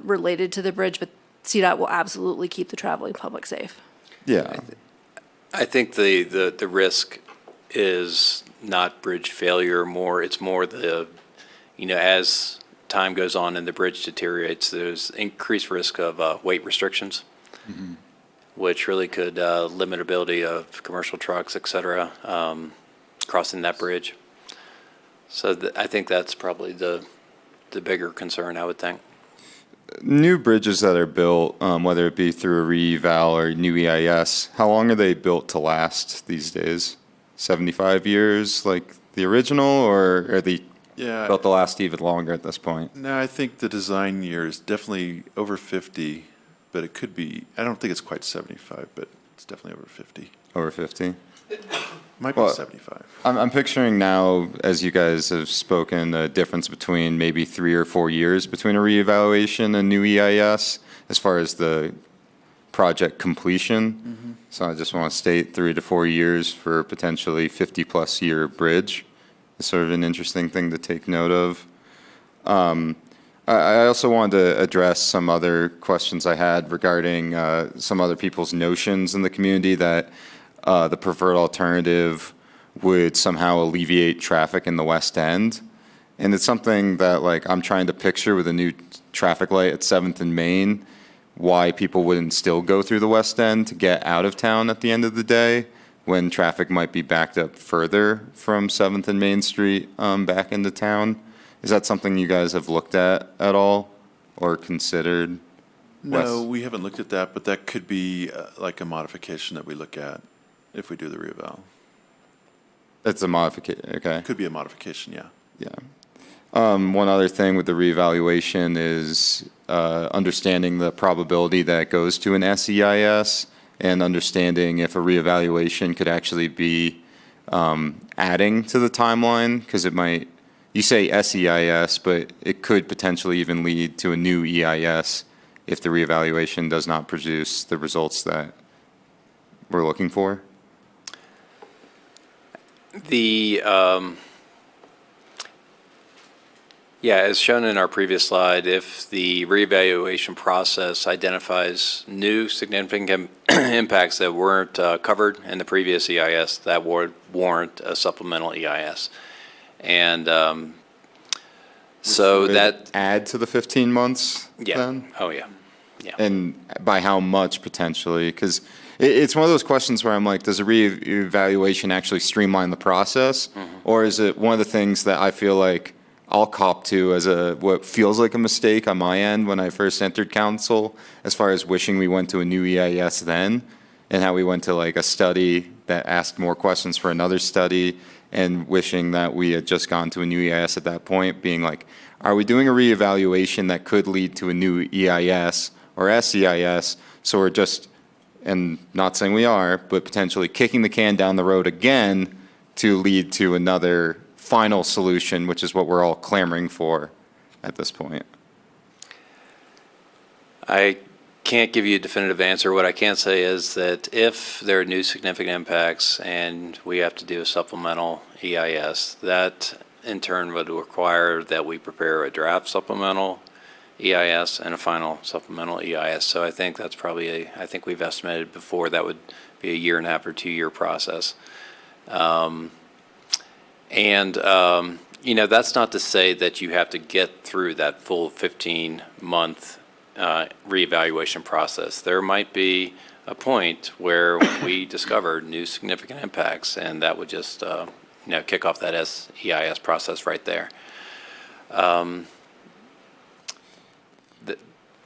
related to the bridge, but CDOT will absolutely keep the traveling public safe. Yeah. I think the risk is not bridge failure, it's more as time goes on and the bridge deteriorates, there's increased risk of weight restrictions, which really could limit ability of commercial trucks, et cetera, crossing that bridge. So I think that's probably the bigger concern, I would think. New bridges that are built, whether it be through a reeval or new EIS, how long are they built to last these days? 75 years like the original, or are they built to last even longer at this point? No, I think the design year is definitely over 50, but it could be, I don't think it's quite 75, but it's definitely over 50. Over 50? Might be 75. I'm picturing now, as you guys have spoken, a difference between maybe 3 or 4 years between a reevaluation and new EIS as far as the project completion. So I just want to state 3 to 4 years for potentially 50-plus year bridge. It's sort of an interesting thing to take note of. I also wanted to address some other questions I had regarding some other people's notions in the community that the preferred alternative would somehow alleviate traffic in the West End. And it's something that, like, I'm trying to picture with a new traffic light at 7th and Main, why people wouldn't still go through the West End to get out of town at the end of the day when traffic might be backed up further from 7th and Main Street back into town. Is that something you guys have looked at all or considered? No, Wes? we haven't looked at that, but that could be like a modification that we look at if we do the reeval. It's a modification, okay. Could be a modification, yeah. Yeah. One other thing with the reevaluation is understanding the probability that it goes to an SEIS and understanding if a reevaluation could actually be adding to the timeline, because it might, you say SEIS, but it could potentially even lead to a new EIS if the reevaluation does not produce the results that we're looking for. Yeah, as shown in our previous slide, if the reevaluation process identifies new significant impacts that weren't covered in the previous EIS, that would warrant a supplemental EIS. And so Would it that, add to the 15 months yeah, then? oh, yeah, yeah. And by how much potentially? Because it's one of those questions where I'm like, does a reevaluation actually streamline the process? Or is it one of the things that I feel like I'll cop to as what feels like a mistake on my end when I first entered council, as far as wishing we went to a new EIS then, and how we went to like a study that asked more questions for another study, and wishing that we had just gone to a new EIS at that point, being like, are we doing a reevaluation that could lead to a new EIS or SEIS? So we're just, and not saying we are, but potentially kicking the can down the road again to lead to another final solution, which is what we're all clamoring for at this point. I can't give you a definitive answer. What I can say is that if there are new significant impacts and we have to do a supplemental EIS, that in turn would require that we prepare a draft supplemental EIS and a final supplemental EIS. So I think that's probably I think we've estimated before that would be a 1.5 or 2 year process. That's not to say that you have to get through that full 15-month reevaluation process. There might be a point where we discover new significant impacts, and that would just, kick off that SEIS process right there.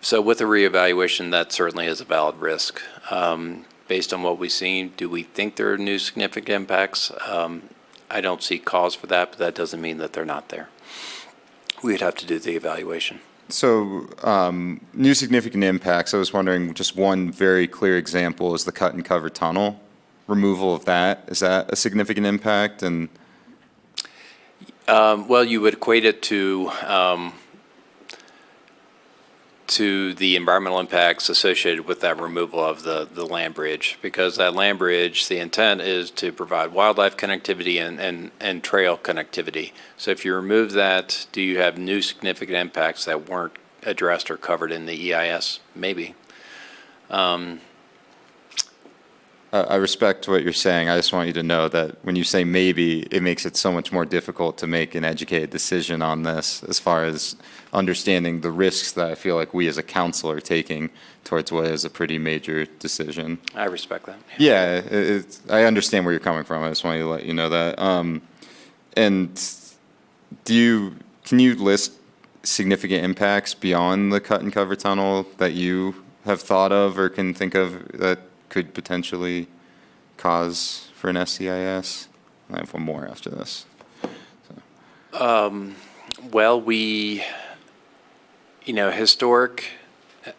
So with the reevaluation, that certainly is a valid risk. Based on what we've seen, do we think there are new significant impacts? I don't see cause for that, but that doesn't mean that they're not there. We'd have to do the evaluation. So new significant impacts, I was wondering, just one very clear example is the cut and cover tunnel. Removal of that, is that a significant impact? And well, you would equate it to the environmental impacts associated with that removal of the land bridge, because that land bridge, the intent is to provide wildlife connectivity and trail connectivity. So if you remove that, do you have new significant impacts that weren't addressed or covered in the EIS? Maybe. I respect what you're saying. I just want you to know that when you say maybe, it makes it so much more difficult to make an educated decision on this, as far as understanding the risks that I feel like we as a council are taking towards what is a pretty major decision. I respect that. Yeah, I understand where you're coming from. I just wanted to let you know that. And can you list significant impacts beyond the cut and cover tunnel that you have thought of or can think of that could potentially cause for an SEIS? I have one more after this. Well, historic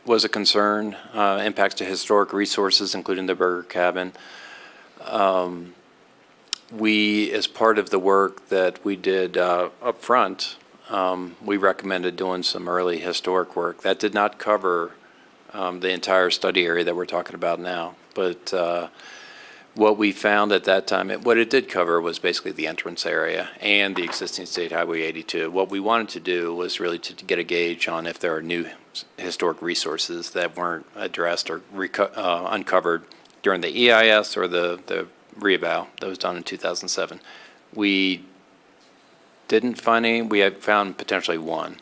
was a concern, impacts to historic resources, including the Burger Cabin. We, as part of the work that we did up front, we recommended doing some early historic work. That did not cover the entire study area that we're talking about now. But what we found at that time, what it did cover was basically the entrance area and the existing State Highway 82. What we wanted to do was really to get a gauge on if there are new historic resources that weren't addressed or uncovered during the EIS or the reeval that was done in 2007. We didn't find any. We had found potentially one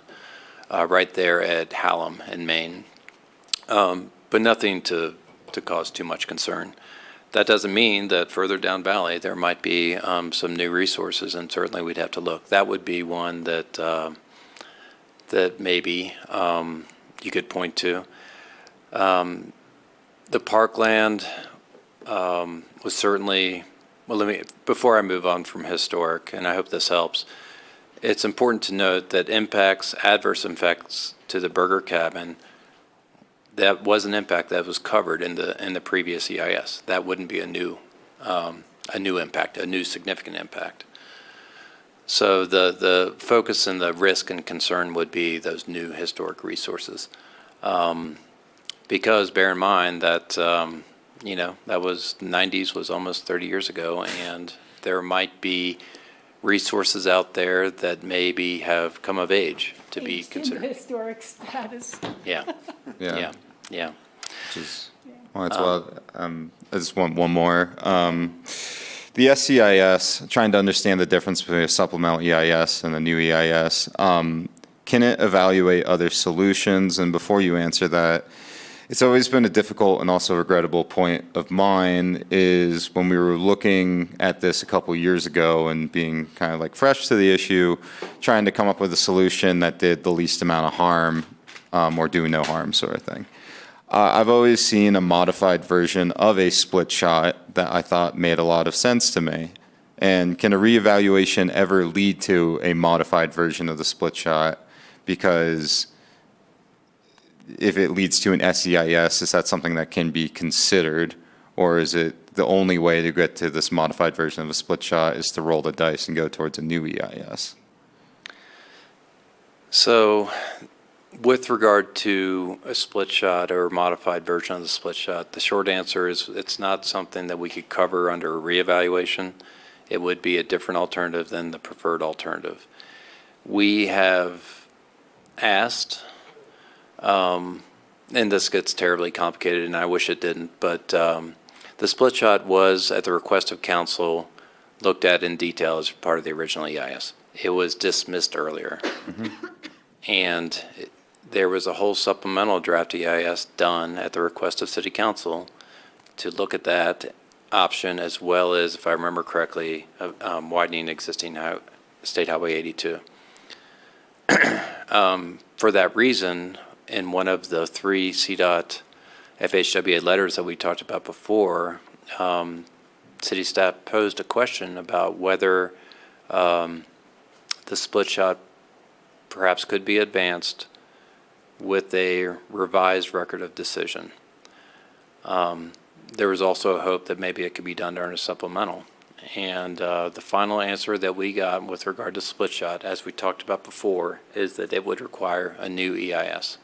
right there at Hallam in Maine. but nothing to cause too much concern. That doesn't mean that further down valley, there might be some new resources, and certainly we'd have to look. That would be one that, that maybe you could point to. The parkland was certainly, well, before I move on from historic, and I hope this helps, it's important to note that adverse impacts to the Burger Cabin, that was an impact that was covered in the previous EIS. That wouldn't be a new impact, a new significant impact. So the focus and the risk and concern would be those new historic resources. Because bear in mind that, that was, 90s was almost 30 years ago, and there might be resources out there that maybe have come of age to be considered. Historic status. Yeah, Yeah. yeah. Which is, well, that's well, I just want one more. The SCIS, trying to understand the difference between a supplemental EIS and a new EIS. Can it evaluate other solutions? And before you answer that, it's always been a difficult and also regrettable point of mine is when we were looking at this a couple years ago and being kind of like fresh to the issue, trying to come up with a solution that did the least amount of harm or do no harm sort of thing. I've always seen a modified version of a split shot that I thought made a lot of sense to me. And can a reevaluation ever lead to a modified version of the split shot? Because if it leads to an SEIS, is that something that can be considered? Or is it the only way to get to this modified version of a split shot is to roll the dice and go towards a new EIS? So with regard to a split shot or a modified version of the split shot, the short answer is it's not something that we could cover under a reevaluation. It would be a different alternative than the preferred alternative. We have asked, and this gets terribly complicated and I wish it didn't, but the split shot was, at the request of council, looked at in detail as part of the original EIS. It was dismissed earlier. And there was a whole supplemental draft EIS done at the request of City Council to look at that option, as well as, if I remember correctly, widening existing State Highway 82. For that reason, in one of the 3 CDOT FHWA letters that we talked about before, city staff posed a question about whether the split shot perhaps could be advanced with a revised record of decision. There was also a hope that maybe it could be done during a supplemental. And the final answer that we got with regard to split shot, as we talked about before, is that it would require a new EIS.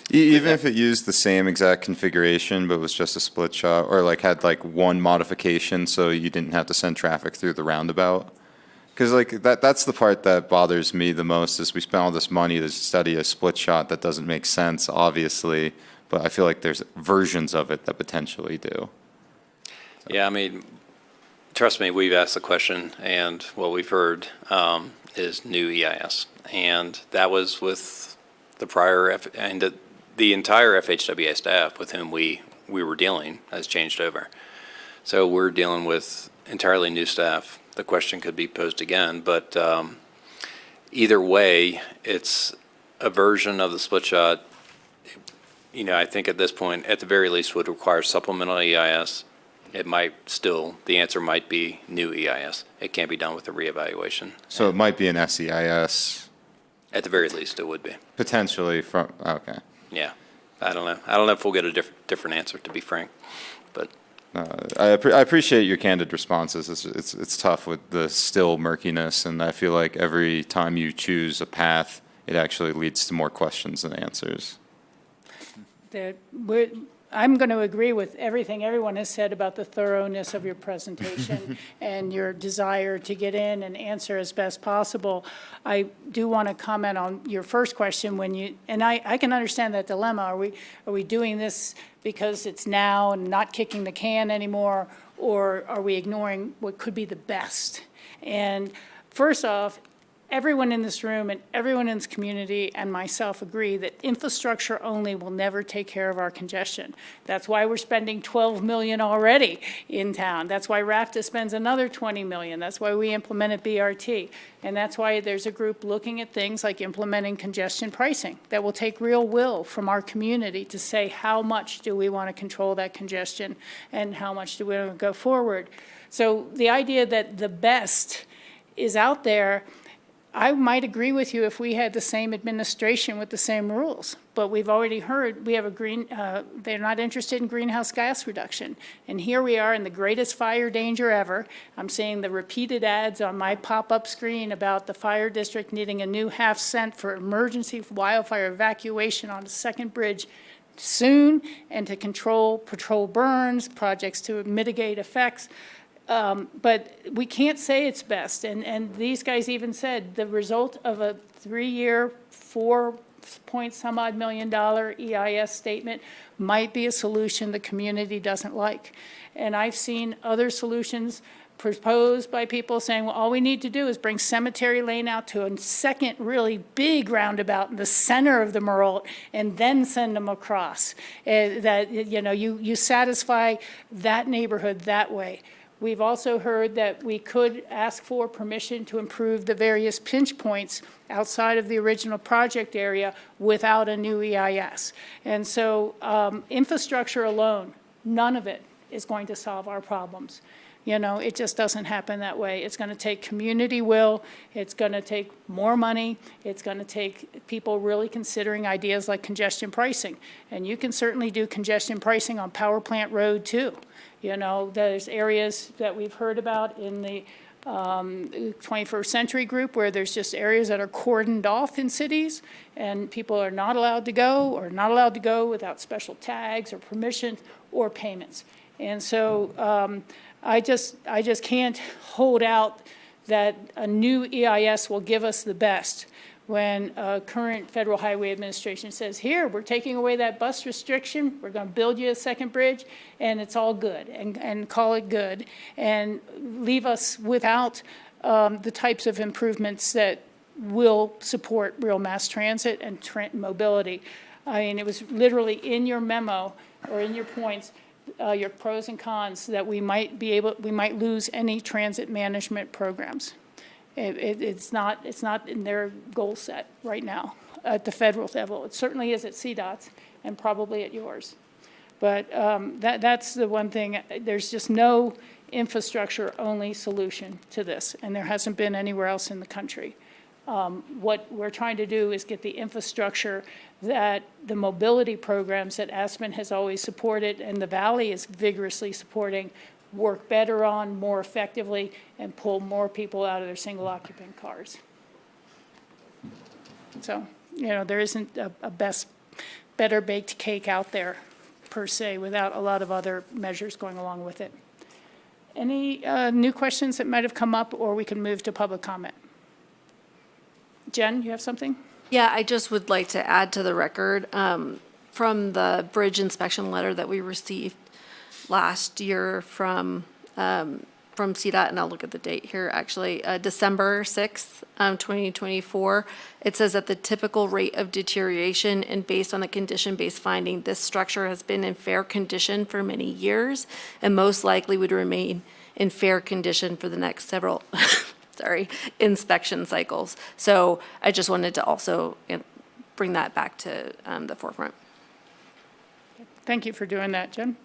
Even if it used the same exact configuration, but was just a split shot, or like had like one modification so you didn't have to send traffic through the roundabout? Because like that's the part that bothers me the most is we spent all this money to study a split shot that doesn't make sense, obviously, but I feel like there's versions of it that potentially do. Yeah, I mean, trust me, we've asked the question, and what we've heard is new EIS. And that was with the prior, and the entire FHWA staff with whom we were dealing has changed over. So we're dealing with entirely new staff. The question could be posed again, but either way, it's a version of the split shot. You know, I think at this point, at the very least, would require supplemental EIS. It might still, the answer might be new EIS. It can't be done with a reevaluation. So it might be an SEIS. At the very least, it would be. Potentially from, okay. Yeah, I don't know. I don't know if we'll get a different answer, to be frank, but. I appreciate your candid responses. It's tough with the still murkiness, and I feel like every time you choose a path, it actually leads to more questions than answers. I'm going to agree with everything everyone has said about the thoroughness of your presentation and your desire to get in and answer as best possible. I do want to comment on your first question and I can understand that dilemma. Are we doing this because it's now and not kicking the can anymore, or are we ignoring what could be the best? And first off, everyone in this room and everyone in this community and myself agree that infrastructure only will never take care of our congestion. That's why we're spending 12 million already in town. That's why RAFTA spends another 20 million. That's why we implemented BRT. And that's why there's a group looking at things like implementing congestion pricing that will take real will from our community to say how much do we want to control that congestion and how much do we want to go forward. So the idea that the best is out there, I might agree with you if we had the same administration with the same rules, but we've already heard we have they're not interested in greenhouse gas reduction. And here we are in the greatest fire danger ever. I'm seeing the repeated ads on my pop-up screen about the fire district needing a new half-cent for emergency wildfire evacuation on the second bridge soon and to patrol burns, projects to mitigate effects. But we can't say it's best, and these guys even said the result of a 3-year, $4-point-some-odd million EIS statement might be a solution the community doesn't like. And I've seen other solutions proposed by people saying, well, all we need to do is bring Cemetery Lane out to a second really big roundabout in the center of the Merle and then send them across. That, you know, you satisfy that neighborhood that way. We've also heard that we could ask for permission to improve the various pinch points outside of the original project area without a new EIS. And so infrastructure alone, none of it is going to solve our problems. You know, it just doesn't happen that way. It's going to take community will. It's going to take more money. It's going to take people really considering ideas like congestion pricing. And you can certainly do congestion pricing on Power Plant Road, too. You know, there's areas that we've heard about in the 21st Century group where there's just areas that are cordoned off in cities and people are not allowed to go or not allowed to go without special tags or permission or payments. And so I just can't hold out that a new EIS will give us the best when current Federal Highway Administration says, here, we're taking away that bus restriction, we're going to build you a second bridge, and it's all good, and call it good, and leave us without the types of improvements that will support real mass transit and mobility. I mean, it was literally in your memo or in your points, your pros and cons that we might lose any transit management programs. It's not in their goal set right now at the federal level. It certainly is at CDOT's and probably at yours. But that's the one thing. There's just no infrastructure-only solution to this, and there hasn't been anywhere else in the country. What we're trying to do is get the infrastructure that the mobility programs that Aspen has always supported and the Valley is vigorously supporting work better on, more effectively, and pull more people out of their single-occupant cars. So, you know, there isn't a better baked cake out there, per se, without a lot of other measures going along with it. Any new questions that might have come up, or we can move to public comment? Jen, you have something? Yeah, I just would like to add to the record from the bridge inspection letter that we received last year from CDOT, and I'll look at the date here, actually, December 6th, 2024. It says that the typical rate of deterioration and based on the condition-based finding, this structure has been in fair condition for many years and most likely would remain in fair condition for the next several inspection cycles. So I just wanted to also bring that back to the forefront. Thank you for doing that, Jen.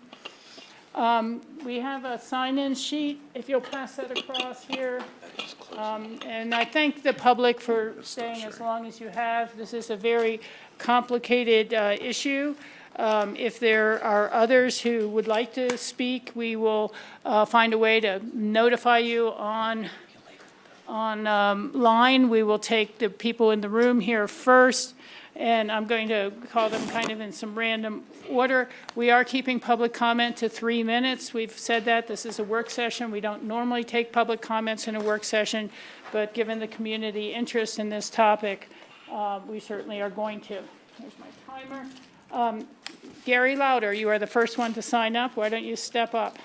We have a sign-in sheet, if you'll pass that across here. And I thank the public for staying as long as you have. This is a very complicated issue. If there are others who would like to speak, we will find a way to notify you on line. We will take the people in the room here first, and I'm going to call them kind of in some random order. We are keeping public comment to 3 minutes. We've said that this is a work session. We don't normally take public comments in a work session, but given the community interest in this topic, we certainly are going to. Here's my timer. Gary Lauder, you are the first one to sign up. Why don't you step up?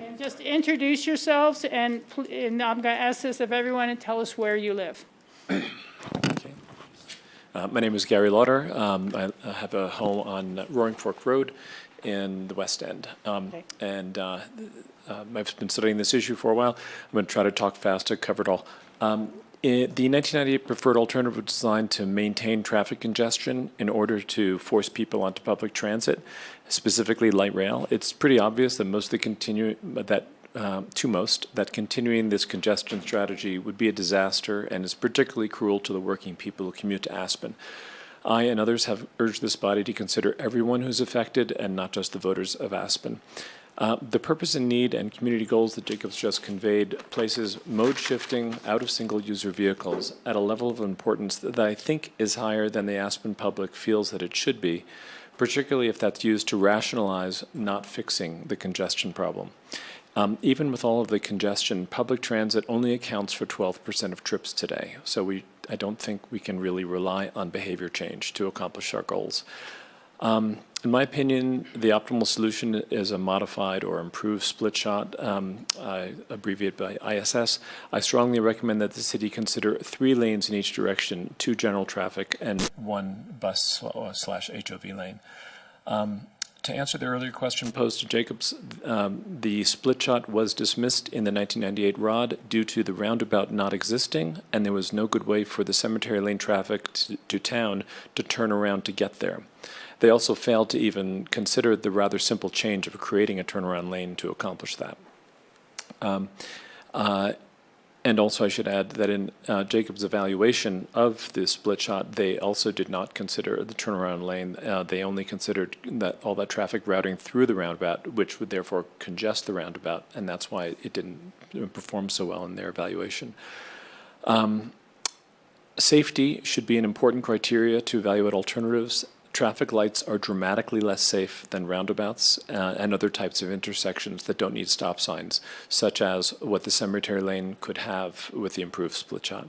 And just introduce yourselves, and I'm going to ask this of everyone, and tell us where you live. My name is Gary Lauder. I have a home on Roaring Fork Road in the West End. And I've been studying this issue for a while. I'm going to try to talk fast to cover it all. The 1998 preferred alternative was designed to maintain traffic congestion in order to force people onto public transit, specifically light rail. It's pretty obvious that that continuing this congestion strategy would be a disaster and is particularly cruel to the working people who commute to Aspen. I and others have urged this body to consider everyone who's affected and not just the voters of Aspen. The purpose and need and community goals that Jacob's just conveyed places mode shifting out of single-user vehicles at a level of importance that I think is higher than the Aspen public feels that it should be, particularly if that's used to rationalize not fixing the congestion problem. Even with all of the congestion, public transit only accounts for 12% of trips today, so I don't think we can really rely on behavior change to accomplish our goals. In my opinion, the optimal solution is a modified or improved split shot, abbreviated by ISS. I strongly recommend that the city consider 3 lanes in each direction, 2 general traffic, and 1 bus/HOV lane. To answer the earlier question posed to Jacobs, the split shot was dismissed in the 1998 ROD due to the roundabout not existing, and there was no good way for the cemetery lane traffic to town to turn around to get there. They also failed to even consider the rather simple change of creating a turnaround lane to accomplish that. And also I should add that in Jacob's evaluation of the split shot, they also did not consider the turnaround lane. They only considered that all that traffic routing through the roundabout, which would therefore congest the roundabout, and that's why it didn't perform so well in their evaluation. Safety should be an important criteria to evaluate alternatives. Traffic lights are dramatically less safe than roundabouts and other types of intersections that don't need stop signs, such as what the cemetery lane could have with the improved split shot.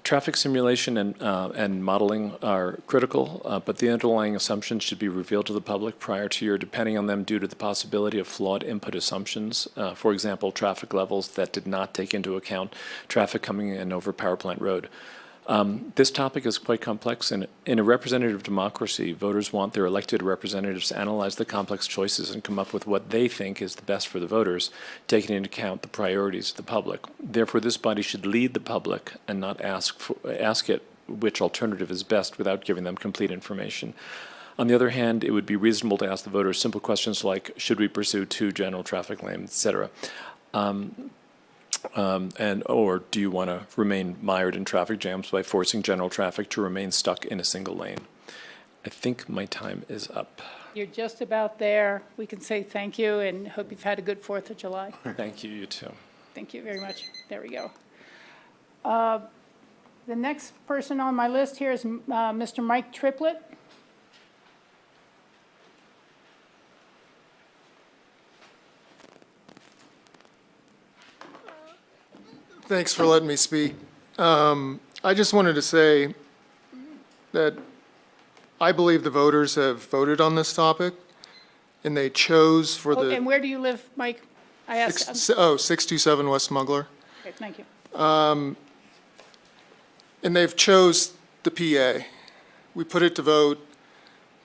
Traffic simulation and modeling are critical, but the underlying assumptions should be revealed to the public prior to your depending on them due to the possibility of flawed input assumptions. For example, traffic levels that did not take into account traffic coming in over Power Plant Road. This topic is quite complex, and in a representative democracy, voters want their elected representatives to analyze the complex choices and come up with what they think is the best for the voters, taking into account the priorities of the public. Therefore, this body should lead the public and not ask it which alternative is best without giving them complete information. On the other hand, it would be reasonable to ask the voters simple questions like, should we pursue 2 general traffic lanes, et cetera? Or do you want to remain mired in traffic jams by forcing general traffic to remain stuck in a single lane? I think my time is up. You're just about there. We can say thank you and hope you've had a good 4th of July. Thank you, you too. Thank you very much. There we go. The next person on my list here is Mr. Mike Triplett. Thanks for letting me speak. I just wanted to say that I believe the voters have voted on this topic, and they chose for the... And where do you live, Mike? I asked. 627 West Smuggler. Okay, thank you. And they've chose the PA. We put it to vote.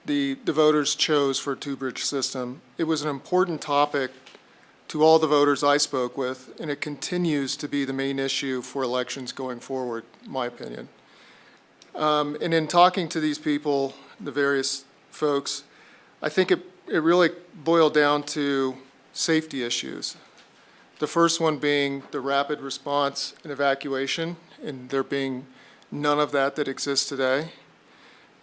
The voters chose for a 2-bridge system. It was an important topic to all the voters I spoke with, and it continues to be the main issue for elections going forward, in my opinion. And in talking to these people, the various folks, I think it really boiled down to safety issues. The first one being the rapid response and evacuation, and there being none of that exists today.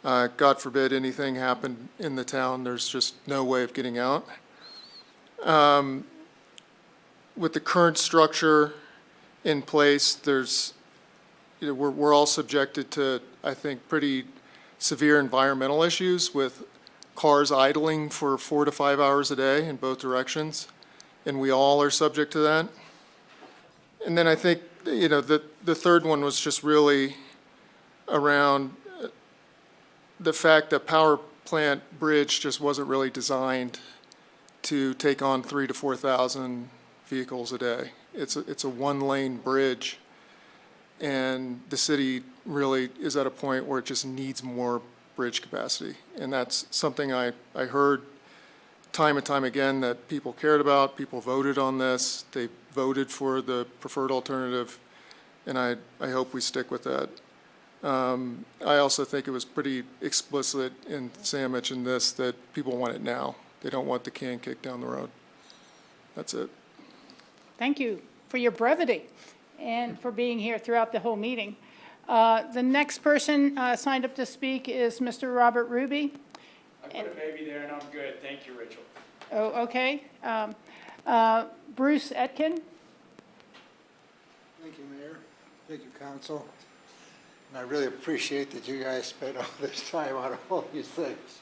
God forbid anything happened in the town, there's just no way of getting out. With the current structure in place, we're all subjected to, I think, pretty severe environmental issues with cars idling for 4 to 5 hours a day in both directions, and we all are subject to that. And then I think, the third one was just really around the fact that Power Plant Bridge just wasn't really designed to take on 3,000 to 4,000 vehicles a day. It's a one-lane bridge, and the city really is at a point where it just needs more bridge capacity. And that's something I heard time and time again that people cared about. People voted on this. They voted for the preferred alternative, and I hope we stick with that. I also think it was pretty explicit, and Sam mentioned this, that people want it now. They don't want the can kicked down the road. That's it. Thank you for your brevity and for being here throughout the whole meeting. The next person signed up to speak is Mr. Robert Ruby. I put a baby there and I'm good. Thank you, Rachel. Oh, okay. Bruce Etkin. Thank you, Mayor. Thank you, Council. And I really appreciate that you guys spent all this time on all these things.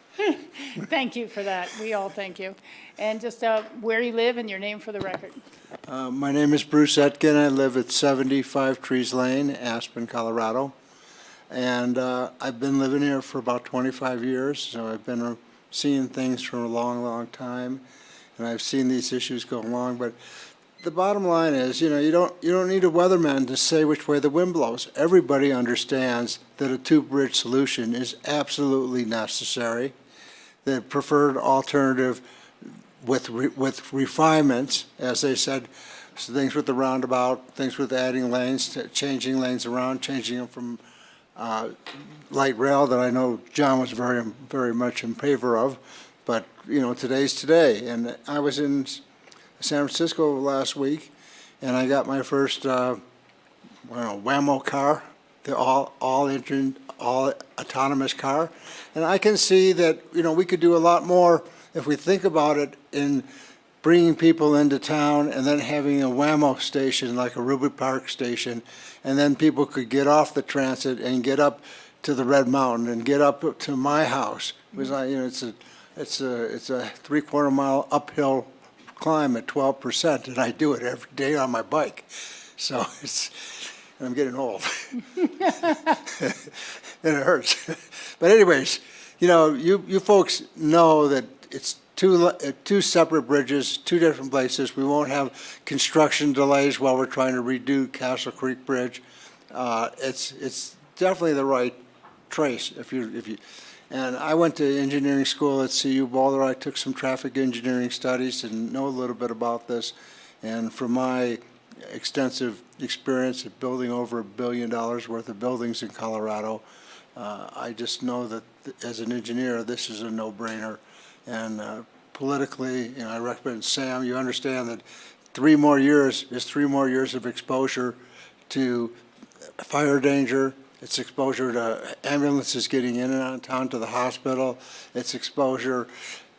Thank you for that. We all thank you. And just where you live and your name for the record. My name is Bruce Etkin. I live at 75 Trees Lane, Aspen, Colorado. And I've been living here for about 25 years, so I've been seeing things for a long, long time. And I've seen these issues go along, but the bottom line is, you don't need a weatherman to say which way the wind blows. Everybody understands that a two-bridge solution is absolutely necessary. The preferred alternative with refinements, as they said, so things with the roundabout, things with adding lanes, changing lanes around, changing them from light rail that I know John was very, very much in favor of. But, today's today. And I was in San Francisco last week, and I got my first, Waymo car, the all-engine, all-autonomous car. And I can see that, we could do a lot more if we think about it in bringing people into town and then having a Waymo station, like a Ruby Park station, and then people could get off the transit and get up to the Red Mountain and get up to my house. It was like, it's a 3/4 mile uphill climb at 12%, and I do it every day on my bike. So and I'm getting old. And it hurts. But anyways, you folks know that it's two separate bridges, two different places. We won't have construction delays while we're trying to redo Castle Creek Bridge. It's definitely the right trace and I went to engineering school at CU Boulder. I took some traffic engineering studies and know a little bit about this. And from my extensive experience at building over $1 billion worth of buildings in Colorado, I just know that as an engineer, this is a no-brainer. And politically, I recommend, Sam, you understand that 3 more years is 3 more years of exposure to fire danger. It's exposure to ambulances getting in and out of town to the hospital. It's exposure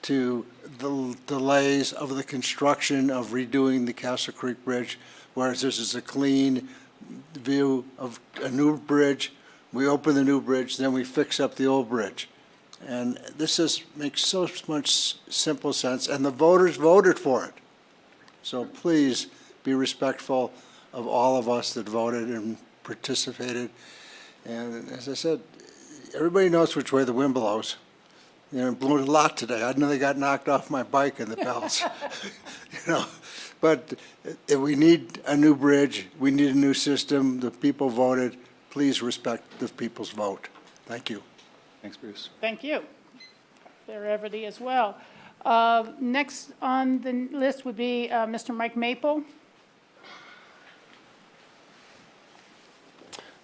to the delays of the construction of redoing the Castle Creek Bridge, whereas this is a clean view of a new bridge. We open the new bridge, then we fix up the old bridge. And this makes so much simple sense, and the voters voted for it. So please be respectful of all of us that voted and participated. And as I said, everybody knows which way the wind blows. It blew a lot today. I nearly got knocked off my bike in the bells. But we need a new bridge. We need a new system. The people voted. Please respect the people's vote. Thank you. Thanks, Bruce. Thank you. Their brevity as well. Next on the list would be Mr. Mike Maple.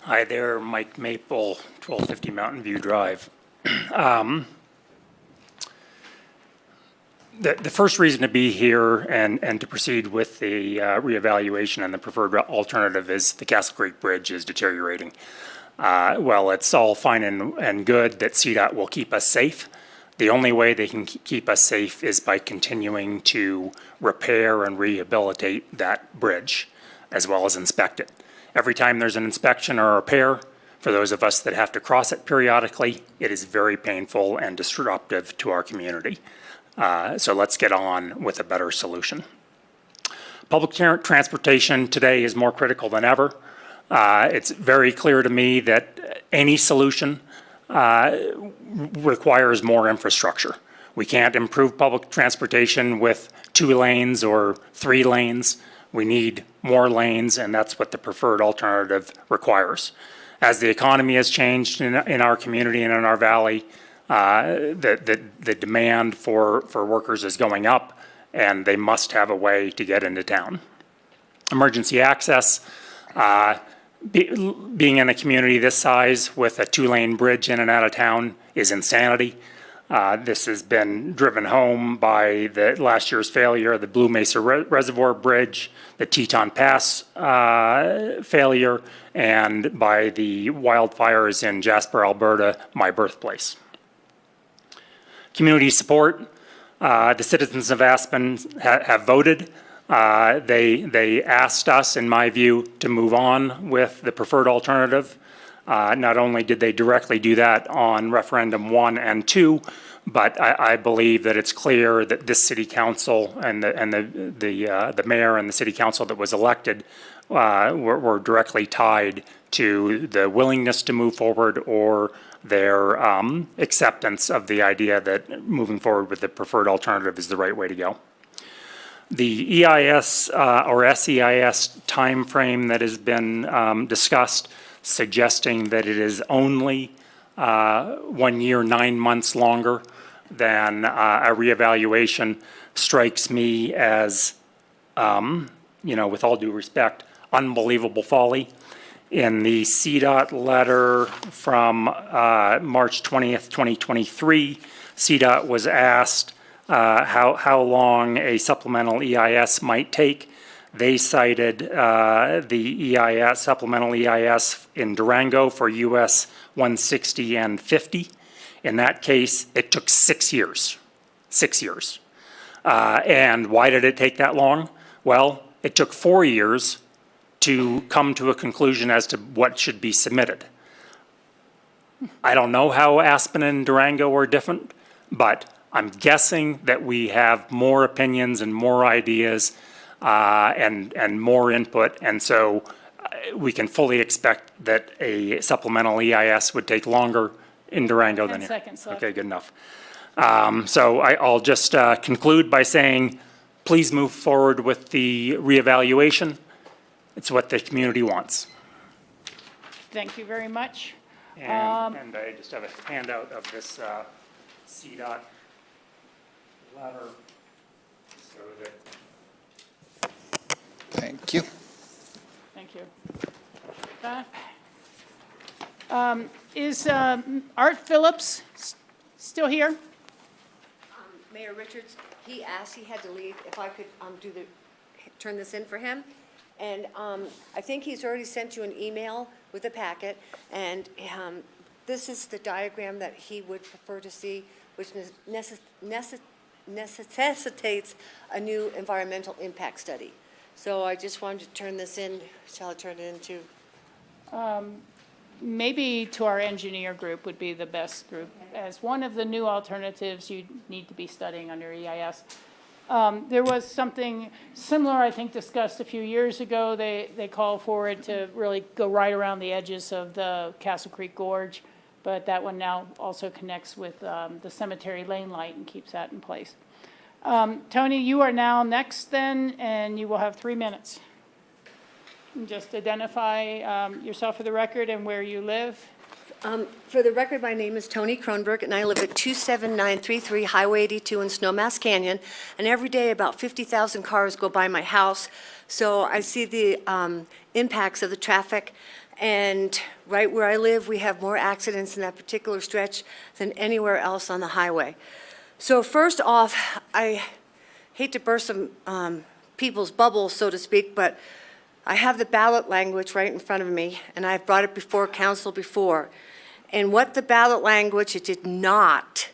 Hi there, Mike Maple, 1250 Mountain View Drive. The first reason to be here and to proceed with the reevaluation and the preferred alternative is the Castle Creek Bridge is deteriorating. Well, it's all fine and good that CDOT will keep us safe. The only way they can keep us safe is by continuing to repair and rehabilitate that bridge, as well as inspect it. Every time there's an inspection or a repair, for those of us that have to cross it periodically, it is very painful and disruptive to our community. So let's get on with a better solution. Public transportation today is more critical than ever. It's very clear to me that any solution requires more infrastructure. We can't improve public transportation with 2 lanes or 3 lanes. We need more lanes, and that's what the preferred alternative requires. As the economy has changed in our community and in our valley, the demand for workers is going up, and they must have a way to get into town. Emergency access, being in a community this size with a 2-lane bridge in and out of town is insanity. This has been driven home by the last year's failure of the Blue Mesa Reservoir Bridge, the Teton Pass failure, and by the wildfires in Jasper, Alberta, my birthplace. Community support. The citizens of Aspen have voted. They asked us, in my view, to move on with the preferred alternative. Not only did they directly do that on referendum 1 and 2, but I believe that it's clear that this city council and the mayor and the city council that was elected were directly tied to the willingness to move forward or their acceptance of the idea that moving forward with the preferred alternative is the right way to go. The EIS or SEIS timeframe that has been discussed, suggesting that it is only 1 year, 9 months longer than a reevaluation, strikes me as, with all due respect, unbelievable folly. In the CDOT letter from March 20th, 2023, CDOT was asked how long a supplemental EIS might take. They cited the EIS, supplemental EIS in Durango for US 160 and 50. In that case, it took 6 years. 6 years. And why did it take that long? Well, it took 4 years to come to a conclusion as to what should be submitted. I don't know how Aspen and Durango are different, but I'm guessing that we have more opinions and more ideas and more input, and so we can fully expect that a supplemental EIS would take longer in Durango than 10 here. seconds left. Okay, good enough. So I'll just conclude by saying, please move forward with the reevaluation. It's what the community wants. Thank you very much. And I just have a handout of this CDOT letter so that. Thank you. Thank you. Is Art Phillips still here? Mayor Richards, he asked, he had to leave, if I could turn this in for him. And I think he's already sent you an email with a packet, and this is the diagram that he would prefer to see, which necessitates a new environmental impact study. So I just wanted to turn this in. Shall I turn it into? Maybe to our engineer group would be the best group. As one of the new alternatives you need to be studying under EIS. There was something similar, I think, discussed a few years ago. They called for it to really go right around the edges of the Castle Creek Gorge, but that one now also connects with the cemetery lane light and keeps that in place. Tony, you are now next then, and you will have 3 minutes. Just identify yourself for the record and where you live. For the record, my name is Tony Kronberg, and I live at 27933 Highway 82 in Snowmass Canyon. And every day, about 50,000 cars go by my house. So I see the impacts of the traffic. And right where I live, we have more accidents in that particular stretch than anywhere else on the highway. So first off, I hate to burst some people's bubbles, so to speak, but I have the ballot language right in front of me, and I've brought it before council before. And what the ballot language, it did not,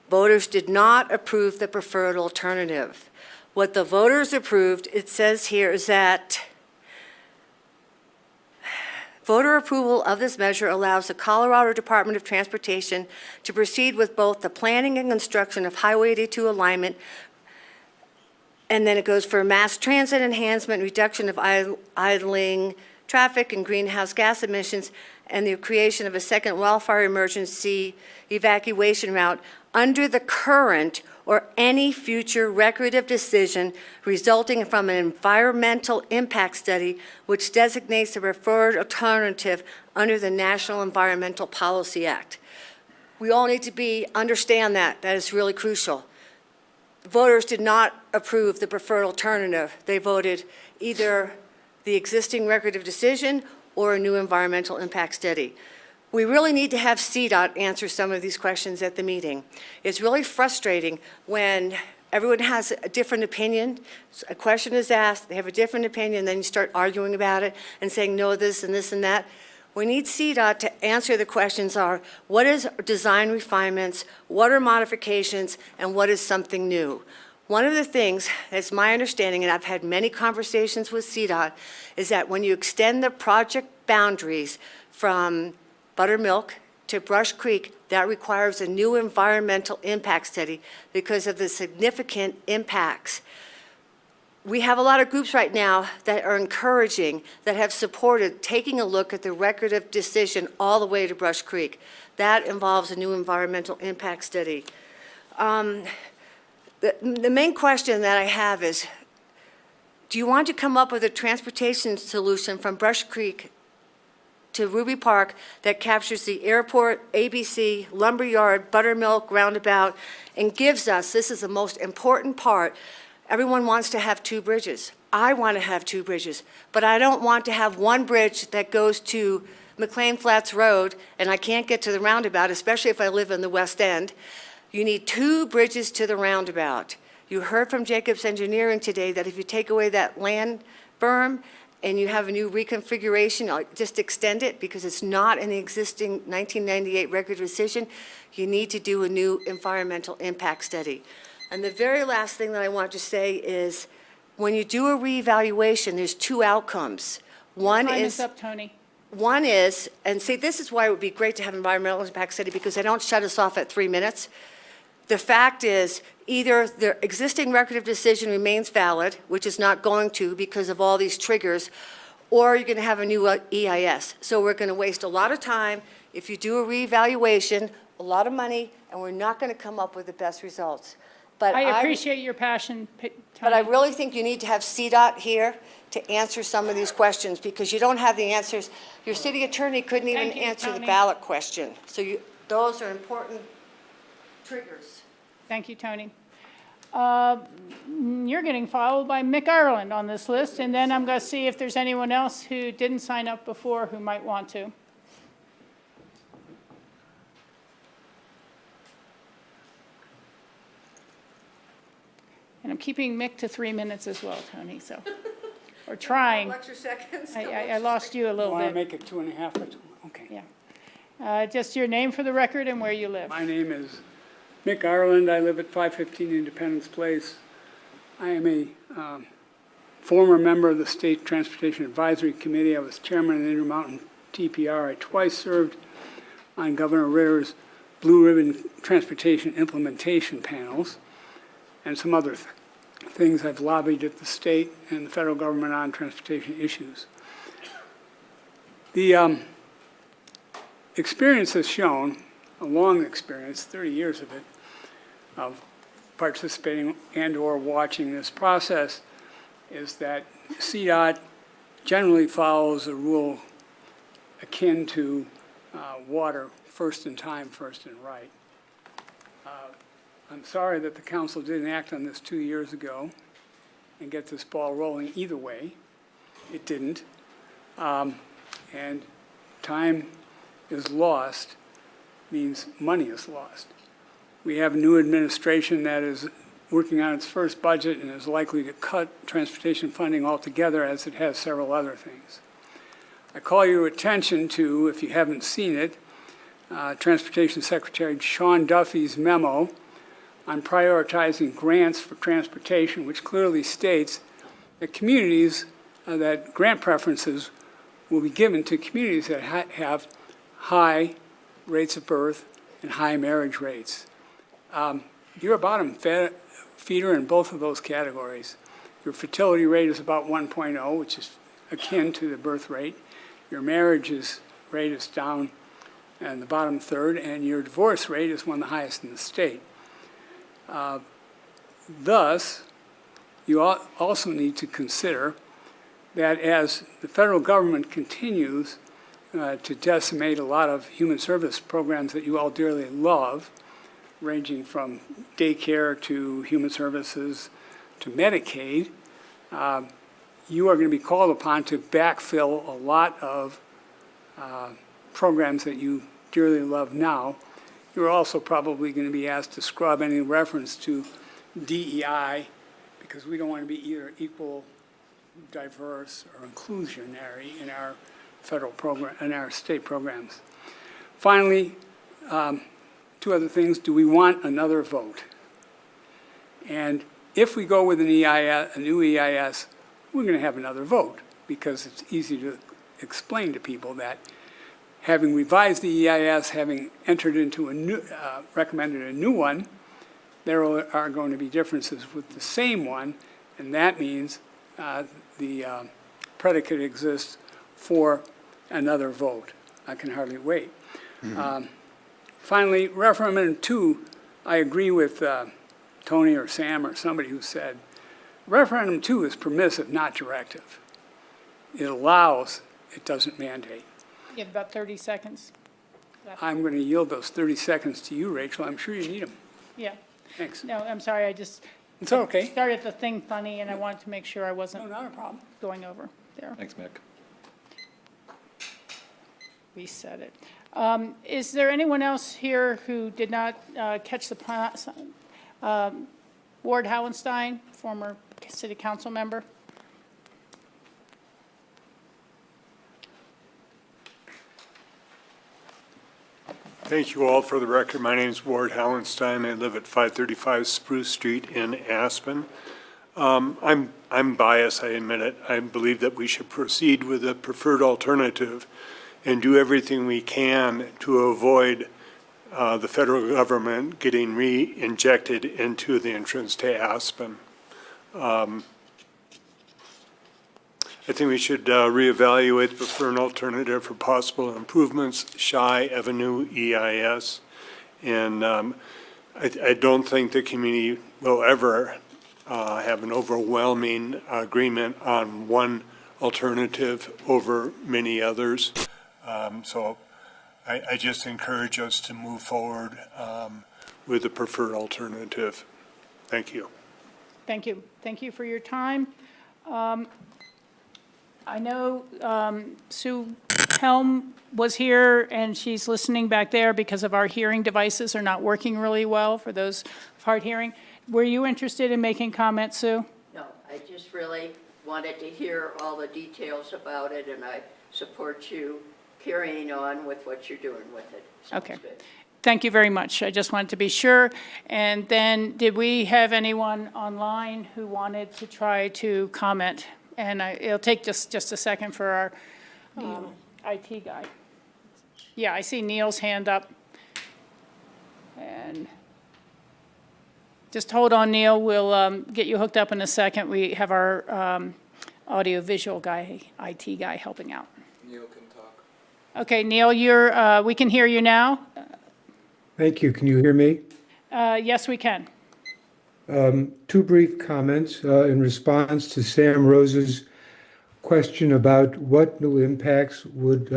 voters did not approve the preferred alternative. What the voters approved, it says here, is that voter approval of this measure allows the Colorado Department of Transportation to proceed with both the planning and construction of Highway 82 alignment. And then it goes for mass transit enhancement, reduction of idling, traffic and greenhouse gas emissions, and the creation of a second wildfire emergency evacuation route under the current or any future record of decision resulting from an environmental impact study which designates the preferred alternative under the National Environmental Policy Act. We all need to understand that. That is really crucial. Voters did not approve the preferred alternative. They voted either the existing record of decision or a new environmental impact study. We really need to have CDOT answer some of these questions at the meeting. It's really frustrating when everyone has a different opinion. A question is asked, they have a different opinion, then you start arguing about it and saying no, this and this and that. We need CDOT to answer the questions are, what is design refinements, what are modifications, and what is something new? One of the things, that's my understanding, and I've had many conversations with CDOT, is that when you extend the project boundaries from Buttermilk to Brush Creek, that requires a new environmental impact study because of the significant impacts. We have a lot of groups right now that are encouraging, that have supported taking a look at the record of decision all the way to Brush Creek. That involves a new environmental impact study. The main question that I have is, do you want to come up with a transportation solution from Brush Creek to Ruby Park that captures the airport, ABC, lumberyard, Buttermilk, roundabout, and gives us, this is the most important part, everyone wants to have two bridges. I want to have two bridges, but I don't want to have one bridge that goes to McLean Flats Road and I can't get to the roundabout, especially if I live in the West End. You need two bridges to the roundabout. You heard from Jacobs Engineering today that if you take away that land berm and you have a new reconfiguration, I'll just extend it because it's not in the existing 1998 record decision, you need to do a new environmental impact study. And the very last thing that I want to say is, when you do a reevaluation, there's two outcomes. Time is up, Tony. One is, and see, this is why it would be great to have environmental impact study because they don't shut us off at 3 minutes. The fact is, either the existing record of decision remains valid, which is not going to because of all these triggers, or you're going to have a new EIS. So we're going to waste a lot of time if you do a reevaluation, a lot of money, and we're not going to come up with the best results. But I appreciate your passion, Tony. But I really think you need to have CDOT here to answer some of these questions because you don't have the answers. Your city attorney couldn't even answer the ballot question. So those are important triggers. Thank you, Tony. You're getting followed by Mick Ireland on this list, and then I'm going to see if there's anyone else who didn't sign up before who might want to. And I'm keeping Mick to 3 minutes as well, Tony, so, or trying. Extra seconds. I lost you a little Want to bit. make it 2.5 or 2? Okay. Yeah. Just your name for the record and where you live. My name is Mick Ireland. I live at 515 Independence Place. I am a former member of the State Transportation Advisory Committee. I was chairman of the Intermountain TPR. I twice served on Governor Ritter's Blue Ribbon Transportation Implementation Panels and some other things. I've lobbied at the state and the federal government on transportation issues. The experience has shown, a long experience, 30 years of it, of participating and or watching this process, is that CDOT generally follows a rule akin to water, first in time, first in right. I'm sorry that the council didn't act on this 2 years ago and get this ball rolling either way. It didn't. And time is lost means money is lost. We have a new administration that is working on its first budget and is likely to cut transportation funding altogether, as it has several other things. I call your attention to, if you haven't seen it, Transportation Secretary Sean Duffy's memo on prioritizing grants for transportation, which clearly states that communities, that grant preferences will be given to communities that have high rates of birth and high marriage rates. You're a bottom feeder in both of those categories. Your fertility rate is about 1.0, which is akin to the birth rate. Your marriage rate is down in the bottom third, and your divorce rate is one of the highest in the state. Thus, you also need to consider that as the federal government continues to decimate a lot of human service programs that you all dearly love, ranging from daycare to human services to Medicaid, you are going to be called upon to backfill a lot of programs that you dearly love now. You're also probably going to be asked to scrub any reference to DEI, because we don't want to be either equal, diverse, or inclusionary in our federal program, in our state programs. Finally, two other things. Do we want another vote? And if we go with an EIS, a new EIS, we're going to have another vote, because it's easy to explain to people that having revised the EIS, having entered into a new, recommended a new one, there are going to be differences with the same one, and that means the predicate exists for another vote. I can hardly wait. Finally, referendum 2, I agree with Tony or Sam or somebody who said, referendum 2 is permissive, not directive. It allows, it doesn't mandate. You have about 30 seconds left. I'm going to yield those 30 seconds to you, Rachel. I'm sure you need them. Yeah. Thanks. No, I'm sorry, It's okay. started the thing funny, and I wanted to make sure I wasn't No, not a problem. going over there. Thanks, Mick. Reset it. Is there anyone else here who did not catch the, Ward Howenstein, former city council member? Thank you all. For the record, my name is Ward Hallenstein. I live at 535 Spruce Street in Aspen. I'm biased, I admit it. I believe that we should proceed with a preferred alternative and do everything we can to avoid the federal government getting re-injected into the entrance to Aspen. I think we should reevaluate the preferred alternative for possible improvements, Shy Avenue EIS. And I don't think the community will ever have an overwhelming agreement on one alternative over many others. So I just encourage us to move forward with the preferred alternative. Thank you. Thank you. Thank you for your time. I know Sue Helm was here, and she's listening back there because of our hearing devices are not working really well for those of hard hearing. Were you interested in making comments, Sue? No, I just really wanted to hear all the details about it, and I support you carrying on with what you're doing with it. Sounds Okay. good. Thank you very much. I just wanted to be sure. And then, did we have anyone online who wanted to try to comment? And it'll take just a second for our IT guy. Yeah, I see Neil's hand up. And just hold on, Neil. We'll get you hooked up in a second. We have our audio-visual guy, IT guy, helping out. Neil can talk. Okay, Neil, we can hear you now. Thank you. Can you hear me? Yes, we can. Two brief comments in response to Sam Rose's question about what new impacts would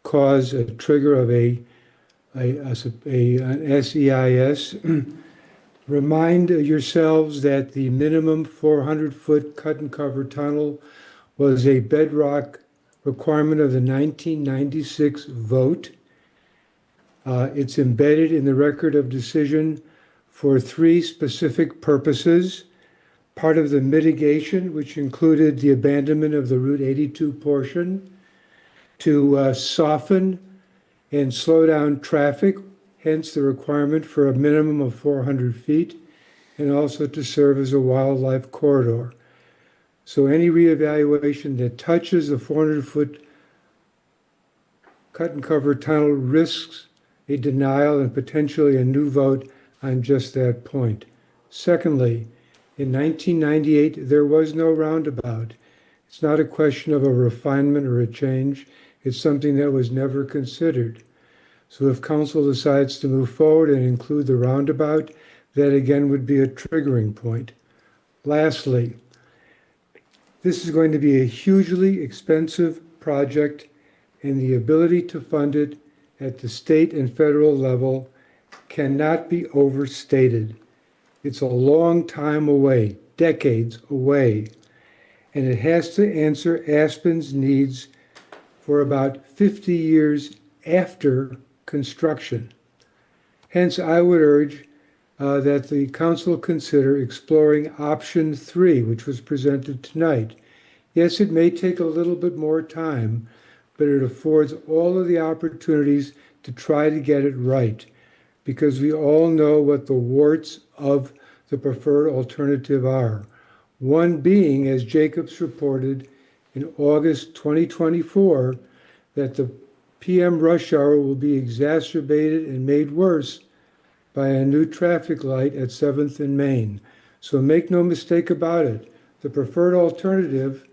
cause a trigger of an SEIS. Remind yourselves that the minimum 400-foot cut-and-cover tunnel was a bedrock requirement of the 1996 vote. It's embedded in the record of decision for three specific purposes: part of the mitigation, which included the abandonment of the Route 82 portion, to soften and slow down traffic, hence the requirement for a minimum of 400 feet, and also to serve as a wildlife corridor. So any reevaluation that touches the 400-foot cut-and-cover tunnel risks a denial and potentially a new vote on just that point. Secondly, in 1998, there was no roundabout. It's not a question of a refinement or a change. It's something that was never considered. So if council decides to move forward and include the roundabout, that again would be a triggering point. Lastly, this is going to be a hugely expensive project, and the ability to fund it at the state and federal level cannot be overstated. It's a long time away, decades away, and it has to answer Aspen's needs for about 50 years after construction. Hence, I would urge that the council consider exploring option 3, which was presented tonight. Yes, it may take a little bit more time, but it affords all of the opportunities to try to get it right, because we all know what the warts of the preferred alternative are. One being, as Jacobs reported in August 2024, that the PM rush hour will be exacerbated and made worse by a new traffic light at 7th and Main. So make no mistake about it, the preferred alternative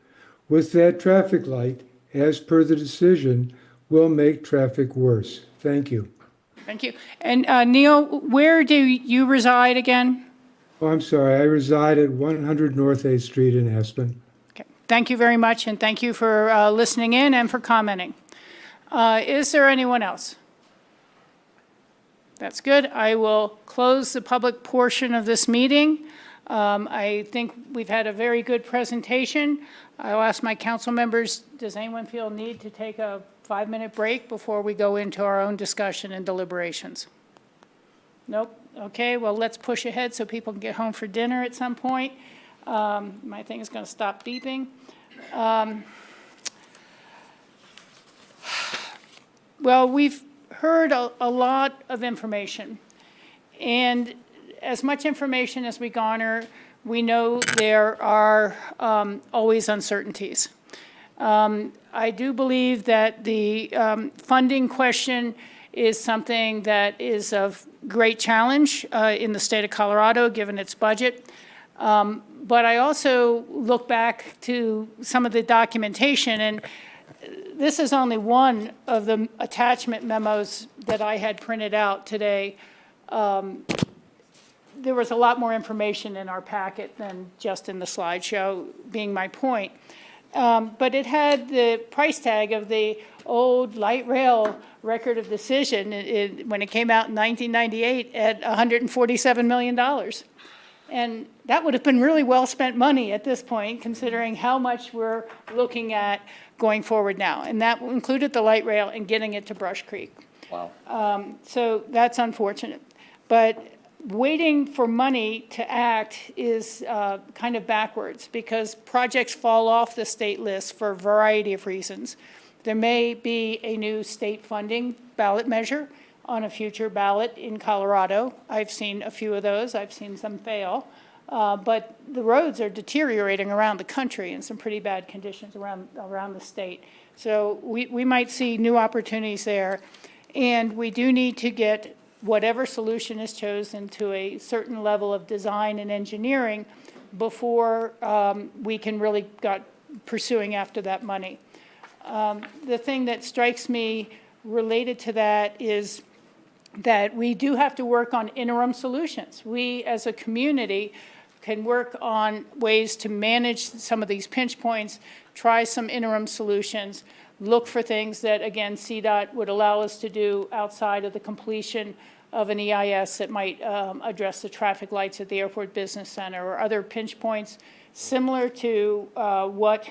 with that traffic light, as per the decision, will make traffic worse. Thank you. Thank you. And Neil, where do you reside again? Oh, I'm sorry, I reside at 100 North 8th Street in Aspen. Okay. Thank you very much, and thank you for listening in and for commenting. Is there anyone else? That's good. I will close the public portion of this meeting. I think we've had a very good presentation. I'll ask my council members, does anyone feel a need to take a 5-minute break before we go into our own discussion and deliberations? Nope. Okay, well, let's push ahead so people can get home for dinner at some point. My thing is going to stop beeping. Well, we've heard a lot of information, and as much information as we garner, we know there are always uncertainties. I do believe that the funding question is something that is of great challenge in the state of Colorado, given its budget. But I also look back to some of the documentation, and this is only one of the attachment memos that I had printed out today. There was a lot more information in our packet than just in the slideshow, being my point. But it had the price tag of the old light rail record of decision when it came out in 1998 at $147 million. And that would have been really well-spent money at this point, considering how much we're looking at going forward now. And that included the light rail and getting it to Brush Creek. Wow. So that's unfortunate. But waiting for money to act is kind of backwards, because projects fall off the state list for a variety of reasons. There may be a new state funding ballot measure on a future ballot in Colorado. I've seen a few of those. I've seen some fail. But the roads are deteriorating around the country in some pretty bad conditions around the state. So we might see new opportunities there. And we do need to get whatever solution is chosen to a certain level of design and engineering before we can really get pursuing after that money. The thing that strikes me related to that is that we do have to work on interim solutions. We, as a community, can work on ways to manage some of these pinch points, try some interim solutions, look for things that, again, CDOT would allow us to do outside of the completion of an EIS that might address the traffic lights at the Airport Business Center or other pinch points similar to what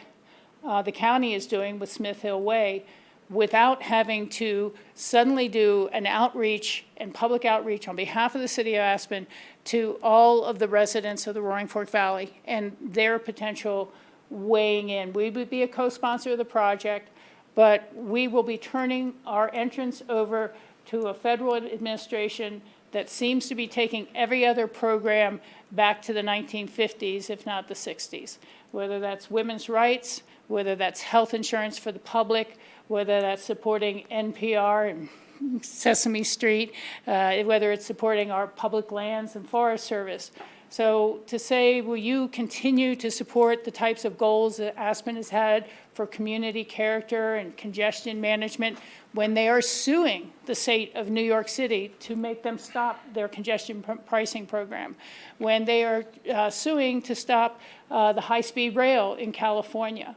the county is doing with Smith Hill Way, without having to suddenly do an outreach and public outreach on behalf of the city of Aspen to all of the residents of the Roaring Fork Valley and their potential weighing in. We would be a co-sponsor of the project, but we will be turning our entrance over to a federal administration that seems to be taking every other program back to the 1950s, if not the 60s, whether that's women's rights, whether that's health insurance for the public, whether that's supporting NPR and Sesame Street, whether it's supporting our public lands and Forest Service. So to say, will you continue to support the types of goals that Aspen has had for community character and congestion management when they are suing the state of New York City to make them stop their congestion pricing program, when they are suing to stop the high-speed rail in California?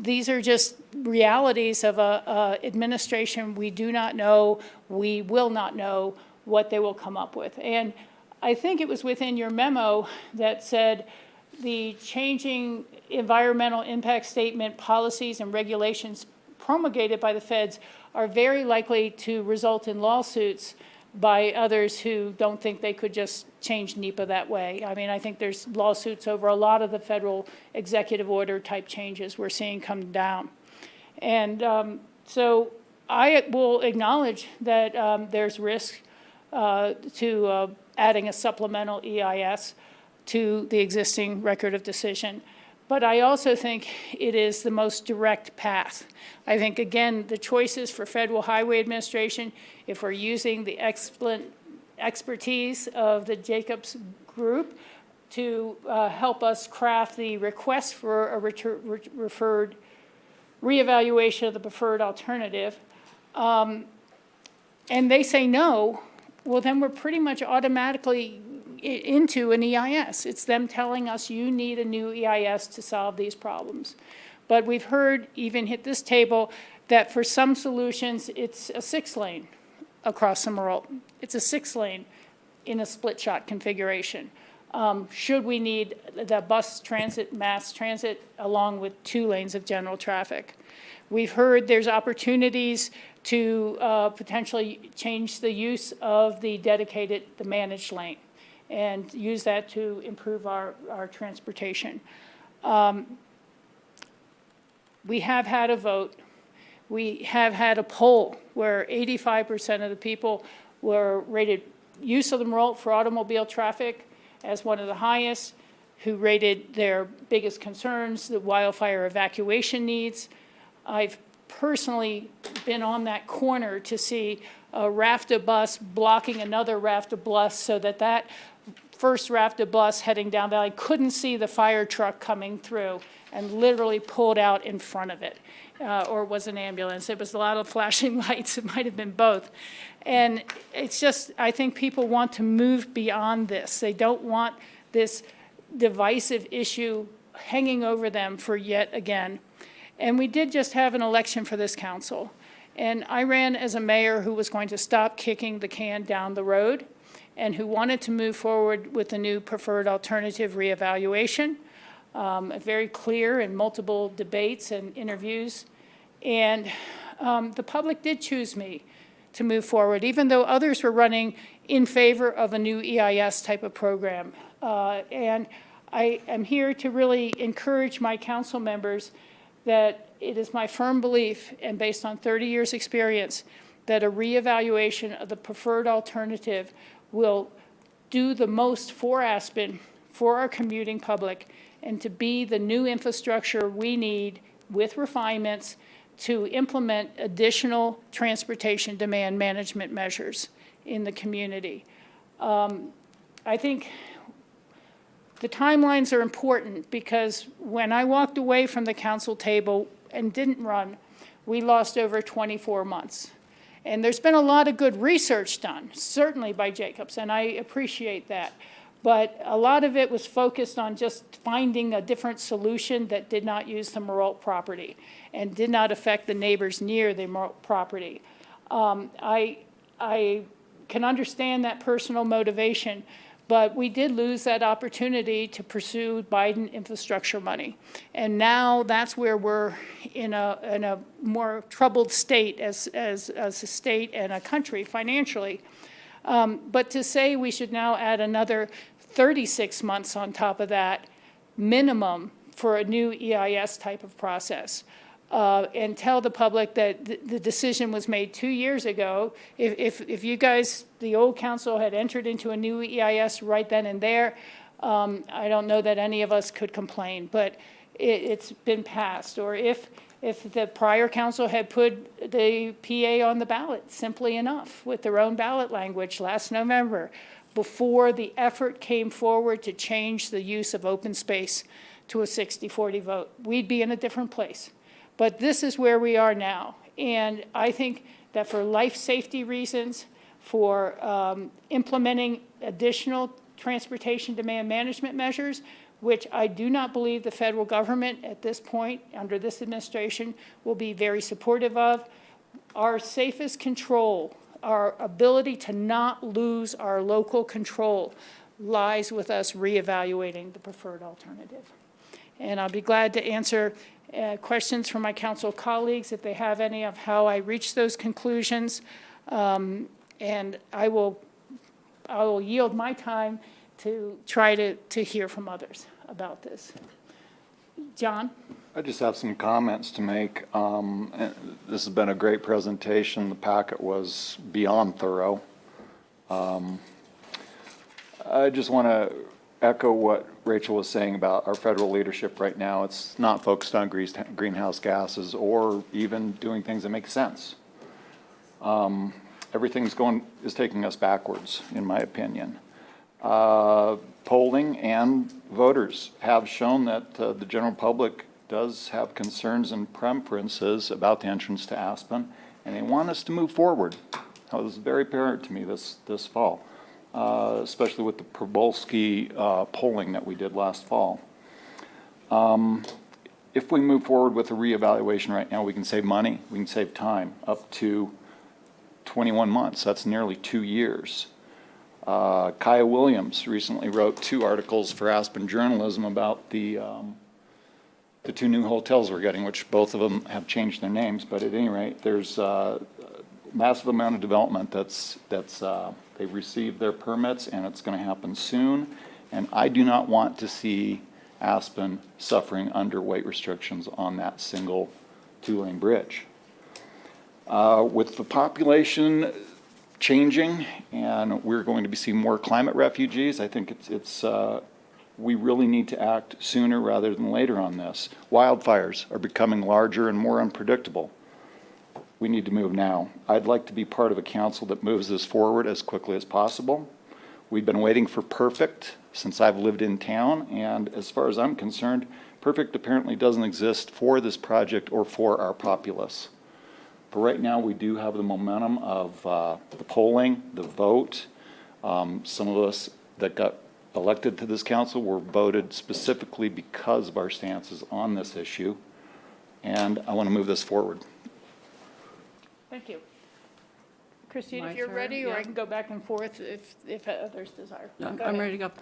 These are just realities of a administration we do not know, we will not know what they will come up with. And I think it was within your memo that said the changing environmental impact statement policies and regulations promulgated by the feds are very likely to result in lawsuits by others who don't think they could just change NEPA that way. I mean, I think there's lawsuits over a lot of the federal executive order type changes we're seeing come down. And so I will acknowledge that there's risk to adding a supplemental EIS to the existing record of decision. But I also think it is the most direct path. I think, again, the choices for Federal Highway Administration, if we're using the excellent expertise of the Jacobs Group to help us craft the request for a referred reevaluation of the preferred alternative, and they say no, well, then we're pretty much automatically into an EIS. It's them telling us you need a new EIS to solve these problems. But we've heard, even hit this table, that for some solutions, it's a 6-lane across Summerall. It's a 6-lane in a split-shot configuration. Should we need the bus transit, mass transit, along with 2 lanes of general traffic? We've heard there's opportunities to potentially change the use of the managed lane and use that to improve our transportation. We have had a vote. We have had a poll where 85% of the people were rated use of the Meralt for automobile traffic as one of the highest, who rated their biggest concerns, the wildfire evacuation needs. I've personally been on that corner to see a RAFTA bus blocking another RAFTA bus so that that first RAFTA bus heading down Valley couldn't see the fire truck coming through and literally pulled out in front of it, or it was an ambulance. It was a lot of flashing lights. It might have been both. And it's just, I think people want to move beyond this. They don't want this divisive issue hanging over them for yet again. And we did just have an election for this council. And I ran as a mayor who was going to stop kicking the can down the road and who wanted to move forward with the new preferred alternative reevaluation, very clear in multiple debates and interviews. And the public did choose me to move forward, even though others were running in favor of a new EIS type of program. And I am here to really encourage my council members that it is my firm belief, and based on 30 years' experience, that a reevaluation of the preferred alternative will do the most for Aspen, for our commuting public, and to be the new infrastructure we need with refinements to implement additional transportation demand management measures in the community. I think the timelines are important because when I walked away from the council table and didn't run, we lost over 24 months. And there's been a lot of good research done, certainly by Jacobs, and I appreciate that. But a lot of it was focused on just finding a different solution that did not use the Meralt property and did not affect the neighbors near the Meralt property. I can understand that personal motivation, but we did lose that opportunity to pursue Biden infrastructure money. And now that's where we're in a more troubled state as a state and a country financially. But to say we should now add another 36 months on top of that minimum for a new EIS type of process, and tell the public that the decision was made 2 years ago. If you guys, the old council, had entered into a new EIS right then and there, I don't know that any of us could complain, but it's been passed. Or if the prior council had put the PA on the ballot simply enough with their own ballot language last November, before the effort came forward to change the use of open space to a 60-40 vote, we'd be in a different place. But this is where we are now. And I think that for life safety reasons, for implementing additional transportation demand management measures, which I do not believe the federal government at this point, under this administration, will be very supportive of. Our safest control, our ability to not lose our local control, lies with us reevaluating the preferred alternative. And I'll be glad to answer questions from my council colleagues if they have any of how I reached those conclusions. And I will yield my time to try to hear from others about this. John? I just have some comments to make. This has been a great presentation. The packet was beyond thorough. I just want to echo what Rachel was saying about our federal leadership right now. It's not focused on greenhouse gases or even doing things that make sense. Everything is taking us backwards, in my opinion. Polling and voters have shown that the general public does have concerns and preferences about the entrance to Aspen, and they want us to move forward. That was very apparent to me this fall, especially with the Probolski polling that we did last fall. If we move forward with a reevaluation right now, we can save money, we can save time, up to 21 months. That's nearly 2 years. Kaya Williams recently wrote 2 articles for Aspen Journalism about the 2 new hotels we're getting, which both of them have changed their names. But at any rate, there's a massive amount of development they've received their permits, and it's going to happen soon. And I do not want to see Aspen suffering under weight restrictions on that single 2-lane bridge. With the population changing, and we're going to be seeing more climate refugees, I think we really need to act sooner rather than later on this. Wildfires are becoming larger and more unpredictable. We need to move now. I'd like to be part of a council that moves this forward as quickly as possible. We've been waiting for perfect since I've lived in town, and as far as I'm concerned, perfect apparently doesn't exist for this project or for our populace. But right now, we do have the momentum of the polling, the vote. Some of us that got elected to this council were voted specifically because of our stances on this issue. And I want to move this forward. Thank you. Christine, My if you're turn, ready, or yeah. I can go back and forth if others desire. No, Go I'm ahead. ready to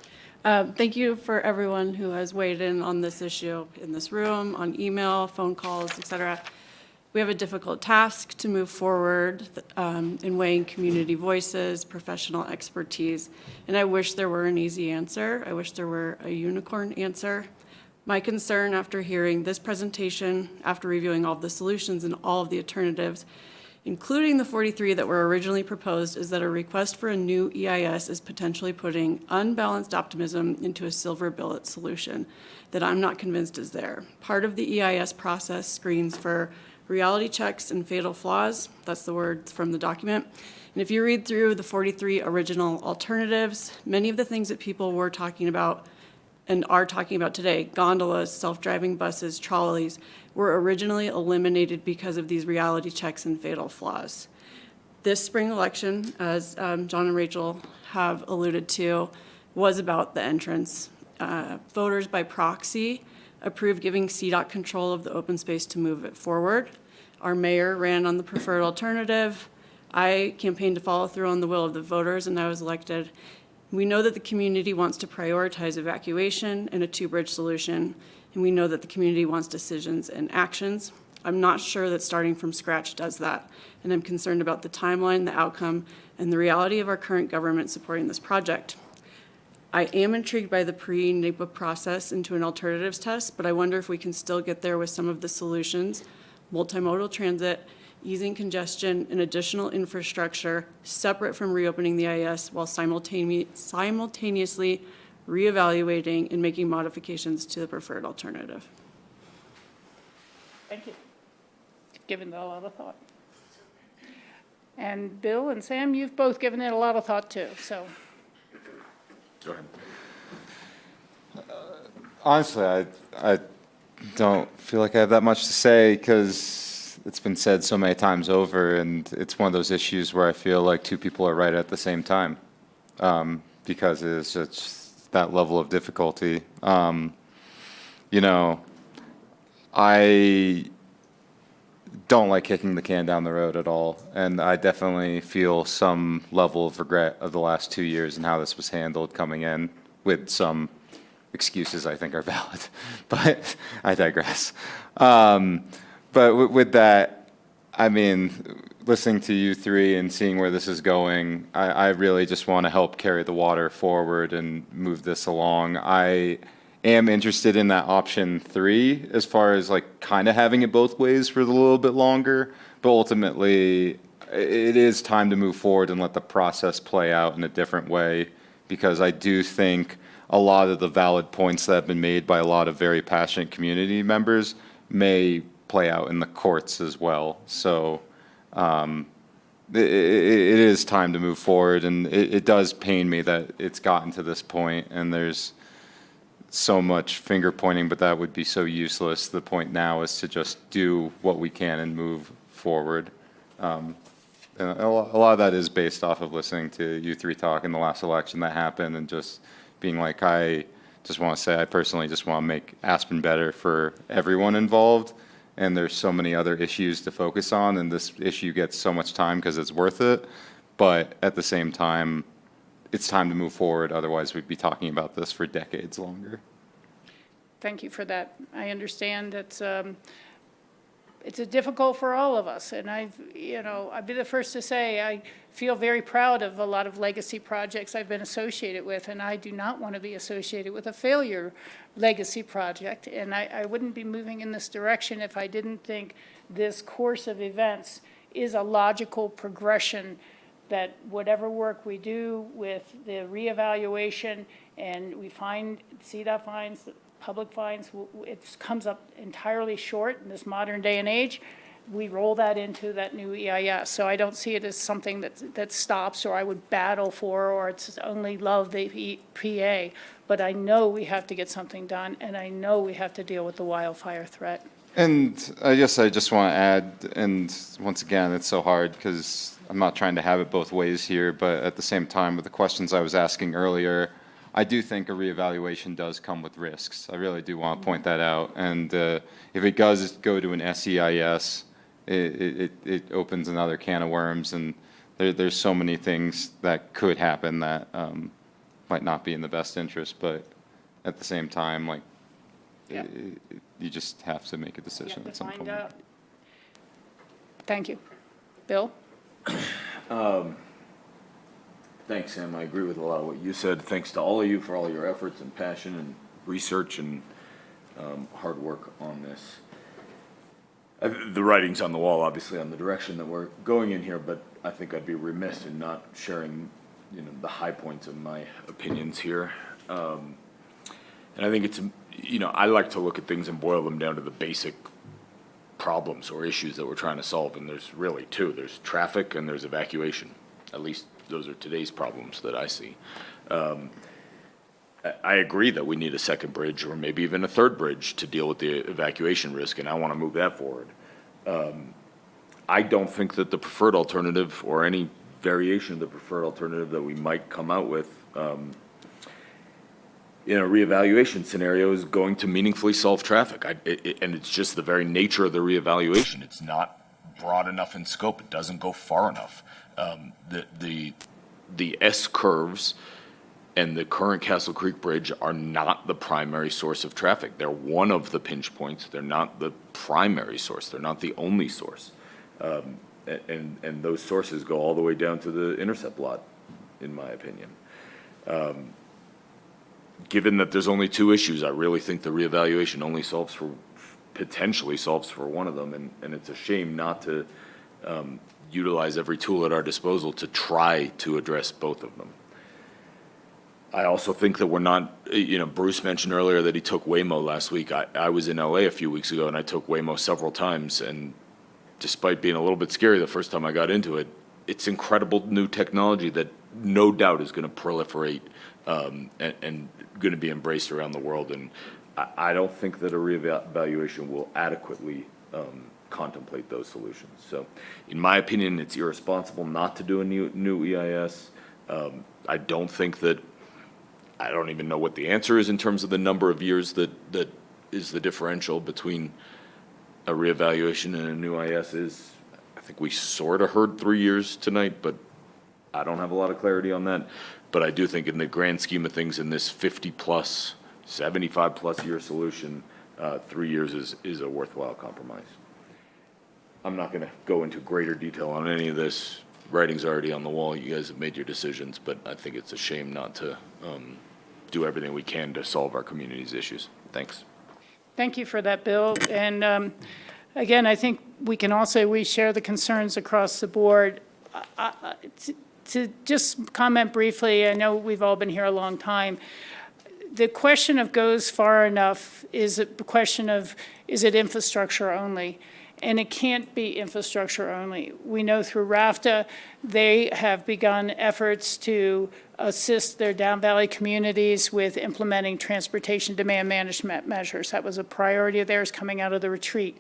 go. Thank you for everyone who has weighed in on this issue in this room, on email, phone calls, et cetera. We have a difficult task to move forward in weighing community voices, professional expertise, and I wish there were an easy answer. I wish there were a unicorn answer. My concern after hearing this presentation, after reviewing all of the solutions and all of the alternatives, including the 43 that were originally proposed, is that a request for a new EIS is potentially putting unbalanced optimism into a silver bullet solution that I'm not convinced is there. Part of the EIS process screens for reality checks and fatal flaws. That's the words from the document. And if you read through the 43 original alternatives, many of the things that people were talking about and are talking about today, gondolas, self-driving buses, trolleys, were originally eliminated because of these reality checks and fatal flaws. This spring election, as John and Rachel have alluded to, was about the entrance. Voters by proxy approved giving CDOT control of the open space to move it forward. Our mayor ran on the preferred alternative. I campaigned to follow through on the will of the voters, and I was elected. We know that the community wants to prioritize evacuation and a 2-bridge solution, and we know that the community wants decisions and actions. I'm not sure that starting from scratch does that, and I'm concerned about the timeline, the outcome, and the reality of our current government supporting this project. I am intrigued by the pre-NEPA process into an alternatives test, but I wonder if we can still get there with some of the solutions: multimodal transit, easing congestion, and additional infrastructure separate from reopening the IS while simultaneously reevaluating and making modifications to the preferred alternative. Thank you. Given that a lot of thought. And Bill and Sam, you've both given it a lot of thought too, so. Go ahead. Honestly, I don't feel like I have that much to say because it's been said so many times over, and it's one of those issues where I feel like two people are right at the same time, because it's just that level of difficulty. You know, I don't like kicking the can down the road at all, and I definitely feel some level of regret of the last 2 years and how this was handled coming in, with some excuses I think are valid, but I digress. But with that, I mean, listening to you three and seeing where this is going, I really just want to help carry the water forward and move this along. I am interested in that option 3 as far as like kind of having it both ways for a little bit longer, but ultimately it is time to move forward and let the process play out in a different way, because I do think a lot of the valid points that have been made by a lot of very passionate community members may play out in the courts as well. So it is time to move forward, and it does pain me that it's gotten to this point and there's so much finger pointing, but that would be so useless. The point now is to just do what we can and move forward. And a lot of that is based off of listening to you three talk in the last election that happened, and just being like, I just want to say I personally just want to make Aspen better for everyone involved. And there's so many other issues to focus on, and this issue gets so much time because it's worth it. But at the same time, it's time to move forward. Otherwise, we'd be talking about this for decades longer. Thank you for that. I understand it's difficult for all of us, and I'd be the first to say I feel very proud of a lot of legacy projects I've been associated with, and I do not want to be associated with a failure legacy project, and I wouldn't be moving in this direction if I didn't think this course of events is a logical progression, that whatever work we do with the reevaluation and we find CDOT finds, public finds, it comes up entirely short in this modern day and age, we roll that into that new EIS. So I don't see it as something that stops, or I would battle for, or it's only love the PA. But I know we have to get something done, and I know we have to deal with the wildfire threat. And I guess I just want to add, and once again, it's so hard because I'm not trying to have it both ways here, but at the same time, with the questions I was asking earlier, I do think a reevaluation does come with risks. I really do want to point that out. And if it does go to an SEIS, it opens another can of worms, and there's so many things that could happen that might not be in the best interest. But at the same time, like, you just have to make a decision at some point. Thank you. Bill? Thanks, Sam. I agree with a lot of what you said. Thanks to all of you for all your efforts and passion and research and hard work on this. The writing's on the wall, obviously, on the direction that we're going in here, but I think I'd be remiss in not sharing, the high points of my opinions here. And I think it's, I like to look at things and boil them down to the basic problems or issues that we're trying to solve, and there's really two. There's traffic and there's evacuation. At least those are today's problems that I see. I agree that we need a second bridge, or maybe even a third bridge, to deal with the evacuation risk, and I want to move that forward. I don't think that the preferred alternative, or any variation of the preferred alternative that we might come out with in a reevaluation scenario, is going to meaningfully solve traffic. And it's just the very nature of the reevaluation. It's not broad enough in scope. It doesn't go far enough. The S curves and the current Castle Creek Bridge are not the primary source of traffic. They're one of the pinch points. They're not the primary source. They're not the only source. And those sources go all the way down to the intercept lot, in my opinion. Given that there's only two issues, I really think the reevaluation only potentially solves for one of them, and it's a shame not to utilize every tool at our disposal to try to address both of them. I also think that we're not, Bruce mentioned earlier that he took Waymo last week. I was in LA a few weeks ago, and I took Waymo several times, and despite being a little bit scary the first time I got into it, it's incredible new technology that no doubt is going to proliferate and going to be embraced around the world. And I don't think that a reevaluation will adequately contemplate those solutions. So in my opinion, it's irresponsible not to do a new EIS. I don't think that, I don't even know what the answer is in terms of the number of years that is the differential between a reevaluation and a new EIS is. I think we sort of heard 3 years tonight, but I don't have a lot of clarity on that. But I do think in the grand scheme of things, in this 50-plus, 75-plus year solution, 3 years is a worthwhile compromise. I'm not going to go into greater detail on any of this. Writing's already on the wall. You guys have made your decisions, but I think it's a shame not to do everything we can to solve our community's issues. Thanks. Thank you for that, Bill. And again, I think we can all say we share the concerns across the board. To just comment briefly, I know we've all been here a long time. The question of goes far enough is a question of, is it infrastructure only? And it can't be infrastructure only. We know through RAFTA, they have begun efforts to assist their down valley communities with implementing transportation demand management measures. That was a priority of theirs coming out of the retreat.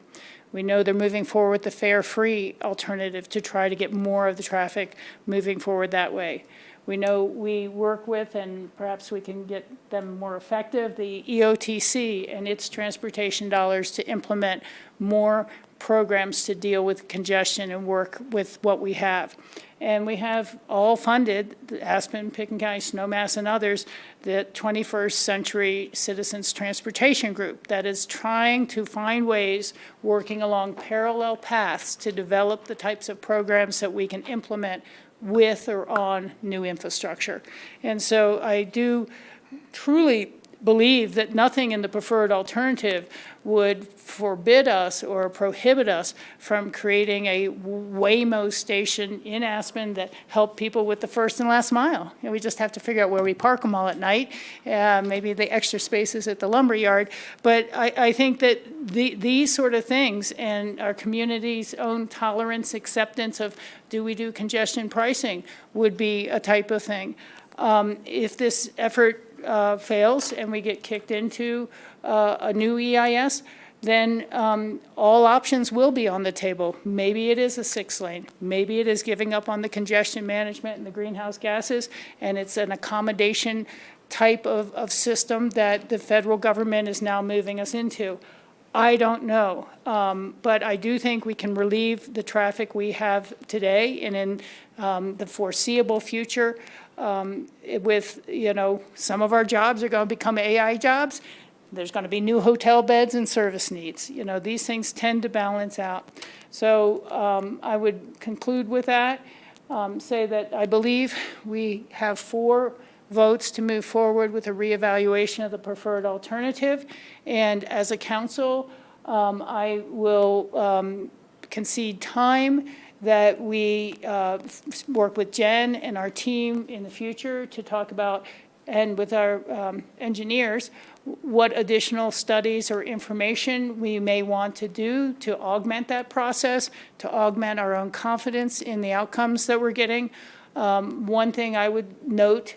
We know they're moving forward with the fare-free alternative to try to get more of the traffic moving forward that way. We know we work with, and perhaps we can get them more effective, the EOTC and its transportation dollars to implement more programs to deal with congestion and work with what we have. And we have all funded, the Aspen, Pickens County, Snowmass, and others, the 21st Century Citizens Transportation Group that is trying to find ways, working along parallel paths to develop the types of programs that we can implement with or on new infrastructure. And so I do truly believe that nothing in the preferred alternative would forbid us or prohibit us from creating a Waymo station in Aspen that help people with the first and last mile. And we just have to figure out where we park them all at night, maybe the extra spaces at the lumberyard. But I think that these sort of things and our community's own tolerance, acceptance of do we do congestion pricing would be a type of thing. If this effort fails and we get kicked into a new EIS, then all options will be on the table. Maybe it is a 6-lane. Maybe it is giving up on the congestion management and the greenhouse gases, and it's an accommodation type of system that the federal government is now moving us into. I don't know, but I do think we can relieve the traffic we have today and in the foreseeable future. With, some of our jobs are going to become AI jobs. There's going to be new hotel beds and service needs. These things tend to balance out. So I would conclude with that, say that I believe we have 4 votes to move forward with a reevaluation of the preferred alternative. And as a council, I will concede time that we work with Jen and our team in the future to talk about, and with our engineers, what additional studies or information we may want to do to augment that process, to augment our own confidence in the outcomes that we're getting. One thing I would note,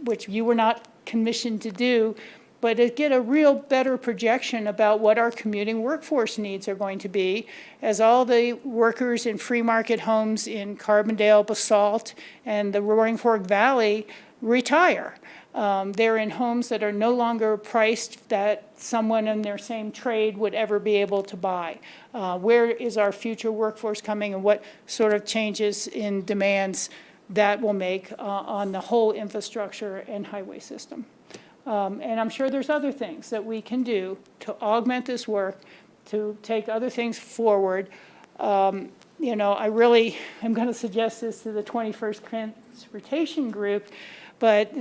which you were not commissioned to do, but to get a real better projection about what our commuting workforce needs are going to be as all the workers in free market homes in Carbondale, Basalt, and the Roaring Fork Valley retire. They're in homes that are no longer priced that someone in their same trade would ever be able to buy. Where is our future workforce coming, and what sort of changes in demands that will make on the whole infrastructure and highway system? And I'm sure there's other things that we can do to augment this work, to take other things forward. I really am going to suggest this to the 21st Transportation Group, but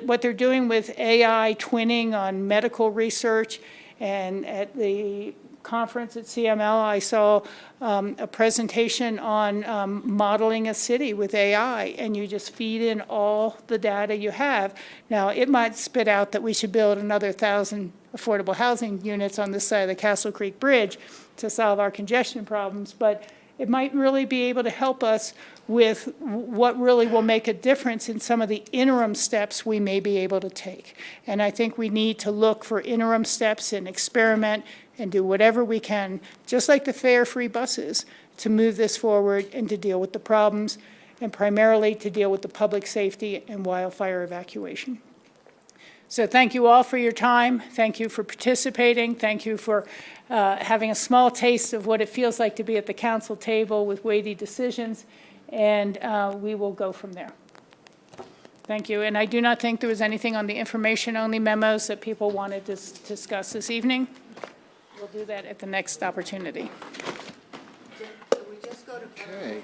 what they're doing with AI twinning on medical research, and at the conference at CML, I saw a presentation on modeling a city with AI, and you just feed in all the data you have. Now, it might spit out that we should build another 1,000 affordable housing units on this side of the Castle Creek Bridge to solve our congestion problems, but it might really be able to help us with what really will make a difference in some of the interim steps we may be able to take. And I think we need to look for interim steps and experiment and do whatever we can, just like the fare-free buses, to move this forward and to deal with the problems, and primarily to deal with the public safety and wildfire evacuation. So thank you all for your time. Thank you for participating. Thank you for having a small taste of what it feels like to be at the council table with weighty decisions, and we will go from there. Thank you. And I do not think there was anything on the information-only memos that people wanted to discuss this evening. We'll do that at the next opportunity. Okay.